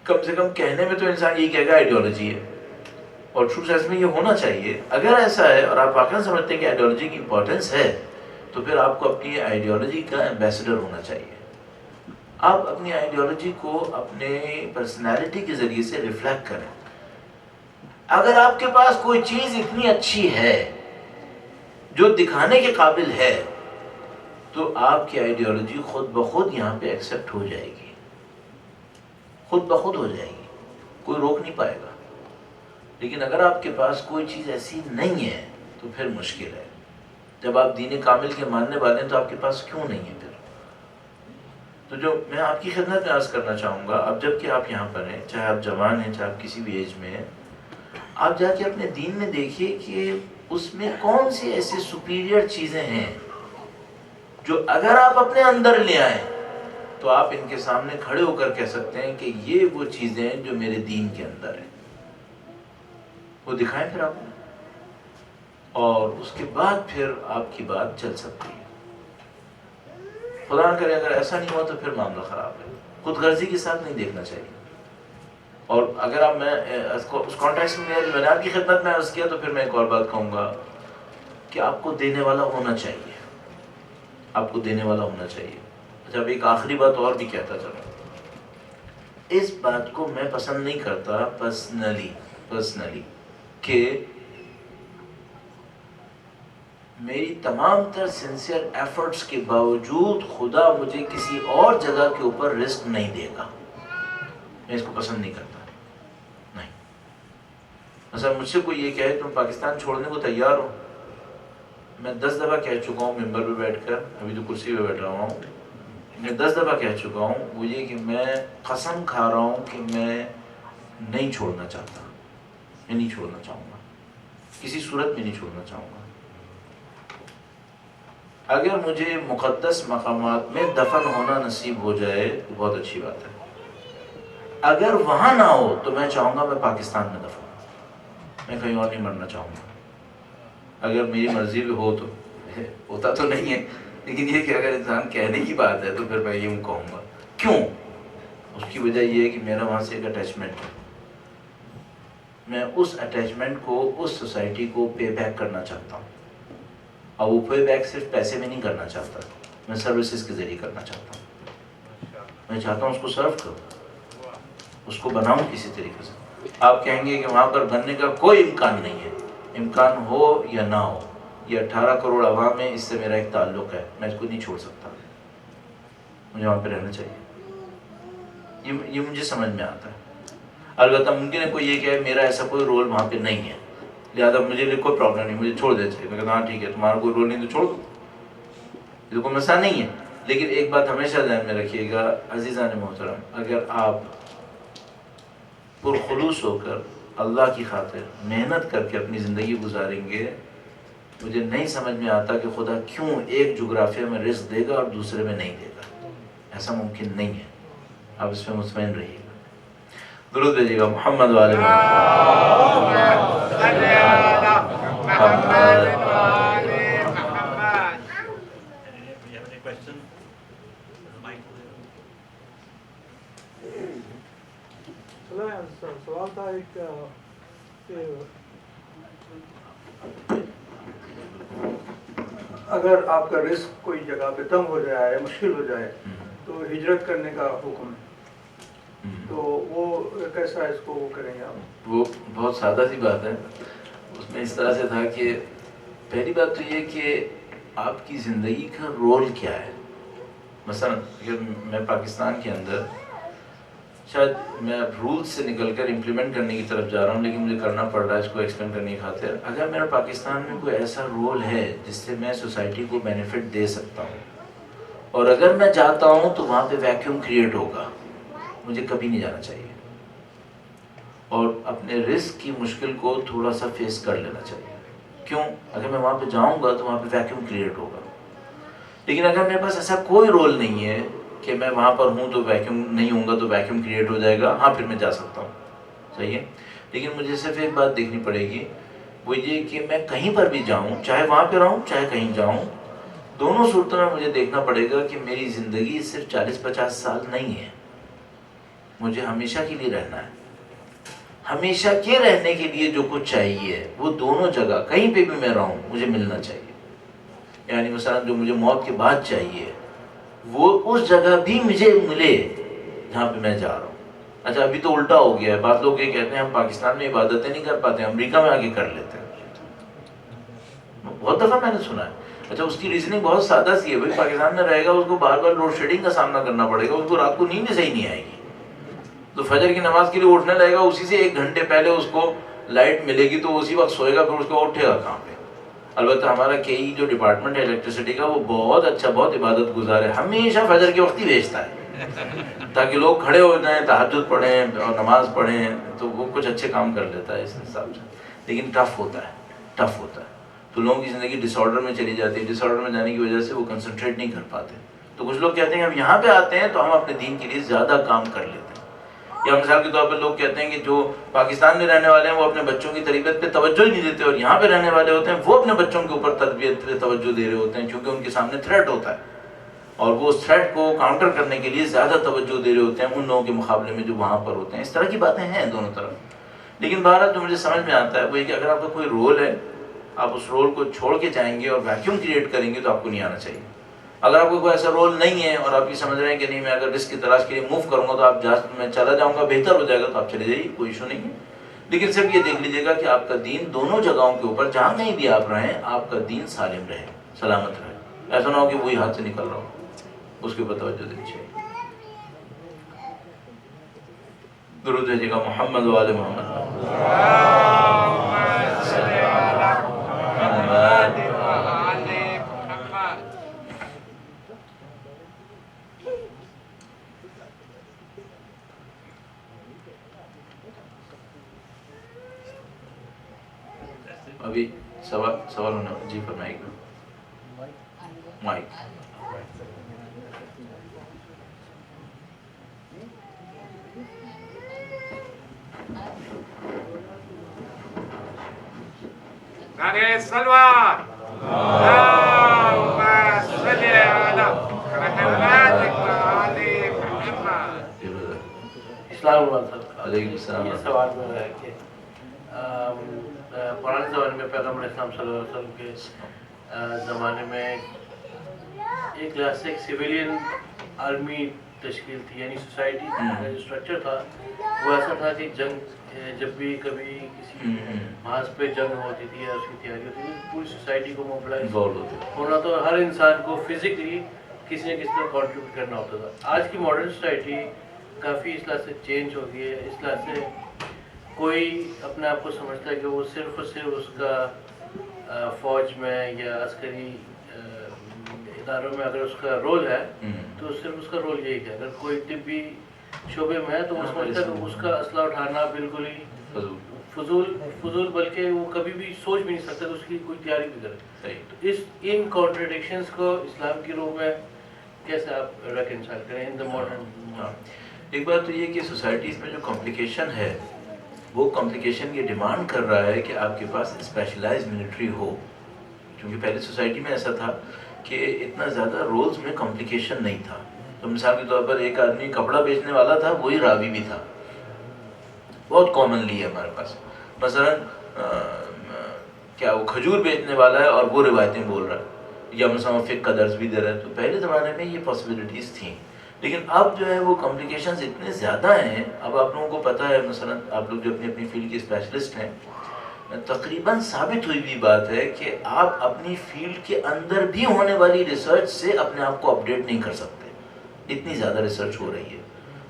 کم سے کم کہنے میں تو انسان یہی کہے گا آئیڈیالوجی ہے. اور ٹرو سینس میں یہ ہونا چاہیے. اگر ایسا ہے اور آپ واقعا سمجھتے ہیں کہ آئیڈیالوجی کی امپورٹنس ہے تو پھر آپ کو اپنی آئیڈیالوجی کا ایمبیسڈر ہونا چاہیے. آپ اپنی آئیڈیالوجی کو اپنے پرسنالٹی کے ذریعے سے ریفلیکٹ کریں. اگر آپ کے پاس کوئی چیز اتنی اچھی ہے جو دکھانے کے قابل ہے تو آپ کی آئیڈیالوجی خود بخود یہاں پہ ایکسیپٹ ہو جائے گی، خود بخود ہو جائے گی، کوئی روک نہیں پائے گا. لیکن اگر آپ کے پاس کوئی چیز ایسی نہیں ہے تو پھر مشکل ہے. جب آپ دین کامل کے ماننے والے ہیں تو آپ کے پاس کیوں نہیں ہے پھر؟ تو جو میں آپ کی خدمت میں عرض کرنا چاہوں گا، اب جب کہ آپ یہاں پر ہیں، چاہے آپ جوان ہیں چاہے آپ کسی بھی ایج میں ہیں، آپ جا کے اپنے دین میں دیکھیے کہ اس میں کون سی ایسی سپیریئر چیزیں ہیں جو اگر آپ اپنے اندر لے آئیں تو آپ ان کے سامنے کھڑے ہو کر کہہ سکتے ہیں کہ یہ وہ چیزیں ہیں جو میرے دین کے اندر ہیں. وہ دکھائیں پھر آپ نے، اور اس کے بعد پھر آپ کی بات چل سکتی ہے. خدا نہ کرے اگر ایسا نہیں ہوا تو پھر معاملہ خراب ہے. خود غرضی کے ساتھ نہیں دیکھنا چاہیے. اور اگر آپ میں اس کانٹیکس میں نے آپ کی خدمت میں عرض کیا تو پھر میں ایک اور بات کہوں گا کہ آپ کو دینے والا ہونا چاہیے، آپ کو دینے والا ہونا چاہیے. اچھا اب ایک آخری بات اور بھی کہتا چلوں. اس بات کو میں پسند نہیں کرتا پرسنلی کہ میری تمام تر سنسیئر ایفرٹس کے باوجود خدا مجھے کسی اور جگہ کے اوپر رزق نہیں دے گا. میں اس کو پسند نہیں کرتا. نہیں، مثلا مجھ سے کوئی یہ کہے تم پاکستان چھوڑنے کو تیار ہو، میں 10 دفعہ کہہ چکا ہوں ممبر پہ بیٹھ کر، ابھی تو کرسی پہ بیٹھ رہا ہوں، میں 10 دفعہ کہہ چکا ہوں وہ یہ کہ میں قسم کھا رہا ہوں کہ میں نہیں چھوڑنا چاہتا، میں نہیں چھوڑنا چاہوں گا، کسی صورت میں نہیں چھوڑنا چاہوں گا. اگر مجھے مقدس مقامات میں دفن ہونا نصیب ہو جائے تو بہت اچھی بات ہے. اگر وہاں نہ ہو تو میں چاہوں گا میں پاکستان میں دفن ہوں، میں کہیں اور نہیں مرنا چاہوں گا. اگر میری مرضی بھی ہو تو، ہوتا تو نہیں ہے لیکن یہ کہ اگر انسان کہنے کی بات ہے تو پھر میں یوں کہوں گا. کیوں؟ اس کی وجہ یہ ہے کہ میرا وہاں سے ایک اٹیچمنٹ ہے. میں اس اٹیچمنٹ کو، اس سوسائٹی کو پے بیک کرنا چاہتا ہوں. اور وہ پے بیک صرف پیسے میں نہیں کرنا چاہتا، میں سروسز کے ذریعے کرنا چاہتا ہوں. میں چاہتا ہوں اس کو سرو کروں، اس کو بناؤں کسی طریقے سے. آپ کہیں گے کہ وہاں پر بننے کا کوئی امکان نہیں ہے. امکان ہو یا نہ ہو، یہ 18 کروڑ عوام ہے، اس سے میرا ایک تعلق ہے، میں اس کو نہیں چھوڑ سکتا. مجھے وہاں پہ رہنا چاہیے. یہ مجھے سمجھ میں آتا ہے. البتہ ممکن ہے کوئی یہ کہ میرا ایسا کوئی رول وہاں پہ نہیں ہے، لہٰذا مجھے کوئی پرابلم نہیں، مجھے چھوڑ دینا چاہیے. میں کہتا ہاں ٹھیک ہے، تمہارا کوئی رول نہیں تو چھوڑ دو، یہ تو کوئی مسئلہ نہیں ہے. لیکن ایک بات ہمیشہ ذہن میں رکھیے گا عزیزان محترم، اگر آپ پرخلوص ہو کر اللہ کی خاطر محنت کر کے اپنی زندگی گزاریں گے، مجھے نہیں سمجھ میں آتا کہ خدا کیوں ایک جغرافیہ میں رزق دے گا اور دوسرے میں نہیں دے گا. ایسا ممکن نہیں ہے. آپ اس میں مطمئن رہیے گا. درود بھیجیے گا محمد والے سوال تھا ایک کہ اگر آپ کا رزق کوئی جگہ پہ تنگ ہو جائے، مشکل ہو جائے تو ہجرت کرنے کا حکم ہے، تو وہ کیسا اس کو وہ کریں گے آپ؟ وہ بہت سادہ سی بات ہے. اس میں اس طرح سے تھا کہ پہلی بات تو یہ کہ آپ کی زندگی کا رول کیا ہے. مثلا اگر میں پاکستان کے اندر شاید میں رولز سے نکل کر امپلیمنٹ کرنے کی طرف جا رہا ہوں، لیکن مجھے کرنا پڑ رہا ہے اس کو ایکسپلین کرنے کی خاطر. اگر میرا پاکستان میں کوئی ایسا رول ہے جس سے میں سوسائٹی کو بینیفٹ دے سکتا ہوں، اور اگر میں جاتا ہوں تو وہاں پہ ویکیوم کریٹ ہوگا، مجھے کبھی نہیں جانا چاہیے. اور اپنے رزق کی مشکل کو تھوڑا سا فیس کر لینا چاہیے. کیوں؟ اگر میں وہاں پہ جاؤں گا تو وہاں پہ ویکیوم کریٹ ہوگا. لیکن اگر میرے پاس ایسا کوئی رول نہیں ہے کہ میں وہاں پر ہوں تو ویکیوم نہیں ہوں گا تو ویکیوم کریٹ ہو جائے گا، ہاں پھر میں جا سکتا ہوں. صحیح ہے. لیکن مجھے صرف ایک بات دیکھنی پڑے گی، وہ یہ کہ میں کہیں پر بھی جاؤں، چاہے وہاں پہ رہوں چاہے کہیں جاؤں، دونوں صورتوں میں مجھے دیکھنا پڑے گا کہ میری زندگی صرف 40-50 سال نہیں ہے، مجھے ہمیشہ کے لیے رہنا ہے. ہمیشہ کے رہنے کے لیے جو کچھ چاہیے وہ دونوں جگہ کہیں پہ بھی میں رہوں مجھے ملنا چاہیے. یعنی مثلا جو مجھے موت کے بعد چاہیے وہ اس جگہ بھی مجھے ملے جہاں پہ میں جا رہا ہوں. اچھا ابھی تو الٹا ہو گیا ہے. بعض لوگ یہ کہتے ہیں ہم پاکستان میں عبادتیں نہیں کر پاتے, امریکہ میں آ کے کر لیتے ہیں. بہت دفعہ میں نے سنا ہے. اچھا اس کی ریزننگ بہت سادہ سی ہے, بھائی پاکستان میں رہے گا اس کو بار بار لوڈ شیڈنگ کا سامنا کرنا پڑے گا, اس کو رات کو نیند ہی صحیح نہیں آئے گی. تو فجر کی نماز کے لیے اٹھنے لگے گا, اسی سے 1 گھنٹے پہلے اس کو لائٹ ملے گی تو اسی وقت سوئے گا, پھر اس کو اٹھے گا کہاں پہ. البتہ ہمارا کئی جو ڈپارٹمنٹ ہے الیکٹریسٹی کا وہ بہت اچھا, بہت عبادت گزار ہے, ہمیشہ فجر کے وقت ہی بھیجتا ہے تاکہ لوگ کھڑے ہو جائیں, تہجد پڑھیں اور نماز پڑھیں, تو وہ کچھ اچھے کام کر لیتا ہے اس حساب سے. لیکن ٹف ہوتا ہے, ٹف ہوتا ہے. تو لوگوں کی زندگی ڈس آرڈر میں چلی جاتی ہے, ڈس آرڈر میں جانے کی وجہ سے وہ کنسنٹریٹ نہیں کر پاتے. تو کچھ لوگ کہتے ہیں ہم یہاں پہ آتے ہیں تو ہم اپنے دین کے لیے زیادہ کام کر لیتے ہیں. یا مثال کے طور پہ لوگ کہتے ہیں کہ جو پاکستان میں رہنے والے ہیں وہ اپنے بچوں کی تربیت پہ توجہ ہی نہیں دیتے, اور یہاں پہ رہنے والے ہوتے ہیں وہ اپنے بچوں کے اوپر تربیت پہ توجہ دے رہے ہوتے ہیں کیونکہ ان کے سامنے تھریٹ ہوتا ہے, اور وہ اس تھریٹ کو کاؤنٹر کرنے کے لیے زیادہ توجہ دے رہے ہوتے ہیں ان لوگوں کے مقابلے میں جو وہاں پر ہوتے ہیں. اس طرح کی باتیں ہیں دونوں طرف. لیکن بہرحال جو مجھے سمجھ میں آتا ہے وہ یہ کہ اگر آپ کا کوئی رول ہے, آپ اس رول کو چھوڑ کے جائیں گے اور ویکیوم کریٹ کریں گے تو آپ کو نہیں آنا چاہیے. اگر آپ کو کوئی ایسا رول نہیں ہے اور آپ یہ سمجھ رہے ہیں کہ نہیں میں اگر رسک کی تلاش کے لیے موو کروں گا تو آپ میں چلا جاؤں گا, بہتر ہو جائے گا, تو آپ چلے جائیے, کوئی ایشو نہیں ہے. لیکن صرف یہ دیکھ لیجیے گا کہ آپ کا دین دونوں جگہوں کے اوپر جہاں کہیں بھی آپ رہیں آپ کا دین سالم رہے, سلامت رہے. ایسا نہ ہو کہ وہی ہاتھ سے نکل رہا ہو, اس کے اوپر توجہ دینی چاہیے. درود بھیجیے گا محمد و آل محمد. ابھی سوال ہونا, جی فرمائیے گا. مائک نعرہ صلوات اللہم صلی علی محمد وآل محمد. السلام علیکم. علیکم السلام. یہ سوال میرا ہے کہ پرانے زمانے میں پیغمبر اسلام صلی اللہ علیہ وسلم کے زمانے میں ایک لحاظ سے ایک سویلین آرمی تشکیل تھی, یعنی سوسائٹی کا جو اسٹرکچر تھا وہ ایسا تھا کہ جنگ جب بھی کبھی کسی محاذ پہ جنگ ہوتی تھی یا اس کی تیاری ہوتی تھی پوری سوسائٹی کو موبلائز ہونا, تو ہر انسان کو فزیکلی کسی نہ کسی طرح کنٹریبیوٹ کرنا ہوتا تھا. آج کی ماڈرن سوسائٹی کافی اس لحاظ سے چینج ہو گئی ہے. اس لحاظ سے کوئی اپنے آپ کو سمجھتا ہے کہ وہ صرف اور صرف اس کا فوج میں یا عسکری اداروں میں اگر اس کا رول ہے تو صرف اس کا رول یہی ہے. اگر کوئی طبی شعبے میں ہے تو وہ سمجھتا ہے کہ اس کا اسلحہ اٹھانا بالکل ہی فضول بلکہ وہ کبھی بھی سوچ بھی نہیں سکتا کہ اس کی کوئی تیاری بھی کرے. تو ان کانٹرڈکشنز کو اسلام کی روح میں کیسے آپ ریکنسائل کریں ان دا ماڈرن؟ ایک بات تو یہ کہ سوسائٹیز میں جو کمپلیکیشن ہے وہ کمپلیکیشن یہ ڈیمانڈ کر رہا ہے کہ آپ کے پاس اسپیشلائز ملٹری ہو. کیونکہ پہلے سوسائٹی میں ایسا تھا کہ اتنا زیادہ رولز میں کمپلیکیشن نہیں تھا. تو مثال کے طور پر ایک آدمی کپڑا بیچنے والا تھا, وہی راوی بھی تھا. بہت کامنلی ہے ہمارے پاس. مثلا کیا وہ کھجور بیچنے والا ہے اور وہ روایتیں بول رہا ہے, یا مثلا فقہ کا درس بھی دے رہا ہے. تو پہلے زمانے میں یہ پاسبلٹیز تھیں. لیکن اب جو ہے وہ کمپلیکیشنز اتنے زیادہ ہیں. اب آپ لوگوں کو پتہ ہے, مثلا آپ لوگ جو اپنی اپنی فیلڈ کے اسپیشلسٹ ہیں, تقریباً ثابت ہوئی بھی بات ہے کہ آپ اپنی فیلڈ کے اندر بھی ہونے والی ریسرچ سے اپنے آپ کو اپڈیٹ نہیں کر سکتے. اتنی زیادہ ریسرچ ہو رہی ہے.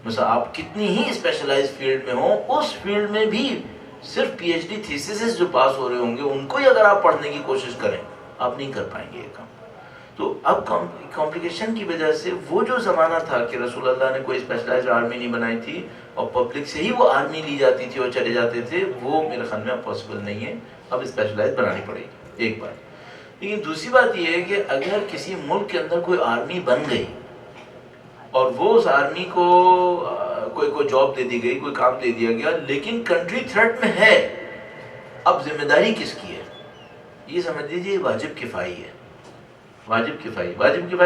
مثلا آپ کتنی ہی اسپیشلائز فیلڈ میں ہوں, اس فیلڈ میں بھی صرف پی ایچ ڈی تھیسسز جو پاس ہو رہے ہوں گے ان کو ہی اگر آپ پڑھنے کی کوشش کریں آپ نہیں کر پائیں گے یہ کام. تو اب کمپلیکیشن کی وجہ سے وہ جو زمانہ تھا کہ رسول اللہ نے کوئی اسپیشلائزڈ آرمی نہیں بنائی تھی اور پبلک سے ہی وہ آرمی لی جاتی تھی اور چلے جاتے تھے, وہ میرے خیال میں اب پاسبل نہیں ہے. اب اسپیشلائز بنانی پڑے گی, ایک بات. لیکن دوسری بات یہ ہے کہ اگر کسی ملک کے اندر کوئی آرمی بن گئی اور وہ اس آرمی کو کوئی جاب دے دی گئی, کوئی کام دے دیا گیا, لیکن کنٹری تھریٹ میں ہے, اب ذمہ داری کس کی ہے؟ یہ سمجھ لیجیے واجب کفائی ہے. واجب کفائی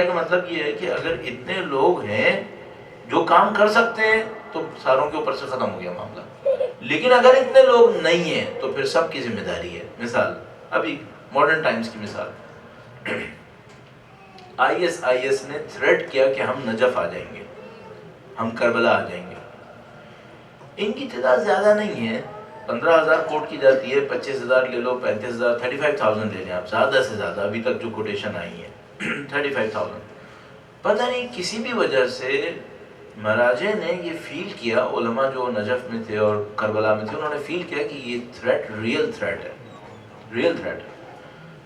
کا مطلب یہ ہے کہ اگر اتنے لوگ ہیں جو کام کر سکتے ہیں تو ساروں کے اوپر سے ختم ہو گیا معاملہ. لیکن اگر اتنے لوگ نہیں ہیں تو پھر سب کی ذمہ داری ہے. مثال ابھی ماڈرن ٹائمز کی مثال، IS نے تھریٹ کیا کہ ہم نجف آ جائیں گے، ہم کربلا آ جائیں گے. ان کی تعداد زیادہ نہیں ہے، 15,000 کوٹ کی جاتی ہے، 25,000 لے لو، 35,000، 35,000 لے لیں آپ، زیادہ سے زیادہ ابھی تک جو کوٹیشن آئی ہے 35,000. پتہ نہیں کسی بھی وجہ سے مراجع نے یہ فیل کیا، علماء جو نجف میں تھے اور کربلا میں تھے، انہوں نے فیل کیا کہ یہ تھریٹ ریئل تھریٹ ہے، ریئل تھریٹ ہے.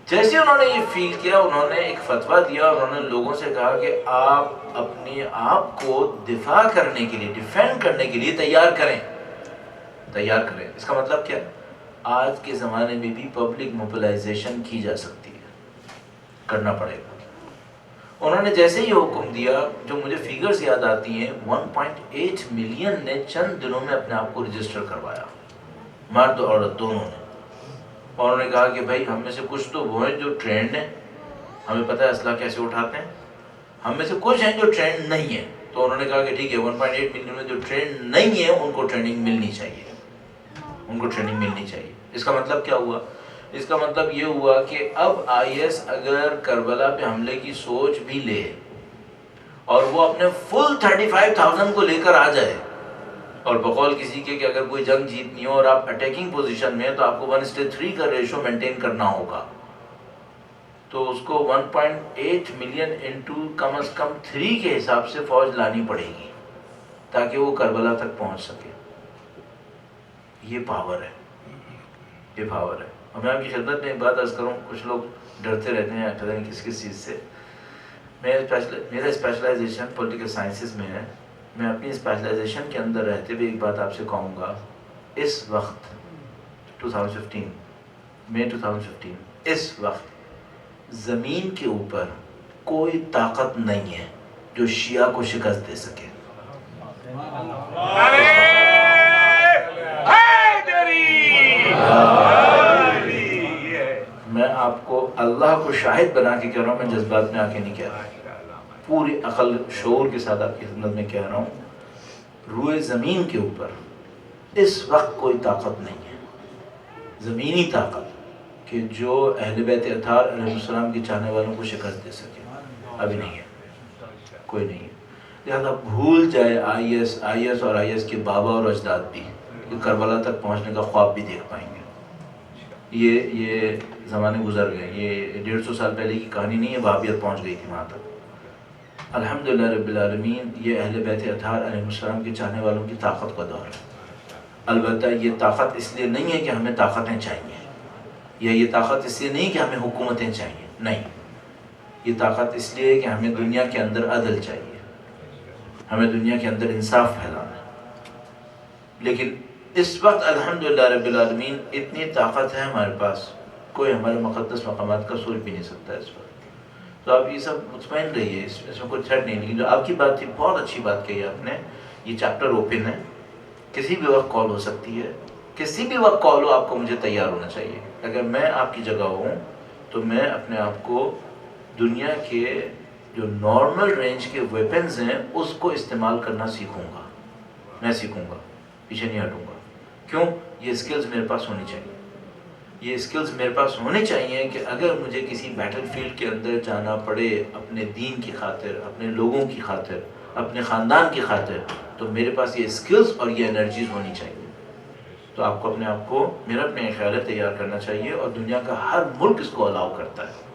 جیسے انہوں نے یہ فیل کیا، انہوں نے ایک فتویٰ دیا، انہوں نے لوگوں سے کہا کہ آپ اپنے آپ کو دفاع کرنے کے لیے، ڈیفینڈ کرنے کے لیے تیار کریں. اس کا مطلب کیا؟ آج کے زمانے میں بھی پبلک موبلائزیشن کی جا سکتی ہے، کرنا پڑے گا. انہوں نے جیسے ہی حکم دیا، جو مجھے فیگرز یاد آتی ہیں، 1.8 ملین نے چند دنوں میں اپنے آپ کو رجسٹر کروایا، مرد اور عورت دونوں نے. اور انہوں نے کہا کہ بھائی ہم میں سے کچھ تو وہ ہیں جو ٹرینڈ ہیں، ہمیں پتہ ہے اسلحہ کیسے اٹھاتے ہیں، ہم میں سے کچھ ہیں جو ٹرینڈ نہیں ہیں. تو انہوں نے کہا کہ ٹھیک ہے، 1.8 ملین میں جو ٹرینڈ نہیں ہیں ان کو ٹریننگ ملنی چاہیے، ان کو ٹریننگ ملنی چاہیے. اس کا مطلب کیا ہوا؟ اس کا مطلب یہ ہوا کہ اب IS اگر کربلا پہ حملے کی سوچ بھی لے اور وہ اپنے فل 35,000 کو لے کر آ جائے، اور بقول کسی کے کہ اگر کوئی جنگ جیتنی ہو اور آپ اٹیکنگ پوزیشن میں ہیں تو آپ کو 1:3 کا ریشو مینٹین کرنا ہوگا. تو اس کو 1.8 ملین انٹو کم از کم 3 کے حساب سے فوج لانی پڑے گی تاکہ وہ کربلا تک پہنچ سکے. یہ پاور ہے، یہ پاور ہے. اور میں آپ کی خدمت میں ایک بات عرض کروں، کچھ لوگ ڈرتے رہتے ہیں پتہ نہیں کس کس چیز سے. میرا اسپیشلائزیشن پولیٹیکل سائنسز میں ہے. میں اپنی اسپیشلائزیشن کے اندر رہتے ہوئے ایک بات آپ سے کہوں گا، اس وقت 2015 مئی 2015 اس وقت زمین کے اوپر کوئی طاقت نہیں ہے جو شیعہ کو شکست دے سکے. میں آپ کو اللہ کو شاہد بنا کے کہہ رہا ہوں، میں جذبات میں آ کے نہیں کہہ رہا، پوری عقل شعور کے ساتھ آپ کی خدمت میں کہہ رہا ہوں، روئے زمین کے اوپر اس وقت کوئی طاقت نہیں ہے، زمینی طاقت، کہ جو اہل بیت اطہار علیہ السلام کے چاہنے والوں کو شکست دے سکے. ابھی نہیں ہے، کوئی نہیں ہے. لہذا بھول جائے IS اور IS کے بابا اور اجداد بھی کہ کربلا تک پہنچنے کا خواب بھی دیکھ پائیں گے. یہ زمانے گزر گئے. یہ 150 سال پہلے کی کہانی نہیں ہے، وہابیت پہنچ گئی تھی وہاں تک. الحمدللہ رب العالمین، یہ اہل بیت اطہار علیہ السلام کے چاہنے والوں کی طاقت کا دور ہے. البتہ یہ طاقت اس لیے نہیں ہے کہ ہمیں طاقتیں چاہیے، یا یہ طاقت اس لیے نہیں کہ ہمیں حکومتیں چاہیے، نہیں. یہ طاقت اس لیے ہے کہ ہمیں دنیا کے اندر عدل چاہیے، ہمیں دنیا کے اندر انصاف پھیلانا ہے. لیکن اس وقت الحمدللہ رب العالمین اتنی طاقت ہے ہمارے پاس، کوئی ہمارے مقدس مقامات کا سوچ بھی نہیں سکتا اس وقت. تو آپ یہ سب مطمئن رہیے، اس میں کوئی تھریٹ نہیں. لیکن جو آپ کی بات تھی، بہت اچھی بات کہی آپ نے. یہ چیپٹر اوپن ہے، کسی بھی وقت کال ہو سکتی ہے، کسی بھی وقت کال ہو، آپ کو مجھے تیار ہونا چاہیے. اگر میں آپ کی جگہ ہوں تو میں اپنے آپ کو دنیا کے جو نارمل رینج کے ویپنز ہیں اس کو استعمال کرنا سیکھوں گا. میں سیکھوں گا، پیچھے نہیں ہٹوں گا. کیوں؟ یہ اسکلز میرے پاس ہونی چاہیے. یہ اسکلز میرے پاس ہونی چاہیے کہ اگر مجھے کسی بیٹل فیلڈ کے اندر جانا پڑے اپنے دین کی خاطر، اپنے لوگوں کی خاطر، اپنے خاندان کی خاطر، تو میرے پاس یہ اسکلز اور یہ انرجیز ہونی چاہیے. تو آپ کو اپنے آپ کو، میرا اپنے خیال ہے، تیار کرنا چاہیے. اور دنیا کا ہر ملک اس کو الاؤ کرتا ہے.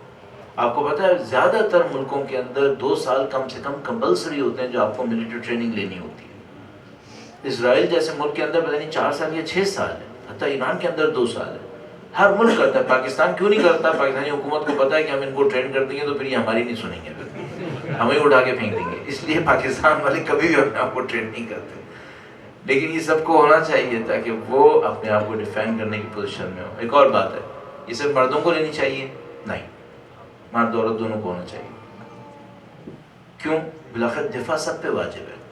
آپ کو پتہ ہے زیادہ تر ملکوں کے اندر 2 سال کم سے کم کمپلسری ہوتے ہیں جو آپ کو ملٹری ٹریننگ لینی ہوتی ہے. اسرائیل جیسے ملک کے اندر پتہ نہیں 4 سال یا 6 سال ہے، حتیٰ ایران کے اندر 2 سال ہے. ہر ملک کرتا ہے. پاکستان کیوں نہیں کرتا؟ پاکستانی حکومت کو پتہ ہے کہ ہم ان کو ٹرین کر دیں گے تو پھر یہ ہماری نہیں سنیں گے، پھر ہمیں اٹھا کے پھینک دیں گے. اس لیے پاکستان والے کبھی بھی اپنے آپ کو ٹرین نہیں کرتے. لیکن یہ سب کو ہونا چاہیے تاکہ وہ اپنے آپ کو ڈیفینڈ کرنے کی پوزیشن میں ہو. ایک اور بات ہے، یہ صرف مردوں کو لینی چاہیے؟ نہیں، مرد عورت دونوں کو ہونا چاہیے. کیوں؟ بلاخر دفاع سب پہ واجب ہے،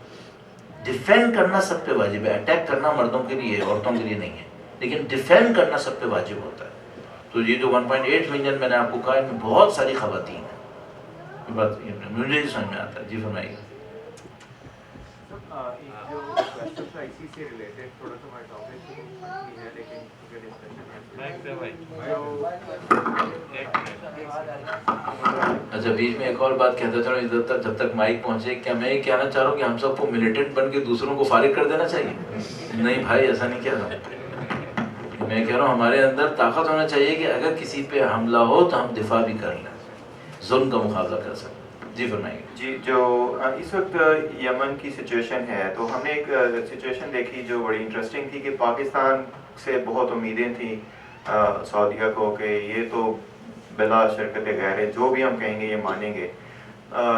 ڈیفینڈ کرنا سب پہ واجب ہے. اٹیک کرنا مردوں کے لیے ہے، عورتوں کے لیے نہیں ہے. لیکن ڈیفینڈ کرنا سب پہ واجب ہوتا ہے. تو یہ جو 1.8 ملین میں نے آپ کو کہا، ان میں بہت ساری خواتین ہیں. یہ بات مجھے سمجھ میں آتا ہے. جی فرمائیے. جو اسی سے ریلیٹڈ تھوڑا سا ہمارا ٹاپک ہے لیکن اچھا بیچ میں ایک اور بات کہتا چلو ادھر تک جب تک مائک پہنچے. کیا میں یہ کہنا چاہ رہا ہوں کہ ہم سب کو ملیٹنٹ بن کے دوسروں کو فارغ کر دینا چاہیے؟ نہیں بھائی ایسا نہیں کہہ رہا. میں کہہ رہا ہوں ہمارے اندر طاقت ہونا چاہیے کہ اگر کسی پہ حملہ ہو تو ہم دفاع بھی کر لیں, ظلم کا مقابلہ کر سکیں. جی فرمائیے. جی جو اس وقت یمن کی سچویشن ہے تو ہم نے ایک سچویشن دیکھی جو بڑی انٹرسٹنگ تھی کہ پاکستان سے بہت امیدیں تھیں سعودیہ کو کہ یہ تو بلا شرکت غیر ہے, جو بھی ہم کہیں گے یہ مانیں گے,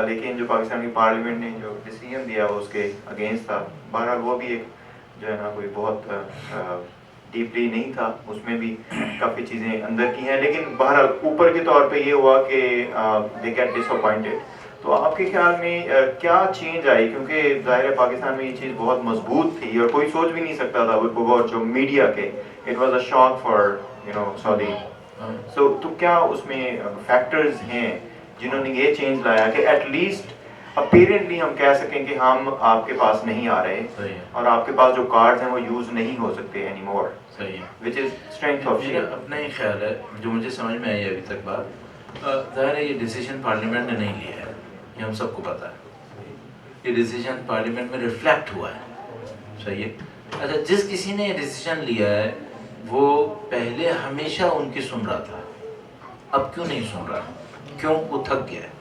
لیکن جو پاکستان کی پارلیمنٹ نے جو ڈیسیژن دیا وہ اس کے اگینسٹ تھا. بہرحال وہ بھی ایک جو ہے نا کوئی بہت ڈیپلی نہیں تھا, اس میں بھی کافی چیزیں اندر کی ہیں, لیکن بہرحال اوپر کے طور پہ یہ ہوا کہ دے گیٹ ڈس اپوائنٹڈ. تو آپ کے خیال میں کیا چینج آئی, کیونکہ ظاہر ہے پاکستان میں یہ چیز بہت مضبوط تھی اور کوئی سوچ بھی نہیں سکتا تھا وہ جو میڈیا کے it was a shock for Saudi. So تو کیا اس میں فیکٹرز ہیں جنہوں نے یہ چینج لایا کہ ایٹ لیسٹ اپیرنٹلی ہم کہہ سکیں کہ ہم آپ کے پاس نہیں آ رہے اور آپ کے پاس جو کارڈز ہیں وہ یوز نہیں ہو سکتے any more, which is strength of share. اپنا ہی خیال ہے جو مجھے سمجھ میں آئی ابھی تک بات, ظاہر ہے یہ ڈیسیژن پارلیمنٹ نے نہیں لیا ہے, یہ ہم سب کو پتہ ہے. یہ ڈیسیژن پارلیمنٹ میں ریفلیکٹ ہوا ہے, صحیح ہے. اچھا جس کسی نے یہ ڈیسیژن لیا ہے وہ پہلے ہمیشہ ان کی سن رہا تھا, اب کیوں نہیں سن رہا؟ کیوں؟ وہ تھک گیا ہے,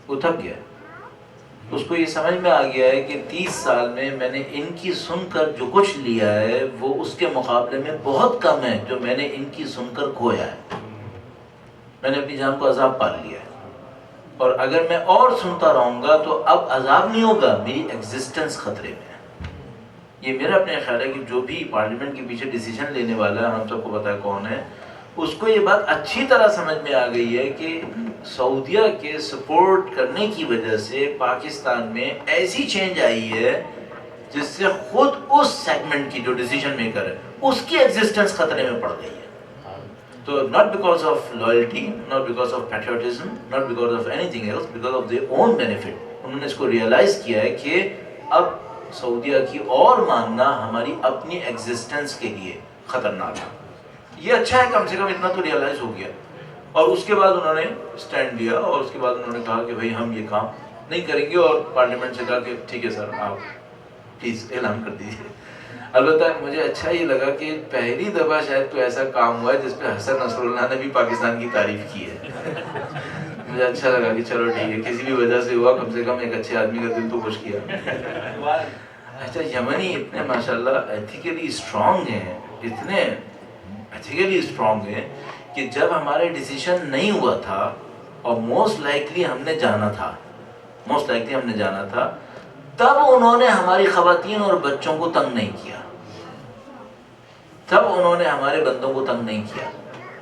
وہ تھک گیا ہے. اس کو یہ سمجھ میں آ گیا ہے کہ 30 سال میں نے ان کی سن کر جو کچھ لیا ہے وہ اس کے مقابلے میں بہت کم ہے جو میں نے ان کی سن کر کھویا ہے. میں نے اپنی جان کو عذاب پال لیا ہے, اور اگر میں اور سنتا رہوں گا تو اب عذاب نہیں ہوگا, میری ایگزسٹنس خطرے میں ہے. یہ میرا اپنا خیال ہے کہ جو بھی پارلیمنٹ کے پیچھے ڈیسیژن لینے والا ہے, ہم سب کو پتہ ہے کون ہے, اس کو یہ بات اچھی طرح سمجھ میں آ گئی ہے کہ سعودیہ کے سپورٹ کرنے کی وجہ سے پاکستان میں ایسی چینج آئی ہے جس سے خود اس سیگمنٹ کی جو ڈیسیژن میکر ہے اس کی ایگزسٹنس خطرے میں پڑ گئی ہے. تو not because of loyalty, not because of patriotism, not because of anything else, because of their own benefit. انہوں نے اس کو ریئلائز کیا ہے کہ اب سعودیہ کی اور ماننا ہماری اپنی ایگزسٹنس کے لیے خطرناک ہے. یہ اچھا ہے, کم سے کم اتنا تو ریئلائز ہو گیا. اور اس کے بعد انہوں نے سٹینڈ لیا اور اس کے بعد انہوں نے کہا کہ بھائی ہم یہ کام نہیں کریں گے, اور پارلیمنٹ سے کہا کہ ٹھیک ہے سر آپ پلیز اعلان کر دیجیے. البتہ مجھے اچھا یہ لگا کہ پہلی دفعہ شاید کوئی ایسا کام ہوا ہے جس پہ حسن نصر اللہ نے بھی پاکستان کی تعریف کی ہے. مجھے اچھا لگا کہ چلو ٹھیک ہے, کسی بھی وجہ سے ہوا, کم سے کم ایک اچھے آدمی کا دل تو خوش کیا. اچھا یمنی اتنے ماشاءاللہ ایتھیکلی اسٹرانگ ہیں, اتنے ایتھیکلی اسٹرانگ ہیں کہ جب ہمارے ڈیسیشن نہیں ہوا تھا اور موسٹ لائکلی ہم نے جانا تھا تب انہوں نے ہماری خواتین اور بچوں کو تنگ نہیں کیا, تب انہوں نے ہمارے بندوں کو تنگ نہیں کیا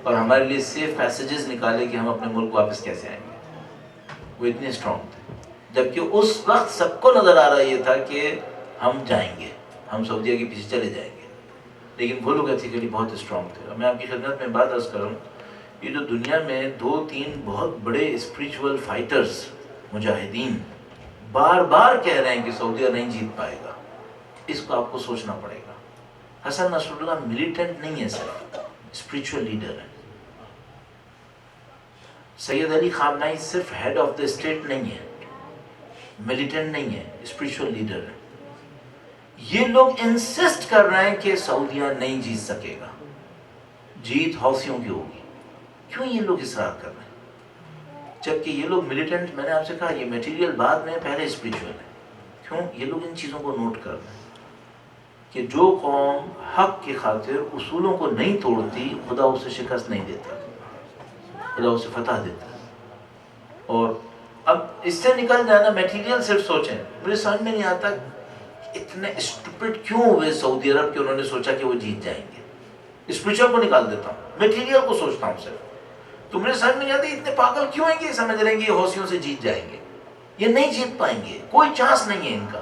اور ہمارے لیے سیف پیسیجز نکالے کہ ہم اپنے ملک واپس کیسے آئیں گے. وہ اتنے اسٹرانگ تھے, جبکہ اس وقت سب کو نظر آ رہا یہ تھا کہ ہم جائیں گے, ہم سعودیہ کے پیچھے چلے جائیں گے, لیکن وہ لوگ ایتھیکلی بہت اسٹرانگ تھے. میں آپ کی خدمت میں بات عرض کروں, یہ جو دنیا میں 2-3 بہت بڑے اسپریچول فائٹرز مجاہدین بار بار کہہ رہے ہیں کہ سعودیہ نہیں جیت پائے گا, اس کو آپ کو سوچنا پڑے گا. حسن نصر اللہ ملیٹنٹ نہیں ہے, صرف اسپریچول لیڈر ہے. سید علی خامنہئی صرف ہیڈ آف دا اسٹیٹ نہیں ہے, ملیٹنٹ نہیں ہے, اسپریچول لیڈر ہے. یہ لوگ انسسٹ کر رہے ہیں کہ سعودیہ نہیں جیت سکے گا, جیت حوثیوں کی ہوگی. کیوں یہ لوگ اصرار کر رہے ہیں جبکہ یہ لوگ ملیٹنٹ؟ میں نے آپ سے کہا یہ میٹیریل بعد میں, پہلے اسپریچول ہے. کیوں؟ یہ لوگ ان چیزوں کو نوٹ کر رہے ہیں کہ جو قوم حق کی خاطر اصولوں کو نہیں توڑتی خدا اسے شکست نہیں دیتا, خدا اسے فتح دیتا. اور اب اس سے نکل جانا میٹیریل صرف سوچیں, مجھے سمجھ میں نہیں آتا اتنے اسٹوپڈ کیوں ہوئے سعودی عرب کہ انہوں نے سوچا کہ وہ جیت جائیں گے. اسپریچول کو نکال دیتا ہوں, میٹیریل کو سوچتا ہوں صرف. تو مجھے سمجھ میں نہیں آتا اتنے پاگل کیوں ہیں کہ یہ سمجھ رہے ہیں کہ یہ حوثیوں سے جیت جائیں گے. یہ نہیں جیت پائیں گے, کوئی چانس نہیں ہے ان کا.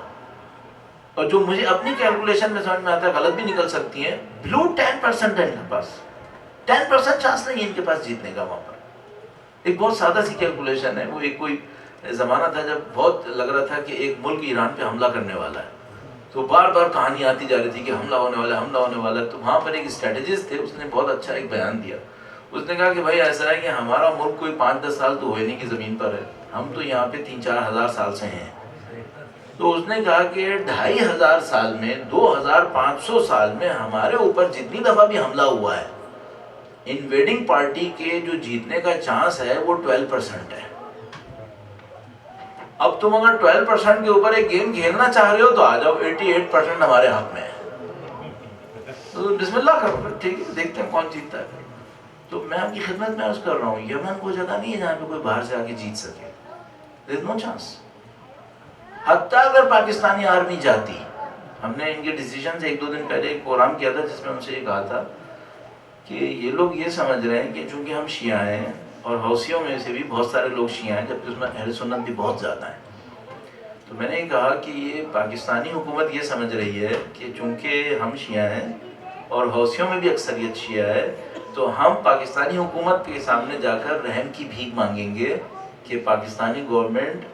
اور جو مجھے اپنی کیلکولیشن میں سمجھ میں آتا ہے, غلط بھی نکل سکتی ہیں, بلو 10% ہے ان کے پاس, 10% چانس نہیں ہے ان کے پاس جیتنے کا وہاں پر. ایک بہت سادہ سی کیلکولیشن ہے. وہ ایک کوئی زمانہ تھا جب بہت لگ رہا تھا کہ ایک ملک ایران پہ حملہ کرنے والا ہے, تو بار بار کہانی آتی جا رہی تھی کہ حملہ ہونے والا ہے، حملہ ہونے والا ہے. تو وہاں پر ایک اسٹریٹجسٹ تھے، اس نے بہت اچھا ایک بیان دیا. اس نے کہا کہ بھائی ایسا ہے کہ ہمارا ملک کوئی 5-10 سال تو ہوئے نہیں کہ زمین پر ہے، ہم تو یہاں پہ 3-4 ہزار سال سے ہیں. تو اس نے کہا کہ 2500 سال میں 2500 سال میں ہمارے اوپر جتنی دفعہ بھی حملہ ہوا ہے، انویڈنگ پارٹی کے جو جیتنے کا چانس ہے وہ 12% ہے. اب تم اگر 12% کے اوپر ایک گیم کھیلنا چاہ رہے ہو تو آ جاؤ، 88% ہمارے حق میں ہے. تو بسم اللہ کرو پھر، ٹھیک ہے، دیکھتے ہیں کون جیتتا ہے. تو میں آپ کی خدمت میں عرض کر رہا ہوں، یمن وہ جگہ نہیں ہے جہاں پہ کوئی باہر سے آ کے جیت سکے. there is no chance. حتیٰ اگر پاکستانی آرمی جاتی، ہم نے ان کے ڈیسیجن سے 1-2 دن پہلے ایک پروگرام کیا تھا جس میں ان سے یہ کہا تھا کہ یہ لوگ یہ سمجھ رہے ہیں کہ چونکہ ہم شیعہ ہیں اور حوثیوں میں سے بھی بہت سارے لوگ شیعہ ہیں، جبکہ اس میں اہل سنت بھی بہت زیادہ ہیں. تو میں نے کہا کہ یہ پاکستانی حکومت یہ سمجھ رہی ہے کہ چونکہ ہم شیعہ ہیں اور حوثیوں میں بھی اکثریت شیعہ ہے، تو ہم پاکستانی حکومت کے سامنے جا کر رحم کی بھیک مانگیں گے کہ پاکستانی گورنمنٹ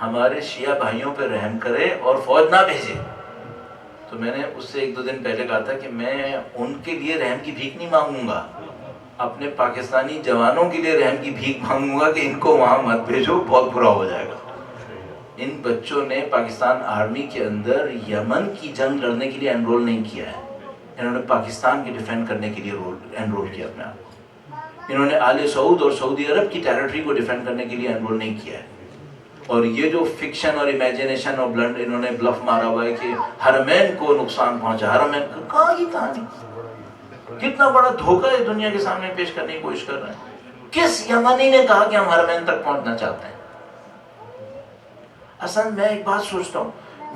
ہمارے شیعہ بھائیوں پہ رحم کرے اور فوج نہ بھیجے. تو میں نے اس سے 1-2 دن پہلے کہا تھا کہ میں ان کے لیے رحم کی بھیک نہیں مانگوں گا، اپنے پاکستانی جوانوں کے لیے رحم کی بھیک مانگوں گا کہ ان کو وہاں مت بھیجو، بہت برا ہو جائے گا. ان بچوں نے پاکستان آرمی کے اندر یمن کی جنگ لڑنے کے لیے انرول نہیں کیا ہے، انہوں نے پاکستان کی ڈیفینڈ کرنے کے لیے انرول کیا اپنے آپ کو. انہوں نے آل سعود اور سعودی عرب کی ٹیریٹری کو ڈیفینڈ کرنے کے لیے انرول نہیں کیا ہے. اور یہ جو فکشن اور امیجنیشن اور بلنڈ انہوں نے بلف مارا ہوا ہے کہ حرمین کو نقصان پہنچا، حرمین کو کہاں کی کہانی، کتنا بڑا دھوکہ ہے دنیا کے سامنے پیش کرنے کی کوشش کر رہے ہیں. کس یمنی نے کہا کہ ہم حرمین تک پہنچنا چاہتے ہیں؟ اصل میں ایک بات سوچتا ہوں،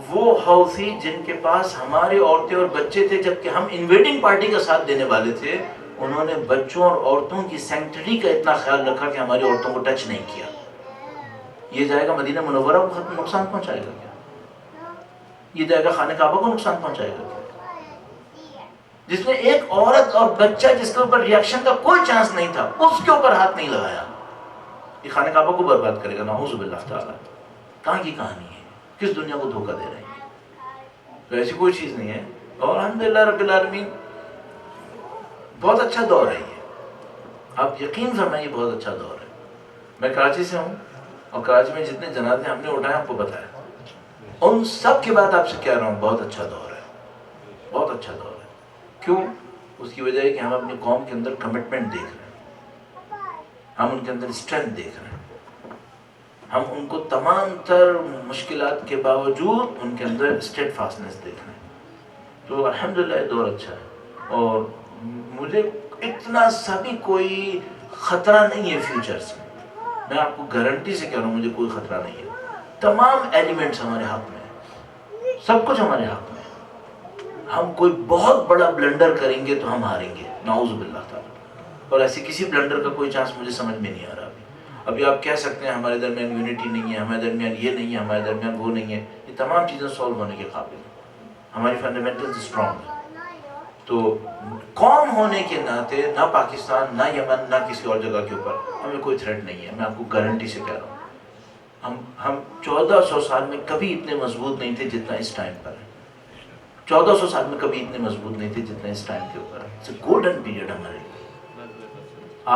وہ حوثی جن کے پاس ہماری عورتیں اور بچے تھے جبکہ ہم انویڈنگ پارٹی کا ساتھ دینے والے تھے، انہوں نے بچوں اور عورتوں کی سینکٹری کا اتنا خیال رکھا کہ ہماری عورتوں کو ٹچ نہیں کیا. یہ جائے گا مدینہ منورہ کو نقصان پہنچائے گا کیا؟ یہ جائے گا خانہ کعبہ کو نقصان پہنچائے گا کیا؟ جس میں ایک عورت اور بچہ جس کے اوپر ریاکشن کا کوئی چانس نہیں تھا، اس کے اوپر ہاتھ نہیں لگایا، یہ خانہ کعبہ کو برباد کرے گا. نعوذ باللہ تعالیٰ. کہاں کی کہانی ہے؟ کس دنیا کو دھوکہ دے رہے ہیں؟ تو ایسی کوئی چیز نہیں ہے. اور الحمدللہ رب العالمین بہت اچھا دور ہے یہ، آپ یقین فرمائیے بہت اچھا دور ہے. میں کراچی سے ہوں اور کراچی میں جتنے جنازے ہم نے اٹھائے آپ کو بتایا، ان سب کے بعد آپ سے کہہ رہا ہوں بہت اچھا دور ہے، بہت اچھا دور ہے. کیوں؟ اس کی وجہ ہے کہ ہم اپنی قوم کے اندر کمٹمنٹ دیکھ رہے ہیں، ہم ان کے اندر اسٹرینتھ دیکھ رہے ہیں، ہم ان کو تمام تر مشکلات کے باوجود ان کے اندر اسٹیڈ فاسٹنس دیکھ رہے ہیں. تو الحمدللہ یہ دور اچھا ہے اور مجھے اتنا سا بھی کوئی خطرہ نہیں ہے فیوچر سے. میں آپ کو گارنٹی سے کہہ رہا ہوں مجھے کوئی خطرہ نہیں ہے. تمام ایلیمنٹس ہمارے حق میں ہیں، سب کچھ ہمارے حق میں ہے. ہم کوئی بہت بڑا بلنڈر کریں گے تو ہم ہاریں گے، نعوذ باللہ تعالیٰ. اور ایسے کسی بلنڈر کا کوئی چانس مجھے سمجھ میں نہیں آ رہا. ابھی آپ کہہ سکتے ہیں ہمارے درمیان یونٹی نہیں ہے، ہمارے درمیان یہ نہیں ہے، ہمارے درمیان وہ نہیں ہے. یہ تمام چیزیں سولو ہونے کے قابل ہیں، ہماری فنڈامنٹلز اسٹرانگ ہیں. تو قوم ہونے کے ناطے نہ پاکستان، نہ یمن، نہ کسی اور جگہ کے اوپر ہمیں کوئی تھریٹ نہیں ہے. میں آپ کو گارنٹی سے کہہ رہا ہوں، ہم 1400 سال میں کبھی اتنے مضبوط نہیں تھے جتنا اس ٹائم پر ہے. 1400 سال میں کبھی اتنے مضبوط نہیں تھے جتنا اس ٹائم کے اوپر ہے. اٹس اے گولڈن پیریڈ ہمارے لیے.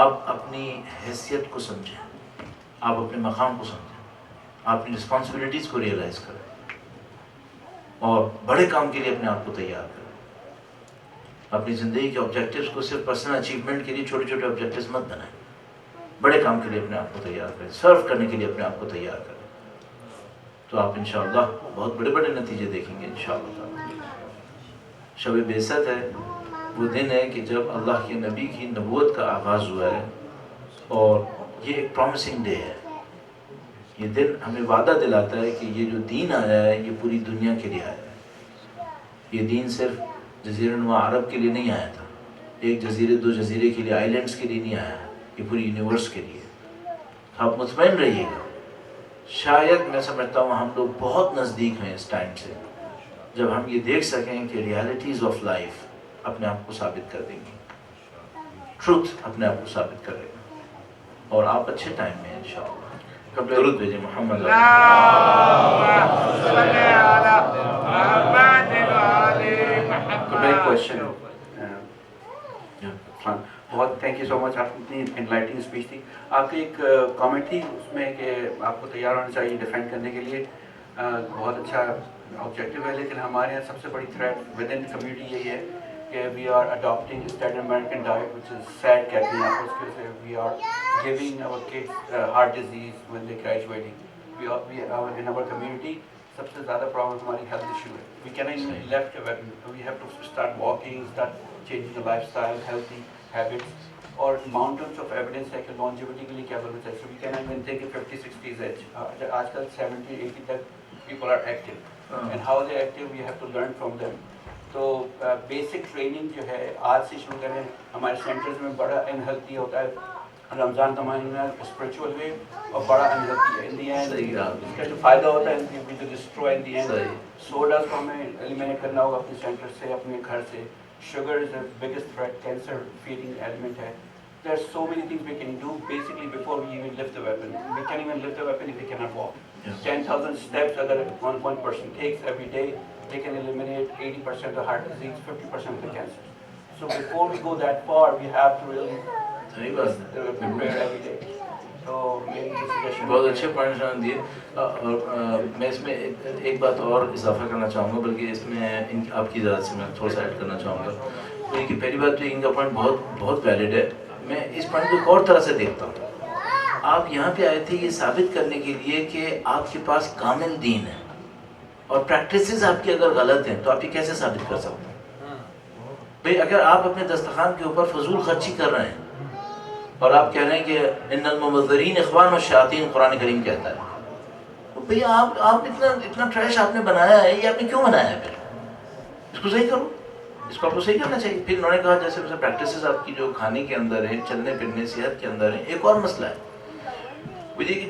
آپ اپنی حیثیت کو سمجھیں، آپ اپنے مقام کو سمجھیں، آپ اپنی رسپانسبلٹیز کو ریئلائز کریں اور بڑے کام کے لیے اپنے آپ کو تیار کریں. اپنی زندگی کے آبجیکٹیوز کو صرف پرسنل اچیومنٹ کے لیے چھوٹے چھوٹے آبجیکٹیوز مت بنائیں، بڑے کام کے لیے اپنے آپ کو تیار کریں، سرو کرنے کے لیے اپنے آپ کو تیار کریں. تو آپ انشاءاللہ بہت بڑے بڑے نتیجے دیکھیں گے انشاءاللہ. شب بعثت ہے، وہ دن ہے کہ جب اللہ کے نبی کی نبوت کا آغاز ہوا ہے اور یہ ایک پرومسنگ ڈے ہے. یہ دن ہمیں وعدہ دلاتا ہے کہ یہ جو دین آیا ہے یہ پوری دنیا کے لیے آیا ہے. یہ دین صرف جزیرہ نما عرب کے لیے نہیں آیا تھا، ایک جزیرے دو جزیرے کے لیے، آئیلینڈز کے لیے نہیں آیا ہے، یہ پوری یونیورس کے لیے. آپ مطمئن رہیے گا. شاید میں سمجھتا ہوں ہم لوگ بہت نزدیک ہیں اس ٹائم سے جب ہم یہ دیکھ سکیں کہ ریالٹیز آف لائف اپنے آپ کو ثابت کر دیں گی، ٹروتھ اپنے آپ کو ثابت کرے گا. اور آپ اچھے ٹائم میں ہیں انشاءاللہ. درود بھیجیں محمد question. بہت تھینک یو سو مچ. آپ اتنی انلائٹنگ اسپیچ تھی. آپ کی ایک کامنٹ تھی اس میں کہ آپ کو تیار ہونا چاہیے ڈیفینڈ کرنے کے لیے. بہت اچھا آبجیکٹیو ہے, لیکن ہمارے یہاں سب سے بڑی تھریٹ ود ان کمیونٹی یہی ہے کہ we are adapting standard American diet which is SAD کہتے ہیں آپ اس کے سے. We are giving our kids heart disease when they graduating. in our community سب سے زیادہ پرابلم ہماری ہیلتھ ایشو ہے. We can even left we have to start walking, start changing the lifestyle, healthy habits. اور mountains of evidence ہے کہ longevity کے لیے کیا بولنا چاہیے. We can even think 50-60 age. آج کل 70-80 تک people are active, and how they active we have to learn from them. تو بیسک ٹریننگ جو ہے آج سے شروع کریں. ہمارے سینٹرز میں بڑا انہیلتھی ہوتا ہے رمضان کا مہینہ اسپرچول وے, اور بڑا انہیلتھی ہے. ان دی اینڈ اس کا جو فائدہ ہوتا ہے we to destroy in the end. Sodas کو ہمیں ایلیمینیٹ کرنا ہوگا اپنے سینٹر سے, اپنے گھر سے. Sugar is the biggest threat, cancer feeding element hai. There are so many things we can do basically before we even lift the weapon. We can't even lift the weapon if we cannot walk. 10,000 steps agar one person takes every day, they can eliminate 80% of heart disease, 50% of the cancer. So before we go that far, we have to really prepare every day. So maybe بہت اچھے points دیے. اور میں اس میں ایک بات اور اضافہ کرنا چاہوں گا, بلکہ اس میں آپ کی اجازت سے میں تھوڑا سا ایڈ کرنا چاہوں گا. تو کہ پہلی بات تو ان کا پوائنٹ بہت ویلڈ ہے. میں اس پوائنٹ کو ایک اور طرح سے دیکھتا ہوں. آپ یہاں پہ آئے تھے یہ ثابت کرنے کے لیے کہ آپ کے پاس کامل دین ہے, اور پریکٹسز آپ کی اگر غلط ہیں تو آپ یہ کیسے ثابت کر سکتے ہیں؟ بھئی اگر آپ اپنے دسترخوان کے اوپر فضول خرچی کر رہے ہیں اور آپ کہہ رہے ہیں کہ ان المبذرین اخوان الشیاطین قرآن کریم کہتا ہے, تو بھئی آپ اتنا ٹریش آپ نے بنایا ہے, یہ آپ نے کیوں بنایا ہے؟ پھر اس کو صحیح کرو, اس کو آپ کو صحیح کرنا چاہیے. پھر انہوں نے کہا جیسے پریکٹسز آپ کی جو کھانے کے اندر ہیں, چلنے پھرنے, صحت کے اندر ہیں. ایک اور مسئلہ ہے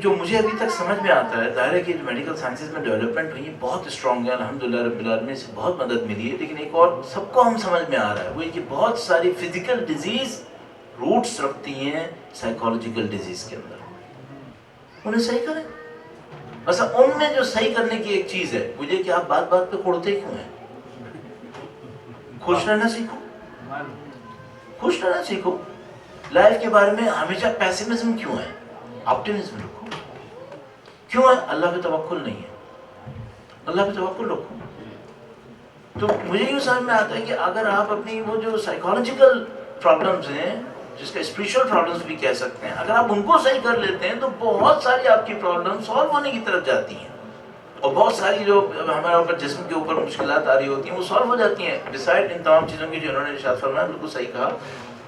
جو مجھے ابھی تک سمجھ میں آتا ہے, ظاہر ہے کہ جو میڈیکل سائنسز میں ڈیولپمنٹ ہوئی ہے بہت اسٹرانگ ہے الحمدللہ رب العالمین, سے بہت مدد ملی ہے. لیکن ایک اور سب کو ہم سمجھ میں آ رہا ہے وہ یہ کہ بہت ساری فزیکل ڈیزیز روٹس رکھتی ہیں سائیکالوجیکل ڈیزیز کے اندر. انہیں صحیح کریں. اصل ان میں جو صحیح کرنے کی ایک چیز ہے وہ یہ کہ آپ بات بات پہ کوڑتے کیوں ہیں؟ خوش رہنا سیکھو, خوش رہنا سیکھو. لائف کے بارے میں ہمیشہ پیسمزم کیوں ہے؟ آپٹیمزم رکھو. کیوں ہے؟ اللہ پہ توکل نہیں ہے, اللہ پہ توکل رکھو. تو مجھے یوں سمجھ میں آتا ہے کہ اگر آپ اپنی وہ جو سائیکالوجیکل پرابلمز ہیں, جس کا اسپریچول پرابلمز بھی کہہ سکتے ہیں, اگر آپ ان کو صحیح کر لیتے ہیں تو بہت ساری آپ کی پرابلم سالو ہونے کی طرف جاتی ہیں, اور بہت ساری جو ہمارے اوپر جسم کے اوپر مشکلات آ رہی ہوتی ہیں وہ سالو ہو جاتی ہیں. ڈسائڈ ان تمام چیزوں کی جو انہوں نے ارشاد فرمایا بالکل صحیح کہا,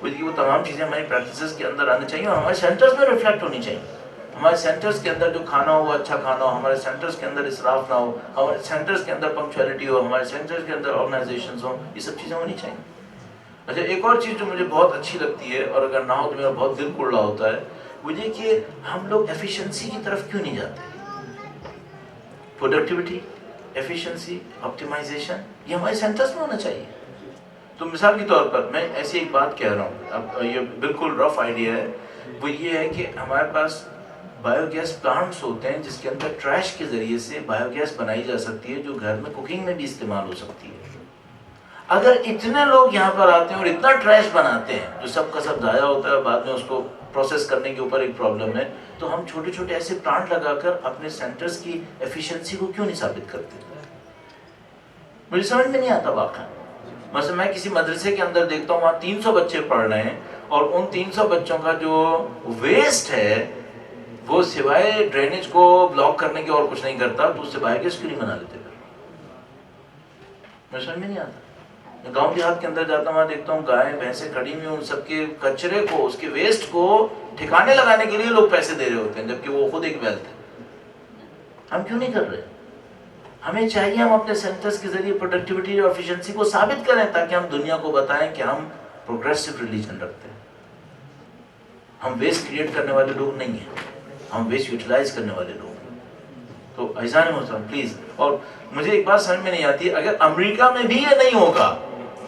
وہ تمام چیزیں ہماری پریکٹسز کے اندر آنی چاہیے اور ہمارے سینٹرز میں ریفلیکٹ ہونی چاہیے. ہمارے سینٹرز کے اندر جو کھانا ہو وہ اچھا کھانا ہو, ہمارے سینٹرز کے اندر اسراف نہ ہو, ہمارے سینٹرز کے اندر پنکچویلٹی ہو, ہمارے سینٹرز کے اندر آرگنائزیشنز ہوں, یہ سب چیزیں ہونی چاہیے. اچھا ایک اور چیز جو مجھے بہت اچھی لگتی ہے اور اگر نہ ہو تو میرا بہت دل کڑ رہا ہوتا ہے, وہ یہ کہ ہم لوگ ایفیشنسی کی طرف کیوں نہیں جاتے. پروڈکٹیوٹی, ایفیشنسی, آپٹیمائزیشن, یہ ہمارے سینٹرز میں ہونا چاہیے. تو مثال کے طور پر میں ایسی ایک بات کہہ رہا ہوں, اب یہ بالکل رف آئیڈیا ہے, وہ یہ ہے کہ ہمارے پاس بایو گیس پلانٹس ہوتے ہیں جس کے اندر ٹریش کے ذریعے سے بایو گیس بنائی جا سکتی ہے جو گھر میں کوکنگ میں بھی استعمال ہو سکتی ہے. اگر اتنے لوگ یہاں پر آتے ہیں اور اتنا ٹریش بناتے ہیں جو سب کا سب ضائع ہوتا ہے, بعد میں اس کو پروسیس کرنے کے اوپر ایک پرابلم ہے, تو ہم چھوٹے چھوٹے ایسے پلانٹ لگا کر اپنے سینٹرز کی ایفیشنسی کو کیوں نہیں ثابت کرتے؟ مجھے سمجھ میں نہیں آتا واقعا. مثلا میں کسی مدرسے کے اندر دیکھتا ہوں وہاں 300 بچے پڑھ رہے ہیں اور ان 300 بچوں کا جو ویسٹ ہے وہ سوائے ڈرینیج کو بلاک کرنے کے اور کچھ نہیں کرتا, تو اس سے بایو گیس کیوں نہیں بنا لیتے؟ مجھے سمجھ میں نہیں آتا. گاؤں دیہات کے اندر جاتا ہوں وہاں دیکھتا ہوں گائے بھینسیں کھڑی ہوئی, ان سب کے کچرے کو, اس کے ویسٹ کو ٹھکانے لگانے کے لیے لوگ پیسے دے رہے ہوتے ہیں, جبکہ وہ خود ایک ویلتھ ہے. ہم کیوں نہیں کر رہے؟ ہمیں چاہیے ہم اپنے سینٹرز کے ذریعے پروڈکٹیوٹی اور ایفیشنسی کو ثابت کریں تاکہ ہم دنیا کو بتائیں کہ ہم پروگریسو ریلیجن رکھتے ہیں. ہم ویسٹ کریٹ کرنے والے لوگ نہیں ہیں, ہم ویسٹ یوٹیلائز کرنے والے لوگ ہیں. تو عزیزان محترم پلیز, اور مجھے ایک بات سمجھ میں نہیں آتی, اگر امریکہ میں بھی یہ نہیں ہوگا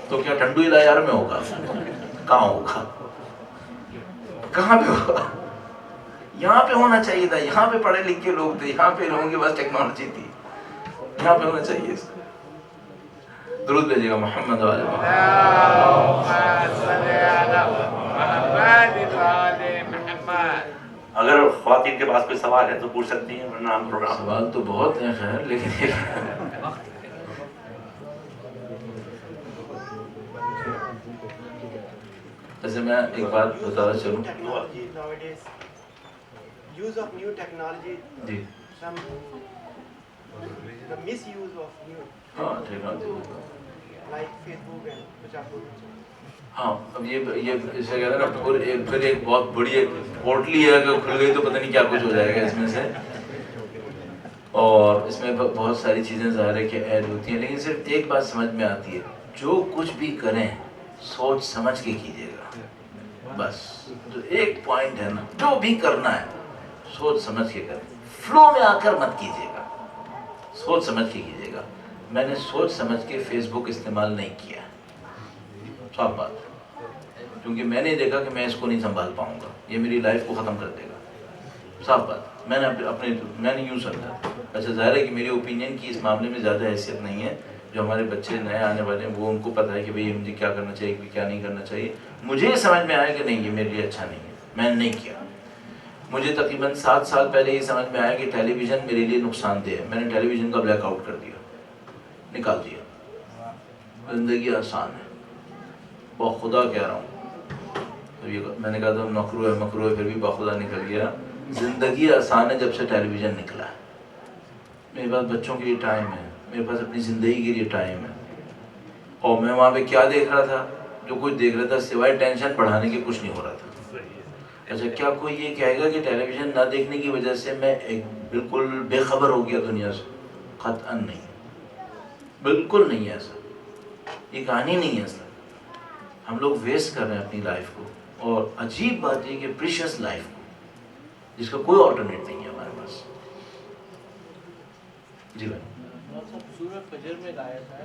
تو کیا ٹھنڈو علاقے میں ہوگا؟ کہاں ہوگا؟ کہاں پہ ہوگا؟ یہاں پہ ہونا چاہیے تھا, یہاں پہ پڑھے لکھے لوگ تھے, یہاں پہ لوگوں کے پاس ٹیکنالوجی تھی, یہاں پہ ہونا چاہیے. درود بھیجیے گا محمد والے اگر خواتین کے پاس کوئی سوال ہے تو پوچھ سکتی ہیں، ورنہ ہم پروگرام سوال تو بہت ہیں خیر، لیکن جیسے میں ایک بات بتانا چلوں. Technology nowadays, use of new technology, جی the misuse of new, ہاں technology, like Facebook and which are good. ہاں اب یہ اسے کہتے ہیں نا پھر ایک بہت بڑی ایک پورٹلی ہے کہ کھل گئی تو پتہ نہیں کیا کچھ ہو جائے گا اس میں سے، اور اس میں بہت ساری چیزیں ظاہر ہے کہ ایڈ ہوتی ہیں، لیکن صرف ایک بات سمجھ میں آتی ہے، جو کچھ بھی کریں سوچ سمجھ کے کیجیے گا، بس جو ایک پوائنٹ ہے نا، جو بھی کرنا ہے سوچ سمجھ کے کریں، فلو میں آ کر مت کیجیے گا، سوچ سمجھ کے کیجیے گا. میں نے سوچ سمجھ کے فیس بک استعمال نہیں کیا، صاف بات، کیونکہ میں نے دیکھا کہ میں اس کو نہیں سنبھال پاؤں گا، یہ میری لائف کو ختم کر دے گا، صاف بات. میں نے میں نے یوں سمجھا. اچھا ظاہر ہے کہ میری اوپینین کی اس معاملے میں زیادہ حیثیت نہیں ہے، جو ہمارے بچے نئے آنے والے ہیں وہ ان کو پتہ ہے کہ بھئی مجھے کیا کرنا چاہیے کیا نہیں کرنا چاہیے. مجھے یہ سمجھ میں آیا کہ نہیں یہ میرے لیے اچھا نہیں ہے، میں نے نہیں کیا. مجھے تقریباً 7 سال پہلے یہ سمجھ میں آیا کہ ٹیلی ویژن میرے لیے نقصان دہ ہے، میں نے ٹیلی ویژن کا بلیک آؤٹ کر دیا، نکال دیا. زندگی آسان ہے، بخدا کہہ رہا ہوں. تو یہ میں نے کہا تھا مکروہ ہے پھر بھی بخدا نکل گیا. زندگی آسان ہے جب سے ٹیلی ویژن نکلا ہے. میرے پاس بچوں کے لیے ٹائم ہے، میرے پاس اپنی زندگی کے لیے ٹائم ہے. اور میں وہاں پہ کیا دیکھ رہا تھا؟ جو کچھ دیکھ رہا تھا سوائے ٹینشن بڑھانے کے کچھ نہیں ہو رہا تھا. اچھا کیا کوئی یہ کہے گا کہ ٹیلی ویژن نہ دیکھنے کی وجہ سے میں ایک بالکل بے خبر ہو گیا دنیا سے؟ قطعاً نہیں، بالکل نہیں ہے ایسا. یہ کہانی نہیں ہے ایسا. ہم لوگ ویسٹ کر رہے ہیں اپنی لائف کو، اور عجیب بات یہ کہ پریشیس لائف کو جس کا کوئی آلٹرنیٹ نہیں ہے ہمارے پاس. جی بھائی سورہ فجر میں گایا تھا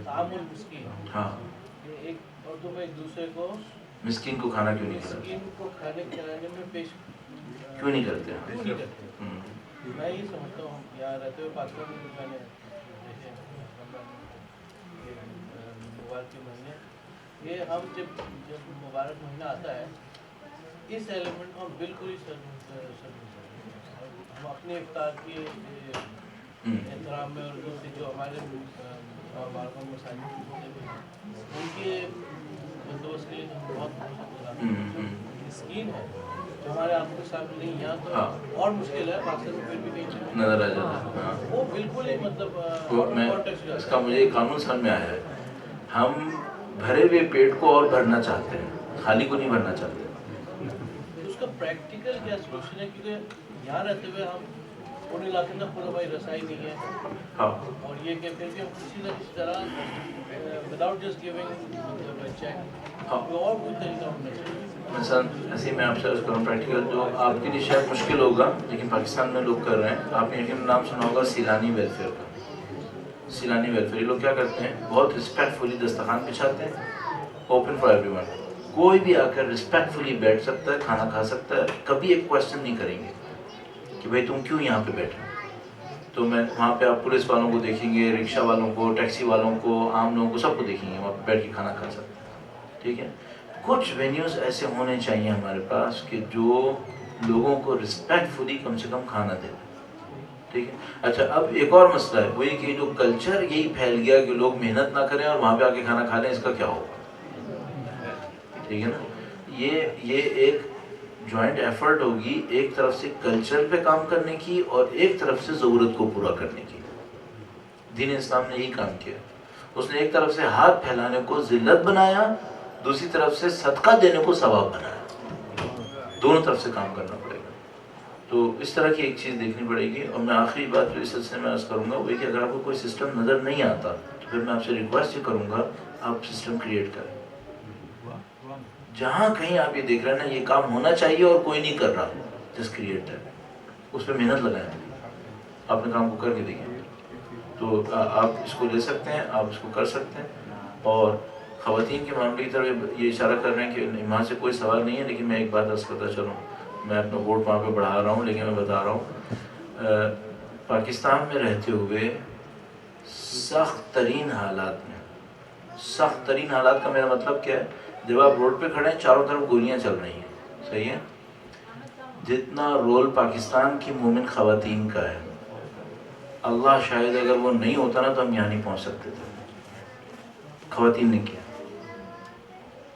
تعامل مسکین، ہاں، ایک اور تم ایک دوسرے کو مسکین کو کھانا کیوں نہیں کھلاتے؟ مسکین کو کھانے کھلانے میں پیش کیوں نہیں کرتے؟ کیوں نہیں کرتے؟ میں یہ سمجھتا ہوں یہاں رہتے ہوئے پاکستان میں میں نے دیکھے مبارک کے مہینے، یہ ہم جب مبارک مہینہ آتا ہے اس ایلیمنٹ کو ہم بالکل ہی ہم اپنے افطار کی احترام میں اور دوسری جو ہمارے بارگاہ مساجد ان کے بندوبست کے لیے تو بہت مسکین ہے جو ہمارے آنکھوں کے سامنے نہیں. یہاں تو اور مشکل ہے، پاکستان میں پھر بھی نہیں نظر آ جاتا ہے. وہ بالکل ہی مطلب میں اس کا مجھے قانون سمجھ میں آیا ہے، ہم بھرے ہوئے پیٹ کو اور بھرنا چاہتے ہیں، خالی کو نہیں بھرنا چاہتے. اس کا پریکٹیکل کیا سولوشن ہے؟ کیونکہ یہاں رہتے ہوئے ہم ان علاقے میں خود ہماری رسائی نہیں ہے، ہاں اور یہ کہ پھر بھی ہم کسی نہ کسی طرح وداؤٹ جسٹ گیونگ چیک اور کوئی طریقہ ہونا چاہیے. مثلا ایسے ہی میں آپ سے عرض کروں پریکٹیکل جو آپ کے لیے شاید مشکل ہوگا لیکن پاکستان میں لوگ کر رہے ہیں. آپ نے یقیناً نام سنا ہوگا سیلانی ویلفیئر کا. سیلانی ویلفیئر یہ لوگ کیا کرتے ہیں؟ بہت رسپیکٹفلی دسترخوان بچھاتے ہیں، اوپن فار ایوری ون. کوئی بھی آ کر رسپیکٹفلی بیٹھ سکتا ہے، کھانا کھا سکتا ہے، کبھی ایک کوشچن نہیں کریں گے کہ بھائی تم کیوں یہاں پہ بیٹھے. تو میں وہاں پہ آپ پولیس والوں کو دیکھیں گے، رکشہ والوں کو، ٹیکسی والوں کو، عام لوگوں کو، سب کو دیکھیں گے وہاں پہ بیٹھ کے کھانا کھا سکتے ہیں. ٹھیک ہے، کچھ وینیوز ایسے ہونے چاہیے ہمارے پاس کہ جو لوگوں کو رسپیکٹفلی کم سے کم کھانا دے. ٹھیک ہے. اچھا اب ایک اور مسئلہ ہے وہی کہ جو کلچر یہی پھیل گیا کہ لوگ محنت نہ کریں اور وہاں پہ آ کے کھانا کھا لیں، اس کا کیا ہوگا؟ ٹھیک ہے نا. یہ ایک جوائنٹ ایفرٹ ہوگی، ایک طرف سے کلچر پہ کام کرنے کی اور ایک طرف سے ضرورت کو پورا کرنے کی. دین اسلام نے یہی کام کیا. اس نے ایک طرف سے ہاتھ پھیلانے کو ذلت بنایا، دوسری طرف سے صدقہ دینے کو ثواب بنایا. دونوں طرف سے کام کرنا پڑے گا. تو اس طرح کی ایک چیز دیکھنی پڑے گی. اور میں آخری بات جو اس سلسلے میں عرض کروں گا وہ کہ اگر آپ کو کوئی سسٹم نظر نہیں آتا تو پھر میں آپ سے ریکویسٹ یہ کروں گا آپ سسٹم کریٹ کریں. جہاں کہیں آپ یہ دیکھ رہے ہیں نا یہ کام ہونا چاہیے اور کوئی نہیں کر رہا، جسٹ کریٹ ہے، اس پہ محنت لگائیں، اپنے کام کو کر کے دیکھیں. تو آپ اس کو لے سکتے ہیں، آپ اس کو کر سکتے ہیں. اور خواتین کے معاملے کی طرف یہ اشارہ کر رہے ہیں کہ وہاں سے کوئی سوال نہیں ہے، لیکن میں ایک بات عرض کرتا چلوں. میں اپنا ووٹ وہاں پہ بڑھا رہا ہوں لیکن میں بتا رہا ہوں پاکستان میں رہتے ہوئے سخت ترین حالات میں، سخت ترین حالات کا میرا مطلب کیا ہے؟ جب آپ روڈ پہ کھڑے ہیں چاروں طرف گولیاں چل رہی ہیں، صحیح ہے؟ جتنا رول پاکستان کی مومن خواتین کا ہے، اللہ شاید اگر وہ نہیں ہوتا نا تو ہم یہاں نہیں پہنچ سکتے تھے. خواتین نے کیا،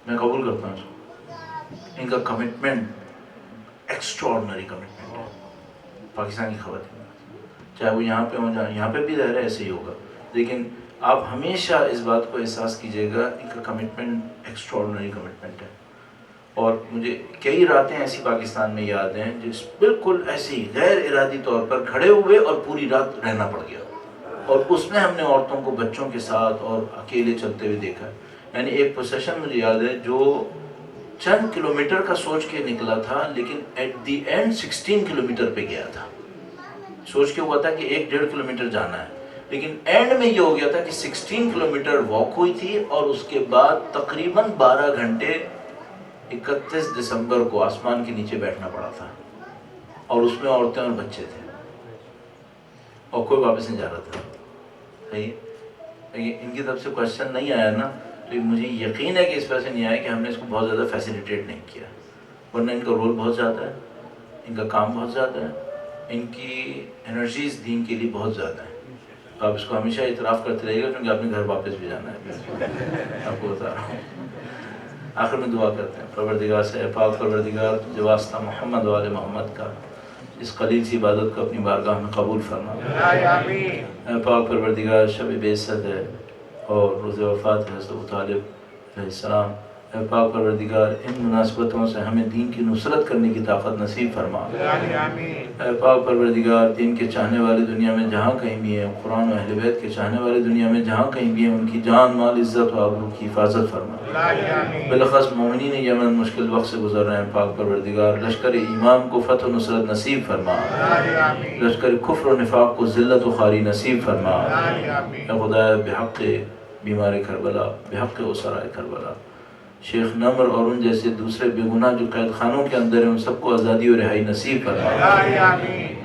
میں قبول کرتا ہوں اس کو. ان کا کمٹمنٹ ایکسٹراڈنری کمٹمنٹ ہے پاکستان کی خواتین، چاہے وہ یہاں پہ ہوں جائیں، یہاں پہ بھی رہ رہے ایسے ہی ہوگا، لیکن آپ ہمیشہ اس بات کو احساس کیجئے گا ان کا کمٹمنٹ ایکسٹراڈنری کمٹمنٹ ہے. اور مجھے کئی راتیں ایسی پاکستان میں یاد ہیں جس بالکل ایسی غیر ارادی طور پر کھڑے ہوئے اور پوری رات رہنا پڑ گیا، اور اس میں ہم نے عورتوں کو بچوں کے ساتھ اور اکیلے چلتے ہوئے دیکھا ہے. یعنی ایک پروسیشن مجھے یاد ہے جو چند کلومیٹر کا سوچ کے نکلا تھا، لیکن ایٹ دی اینڈ 16 کلومیٹر پہ گیا تھا. سوچ کے ہوا تھا کہ 1.5 کلومیٹر جانا ہے، لیکن اینڈ میں یہ ہو گیا تھا کہ 16 کلومیٹر واک ہوئی تھی، اور اس کے بعد تقریباً 12 گھنٹے 31 دسمبر کو آسمان کے نیچے بیٹھنا پڑا تھا، اور اس میں عورتیں اور بچے تھے، اور کوئی واپس نہیں جا رہا تھا. صحیح، ان کی طرف سے کوشچن نہیں آیا نا، تو مجھے یقین ہے کہ اس وجہ سے نہیں آیا کہ ہم نے اس کو بہت زیادہ فیسیلیٹیٹ نہیں کیا، ورنہ ان کا رول بہت زیادہ ہے، ان کا کام بہت زیادہ ہے، ان کی انرجیز دین کے لیے بہت زیادہ ہیں. آپ اس کو ہمیشہ اعتراف کرتے رہیے گا، کیونکہ اپنے گھر واپس بھی جانا ہے. آپ کو بتا رہا ہوں. آخر میں دعا کرتے ہیں پروردگار سے، اے پاک پروردگار جو واسطہ محمد و آل محمد کا، اس قلیل سی عبادت کو اپنی بارگاہ میں قبول فرما. اے پاک پروردگار شب بعثت ہے اور روز وفات ہے حضرت ابو طالب علیہ السلام، اے پاک پروردگار ان مناسبتوں سے ہمیں دین کی نصرت کرنے کی طاقت نصیب فرما. اے پاک پروردگار دین کے چاہنے والے دنیا میں جہاں کہیں بھی ہیں، قرآن و اہل بیت کے چاہنے والے دنیا میں جہاں کہیں بھی ہیں، ان کی جان مال عزت و آبرو کی حفاظت فرما. بالخص مومنین یمن مشکل وقت سے گزر رہے ہیں، پاک پروردگار لشکر ایمان کو فتح و نصرت نصیب فرما، لشکر کفر و نفاق کو ذلت و خواری نصیب فرما. اے خدا بحق بیمار کربلا، بحق اسرائے کربلا، شیخ نمر اور ان جیسے دوسرے بے گناہ جو قید خانوں کے اندر ہیں، ان سب کو آزادی و رہائی نصیب فرما.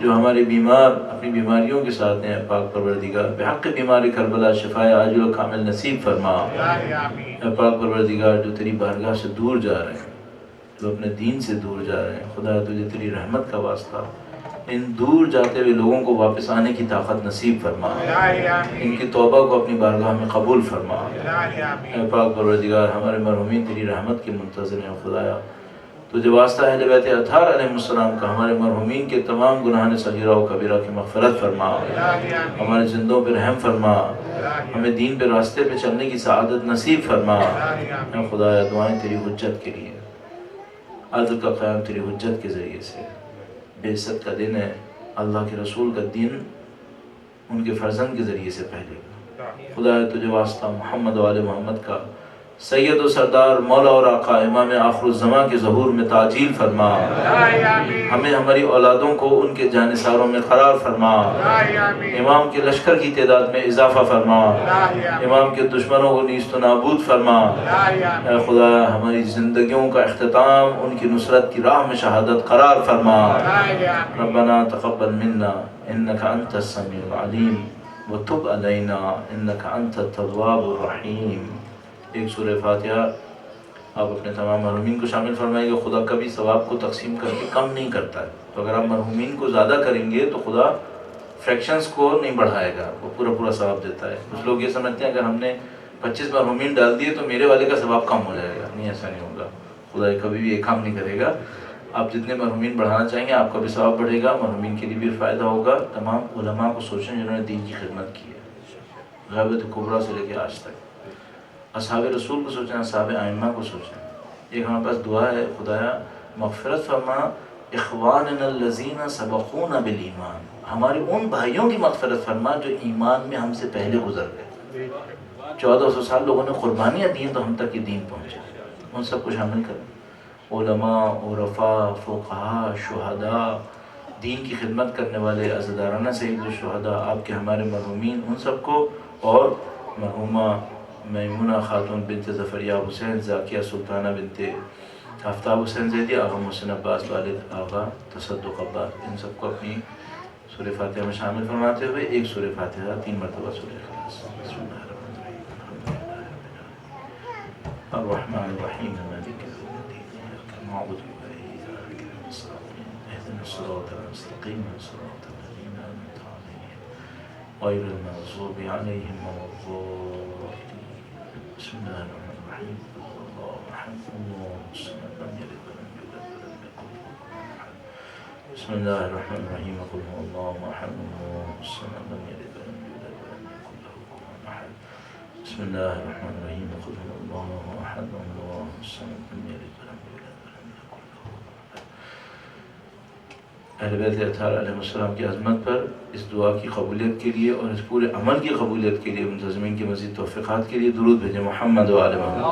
جو ہمارے بیمار اپنی بیماریوں کے ساتھ ہیں، پاک پروردگار بحق بیمار کربلا شفائے عاجل و کامل نصیب فرما. اے پاک پروردگار جو تیری بارگاہ سے دور جا رہے ہیں، جو اپنے دین سے دور جا رہے ہیں، خدا تجھے تیری رحمت کا واسطہ ان دور جاتے ہوئے لوگوں کو واپس آنے کی طاقت نصیب فرما. ان کی توبہ کو اپنی بارگاہ میں قبول فرما. اے پاک پروردگار ہمارے مرحومین تیری رحمت کے منتظر ہیں. خدایا تجھے واسطہ اہل بیت اطہار علیہ السلام کا ہمارے مرحومین کے تمام گناہان صغیرہ و کبیرہ کی مغفرت فرما. ہمارے زندوں پہ رحم فرما، ہمیں دین پہ راستے پہ چلنے کی سعادت نصیب فرما. اے خدایا دعائیں تیری حجت کے لیے، عدل کا قیام تیری حجت کے ذریعے سے. بعثت کا دن ہے، اللہ کے رسول کا دن ان کے فرزند کے ذریعے سے پہلے. خدا تجھے واسطہ محمد و آل محمد کا سید و سردار مولا اور آقا امام آخر الزمان کے ظہور میں تعجیل فرما. ہمیں ہماری اولادوں کو ان کے جانثاروں میں قرار فرما. امام کے لشکر کی تعداد میں اضافہ فرما. امام کے دشمنوں کو نیست و نابود فرما. اے خدا ہماری زندگیوں کا اختتام ان کی نصرت کی راہ میں شہادت قرار فرما. ربنا تقبل منا انک انت السمیع العلیم وتب علینا انک انت التواب الرحیم. ایک سورہ فاتحہ آپ اپنے تمام مرحومین کو شامل فرمائیں گے. خدا کبھی ثواب کو تقسیم کر کے کم نہیں کرتا ہے، تو اگر آپ مرحومین کو زیادہ کریں گے تو خدا فریکشنز کو نہیں بڑھائے گا، وہ پورا ثواب دیتا ہے. کچھ لوگ یہ سمجھتے ہیں اگر ہم نے 25 مرحومین ڈال دیے تو میرے والے کا ثواب کم ہو جائے گا. نہیں، ایسا نہیں ہوگا. خدا کبھی بھی یہ کام نہیں کرے گا. آپ جتنے مرحومین بڑھانا چاہیں گے آپ کا بھی ثواب بڑھے گا، مرحومین کے لیے بھی فائدہ ہوگا. تمام علماء کو سوچیں جنہوں نے دین کی خدمت کی ہے، غیبت کبریٰ سے لے کے آج تک. اصحاب رسول کو سوچیں، اصحاب ائمہ کو سوچیں. ایک ہمارے پاس دعا ہے، خدایا مغفرت فرما اخواننا الذین سبقونا بالایمان، ہمارے ان بھائیوں کی مغفرت فرما جو ایمان میں ہم سے پہلے گزر گئے. 1400 سال لوگوں نے قربانیاں دی تو ہم تک یہ دین پہنچے. ان سب کو شامل کریں، علماء، عرفاء، فقہاء، شہداء، دین کی خدمت کرنے والے عزادارانہ سید الشہداء، آپ کے ہمارے مرحومین، ان سب کو، اور مرحومہ میمونہ خاتون بنت ظفریہ حسین، ذاکیہ سلطانہ بنت آفتاب حسین زیدی، آغا محسن عباس والد آغا تصدق عباس، ان سب کو اپنی سورہ فاتحہ میں شامل فرماتے ہوئے ایک سورہ فاتحہ 3 مرتبہ سورہ اخلاص. بسم اللہ الرحمن الرحیم الرحمن الرحیم مالک یوم الدین ایاک نعبد و ایاک نستعین اهدنا الصراط المستقیم صراط الذین انعمت علیہم غیر المغضوب علیہم ولا الضالین. بسم اللہ الرحمن الرحیم اللہ احد اللہ الصمد لم یلد ولم یولد ولم یکن له کفوا احد. بسم اللہ الرحمن الرحیم قل هو اللہ احد اللہ الصمد لم یلد ولم یولد ولم یکن له کفوا احد. بسم اللہ الرحمن الرحیم قل هو اللہ احد اللہ الصمد لم یلد ولم یولد ولم یکن له کفوا احد. اہل بیت اطہار علیہ السلام کی عظمت پر اس دعا کی قبولیت کے لیے اور اس پورے عمل کی قبولیت کے لیے منتظمین کی مزید توفیقات کے لیے درود بھیجیں. محمد و آل محمد.